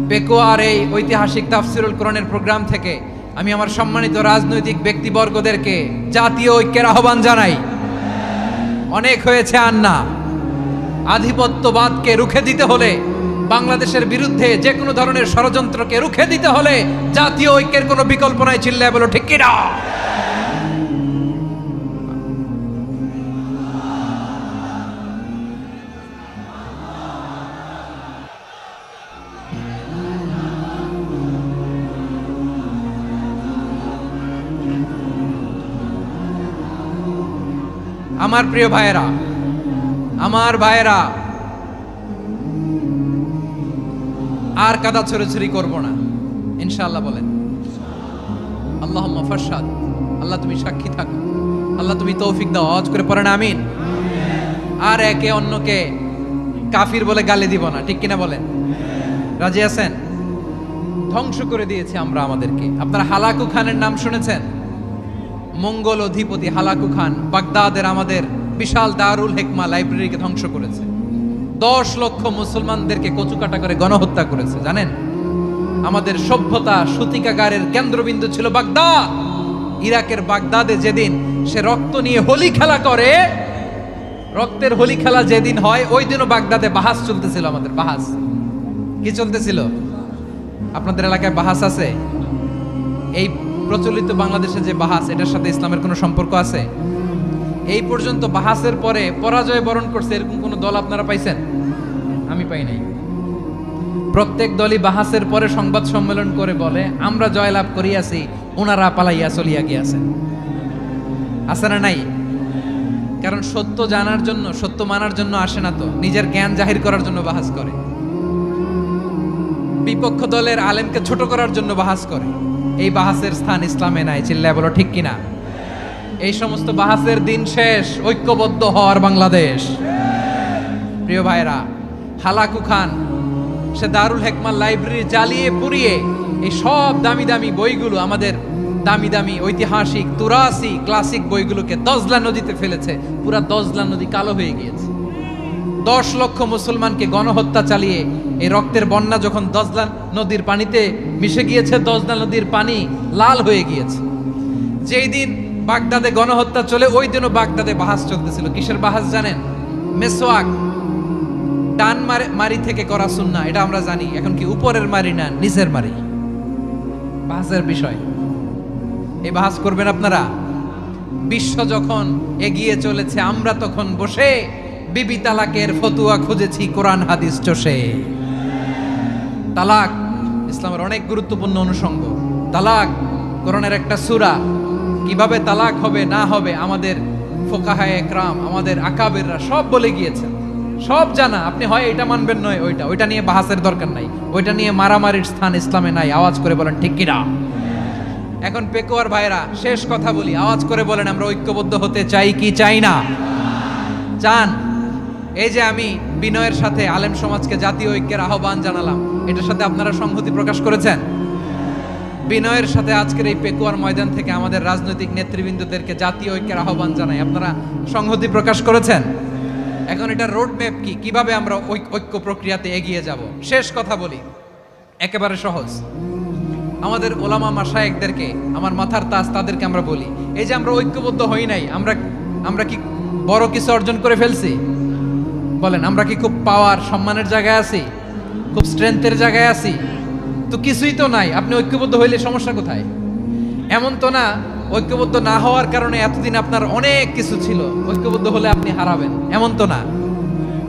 পেকুয়ার এই ঐতিহাসিক তাফসিরুল কোরআনের প্রোগ্রাম থেকে আমি আমার সম্মানিত রাজনৈতিক ব্যক্তিবর্গদেরকে জাতীয় ঐক্যের আহ্বান জানাই। অনেক হয়েছে আন্না। আধিপত্যবাদকে রুখে দিতে হলে, বাংলাদেশের বিরুদ্ধে যে কোনো ধরনের ষড়যন্ত্রকে রুখে দিতে হলে জাতীয় ঐক্যের কোনো বিকল্প নাই। চিল্লায় বলো ঠিক কিনা? আমার প্রিয় ভাইয়েরা, আমার ভাইয়েরা, আর কাদা ছড়াছড়ি করব না ইনশাআল্লাহ বলেন। আল্লাহুম্মা ফারশাদ। আল্লাহ তুমি সাক্ষী থাকো, আল্লাহ তুমি তৌফিক দাও। আওয়াজ করে পড়েন আমিন। আর একে অন্যকে কাফির বলে গালি দিব না, ঠিক কিনা বলেন? রাজি আছেন? ধ্বংস করে দিয়েছে আমরা আমাদেরকে। আপনারা হালাকু খানের নাম শুনেছেন? মঙ্গল অধিপতি হালাকু খান বাগদাদের আমাদের বিশাল দারুল হিকমা লাইব্রেরিকে ধ্বংস করেছে। 10 লক্ষ মুসলমানদেরকে কচুকাটা করে গণহত্যা করেছে। জানেন, আমাদের সভ্যতা সূতিকাগারের কেন্দ্রবিন্দু ছিল বাগদাদ। ইরাকের বাগদাদে যেদিন সে রক্ত নিয়ে হোলি খেলা করে, রক্তের হোলি খেলা যেদিন হয়, ওই দিনও বাগদাদে বাহাস চলতেছিল। আমাদের বাহাস কি চলতেছিল? আপনাদের এলাকায় বাহাস আছে? এই প্রচলিত বাংলাদেশে যে বাহাস, এটার সাথে ইসলামের কোনো সম্পর্ক আছে? এই পর্যন্ত বাহাসের পরে পরাজয় বরণ করছে এরকম কোন দল আপনারা পাইছেন? আমি পাই নাই। প্রত্যেক দলই বাহাসের পরে সংবাদ সম্মেলন করে বলে আমরা জয়লাভ করিয়াছি, ওনারা পালাইয়া চলিয়া গিয়াছেন। আছে না নাই? কারণ সত্য জানার জন্য, সত্য মানার জন্য আসে না তো, নিজের জ্ঞান জাহির করার জন্য বাহাস করে। বিপক্ষ দলের আলেমকে ছোট করার জন্য বাহাস করে। এই বাহাসের স্থান ইসলামে নাই। চিল্লায় বলো ঠিক কিনা? এই সমস্ত বাহাসের দিন শেষ। ঐক্যবদ্ধ হওয়ার বাংলাদেশ। প্রিয় ভাইরা, হালাকু খান সে দারুল হিকমা লাইব্রেরি জ্বালিয়ে পুড়িয়ে এই সব দামি দামি বইগুলো, আমাদের দামি দামি ঐতিহাসিক তুরাসি ক্লাসিক বইগুলোকে দজলা নদীতে ফেলেছে। পুরা দজলা নদী কালো হয়ে গিয়েছে। 10 লক্ষ মুসলমানকে গণহত্যা চালিয়ে এই রক্তের বন্যা যখন দজলা নদীর পানিতে মিশে গিয়েছে, দজলা নদীর পানি লাল হয়ে গিয়েছে। যেই দিন বাগদাদে গণহত্যা চলে, ওই দিনও বাগদাদে বাহাস চলতেছিল। কিসের বাহাস জানেন? মেসওয়াক, ডান মারি থেকে করা সুন্নাহ, এটা আমরা জানি। এখন কি উপরের মারি না নিচের মারি? বাহাসের বিষয়। এই বাহাস করবেন আপনারা? বিশ্ব যখন এগিয়ে চলেছে, আমরা তখন বসে বিবি তালাকের ফতুয়া খুঁজেছি কোরআন হাদিস চষে। তালাক ইসলামের অনেক গুরুত্বপূর্ণ অনুষঙ্গ। তালাক কোরআনের একটা সূরা। কিভাবে তালাক হবে না হবে আমাদের ফোকাহায়ে একরাম, আমাদের আকাবেররা সব বলে গিয়েছেন, সব জানা। আপনি হয় এটা মানবেন, নয় ওইটা নিয়ে বাহাসের দরকার নাই, ওইটা নিয়ে মারামারির স্থান ইসলামে নাই। আওয়াজ করে বলেন ঠিক কিনা? এখন পেকুয়ার ভাইরা, শেষ কথা বলি, আওয়াজ করে বলেন আমরা ঐক্যবদ্ধ হতে চাই কি চাই না? চান? এই যে আমি বিনয়ের সাথে আলেম সমাজকে জাতীয় ঐক্যের আহ্বান জানালাম, এটার সাথে আপনারা সংহতি প্রকাশ করেছেন? বিনয়ের সাথে আজকের এই পেকুয়ার ময়দান থেকে আমাদের রাজনৈতিক নেতৃবৃন্দদেরকে জাতীয় ঐক্যের আহ্বান জানাই, আপনারা সংহতি প্রকাশ করেছেন? এখন এটা রোড ম্যাপ কি, কিভাবে আমরা ঐক্য প্রক্রিয়াতে এগিয়ে যাব? শেষ কথা বলি, একেবারে সহজ। আমাদের ওলামা মাশায়েখদেরকে, আমার মাথার তাজ, তাদেরকে আমরা বলি, এই যে আমরা ঐক্যবদ্ধ হই নাই, আমরা কি বড় কিছু অর্জন করে ফেলছি? বলেন, আমরা কি খুব পাওয়ার সম্মানের জায়গায় আছি? খুব স্ট্রেংথের জায়গায় আছি? তো কিছুই তো নাই। আপনি ঐক্যবদ্ধ হইলে সমস্যা কোথায়? এমন তো না ঐক্যবদ্ধ না হওয়ার কারণে এতদিন আপনার অনেক কিছু ছিল, ঐক্যবদ্ধ হলে আপনি হারাবেন, এমন তো না।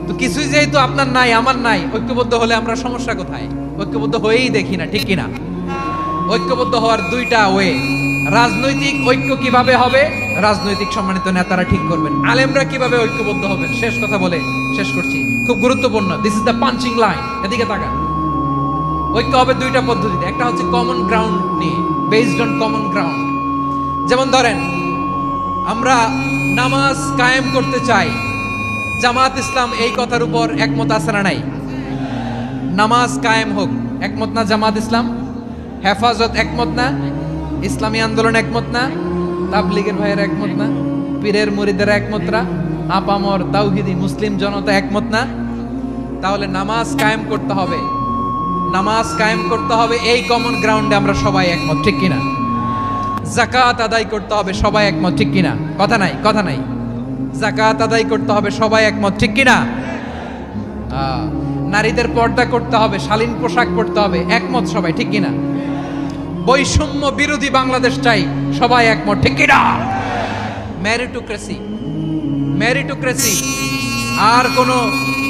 তো কিছুই যেহেতু আপনার নাই, আমার নাই, ঐক্যবদ্ধ হলে আমরা সমস্যা কোথায়? ঐক্যবদ্ধ হয়েই দেখি না, ঠিক কিনা? ঐক্যবদ্ধ হওয়ার দুইটা ওয়ে। রাজনৈতিক ঐক্য কিভাবে হবে? রাজনৈতিক সম্মানিত নেতারা ঠিক করবেন। আলেমরা কিভাবে ঐক্যবদ্ধ হবেন? শেষ কথা বলে শেষ করছি, খুব গুরুত্বপূর্ণ। This is the punching line. এদিকে তাকান। ঐক্য হবে দুইটা পদ্ধতিতে। একটা হচ্ছে কমন গ্রাউন্ড নিয়ে, বেসড অন কমন গ্রাউন্ড। যেমন ধরেন, আমরা নামাজ কায়েম করতে চাই, জামাত ইসলাম এই কথার উপর একমত আছে না নাই? নামাজ কায়েম হোক, একমত না জামাত ইসলাম? হেফাজত একমত না? ইসলামী আন্দোলন একমত না? তাবলীগের ভাইয়ের একমত না? পীরের মুরিদের একমত না? আপামর তাওহীদি মুসলিম জনতা একমত না? তাহলে নামাজ কায়েম করতে হবে, নামাজ কায়েম করতে হবে এই কমন গ্রাউন্ডে আমরা সবাই একমত, ঠিক কিনা? যাকাত আদায় করতে হবে, সবাই একমত, ঠিক কিনা? কথা নাই, কথা নাই। যাকাত আদায় করতে হবে, সবাই একমত, ঠিক কিনা? নারীদের পর্দা করতে হবে, শালীন পোশাক পরতে হবে, একমত সবাই, ঠিক কিনা? বৈষম্য বিরোধী বাংলাদেশ চাই, সবাই একমত, ঠিক কিনা? Meritocracy, meritocracy. আর কোনো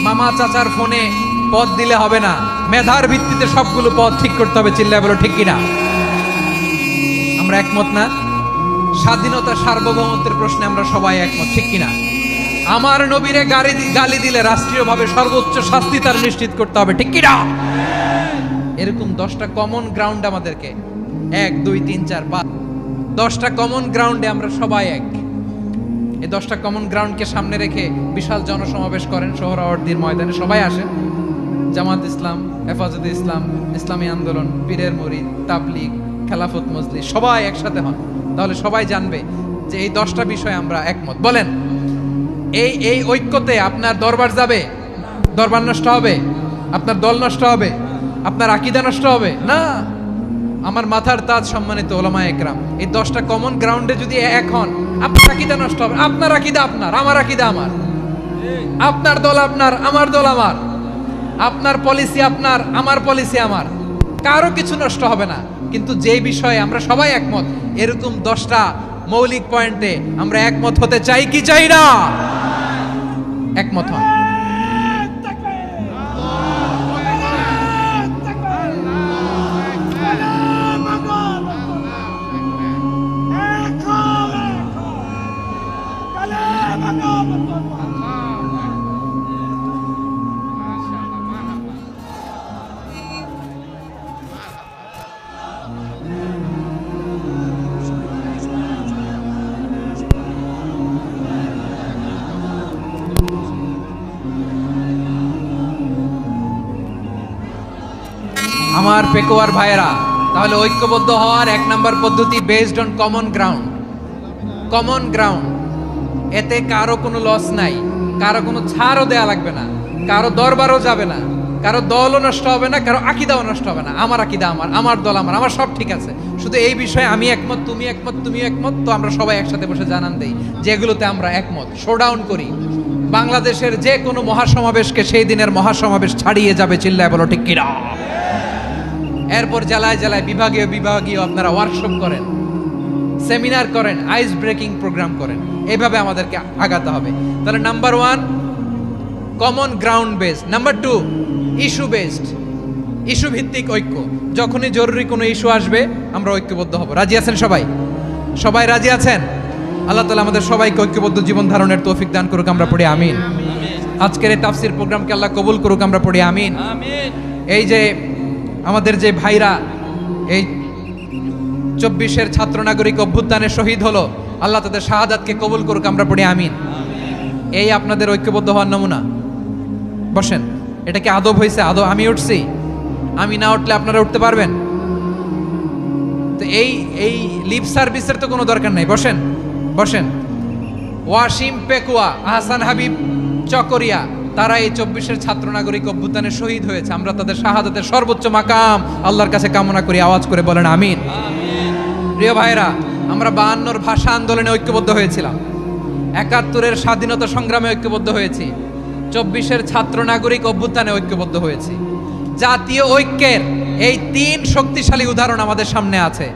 মামা চাচার ফোনে পদ দিলে হবে না, মেধার ভিত্তিতে সবগুলো পদ ঠিক করতে হবে। চিল্লায় বলো, ঠিক কিনা? আমরা একমত না? স্বাধীনতা সার্বভৌমত্বের প্রশ্নে আমরা সবাই একমত, ঠিক কিনা? আমার নবীরে গালি দিলে রাষ্ট্রীয়ভাবে সর্বোচ্চ শাস্তি তার নিশ্চিত করতে হবে, ঠিক কিনা? এরকম 10টা কমন গ্রাউন্ড আমাদেরকে, 1 2 3 4 5, 10টা কমন গ্রাউন্ডে আমরা সবাই এক। এই 10টা কমন গ্রাউন্ডকে সামনে রেখে বিশাল জনসমাবেশ করেন সোহরাওয়ার্দীর ময়দানে, সবাই আসেন। জামাত ইসলাম, হেফাজতে ইসলাম, ইসলামী আন্দোলন, পীরের মুরিদ, তাবলীগ, খেলাফত মজলিস, সবাই একসাথে হন। তাহলে সবাই জানবে যে এই 10টা বিষয়ে আমরা একমত। বলেন, এই ঐক্যতে আপনার দরবার যাবে? দরবার নষ্ট হবে? আপনার দল নষ্ট হবে? আপনার আকীদা নষ্ট হবে? না। আমার মাথার তাজ সম্মানিত ওলামায়ে একরাম, এই 10টা কমন গ্রাউন্ডে যদি এক হন, আপনার আকীদা নষ্ট হবে? আপনার আকীদা আপনার, আমার আকীদা আমার, আপনার দল আপনার, আমার দল আমার, আপনার পলিসি আপনার, আমার পলিসি আমার, কারো কিছু নষ্ট হবে না। কিন্তু যে বিষয়ে আমরা সবাই একমত, এরকম 10টা মৌলিক পয়েন্টে আমরা একমত হতে চাই কি চাই না? একমত হন। আমার পেকোয়ার ভাইয়েরা, তাহলে ঐক্যবদ্ধ হওয়ার 1 নম্বর পদ্ধতি based on common ground. Common ground, এতে কারো কোনো লস নাই, কারো কোনো ছাড়ও দেয়া লাগবে না, কারো দরবারও যাবে না, কারো দলও নষ্ট হবে না, কারো আকীদাও নষ্ট হবে না। আমার আকীদা আমার, আমার দল আমার, আমার সব ঠিক আছে। শুধু এই বিষয়ে আমি একমত, তুমি একমত, তুমি একমত, তো আমরা সবাই একসাথে বসে জানান দেই যেগুলোতে আমরা একমত, শোডাউন করি। বাংলাদেশের যে কোনো মহাসমাবেশকে সেই দিনের মহাসমাবেশ ছাড়িয়ে যাবে। চিল্লায় বলো, ঠিক কিনা? এরপর জেলায় জেলায়, বিভাগীয় বিভাগীয় আপনারা ওয়ার্কশপ করেন, সেমিনার করেন, আইস ব্রেকিং প্রোগ্রাম করেন। এইভাবে আমাদেরকে আগাতে হবে। তাহলে number 1 common ground based, number 2 issue based, issue ভিত্তিক ঐক্য। যখনই জরুরি কোনো ইস্যু আসবে আমরা ঐক্যবদ্ধ হব। রাজি আছেন সবাই? সবাই রাজি আছেন? আল্লাহ তাআলা আমাদের সবাইকে ঐক্যবদ্ধ জীবন ধারণের তৌফিক দান করুক, আমরা পড়ি আমিন। আজকের এই তাফসীর প্রোগ্রামকে আল্লাহ কবুল করুক, আমরা পড়ি আমিন। এই যে আমাদের যে ভাইরা এই 24-এর ছাত্র নাগরিক অভ্যুত্থানে শহীদ হলো, আল্লাহ তাদের শাহাদাতকে কবুল করুক, আমরা পড়ি আমিন। এই আপনাদের ঐক্যবদ্ধ হওয়ার নমুনা। বসেন। এটা কি আদব হয়েছে? আদব আমি উঠছি, আমি না উঠলে আপনারা উঠতে পারবেন? তো এই লিপ সার্ভিসের তো কোনো দরকার নাই। বসেন, বসেন। ওয়াসিম পেকুয়া, আহসান হাবিব চকরিয়া, তারা এই 24-এর ছাত্র নাগরিক অভ্যুত্থানে শহীদ হয়েছে। আমরা তাদের শাহাদাতের সর্বোচ্চ মাকাম আল্লাহর কাছে কামনা করি। আওয়াজ করে বলেন আমিন। প্রিয় ভাইরা, আমরা 52-র ভাষা আন্দোলনে ঐক্যবদ্ধ হয়েছিলাম, 71-এর স্বাধীনতা সংগ্রামে ঐক্যবদ্ধ হয়েছি, 24-এর ছাত্র নাগরিক অভ্যুত্থানে ঐক্যবদ্ধ হয়েছি। জাতীয় ঐক্যের এই 3 শক্তিশালী উদাহরণ আমাদের সামনে আছে।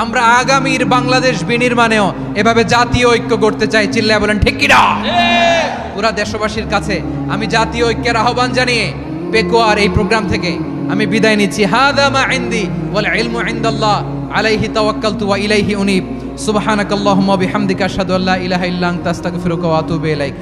আমরা আগামীর বাংলাদেশ বিনির্মাণেও এভাবে জাতীয় ঐক্য করতে চাই। চিল্লায় বলেন ঠিক কিনা? পুরা দেশবাসীর কাছে আমি জাতীয় ঐক্যের আহ্বান জানিয়ে পেকুয়ার এই প্রোগ্রাম থেকে আমি বিদায় নিচ্ছি। হাদা মা ইনদি ওয়াল ইলমু ইনদাল্লাহ আলাইহি তাওয়াক্কালতু ওয়া ইলাইহি উনীব। সুবহানাকাল্লাহুম্মা ওয়া বিহামদিকা আশহাদু আল্লা ইলাহা ইল্লা আনতা আস্তাগফিরুকা ওয়া আতুবু ইলাইক।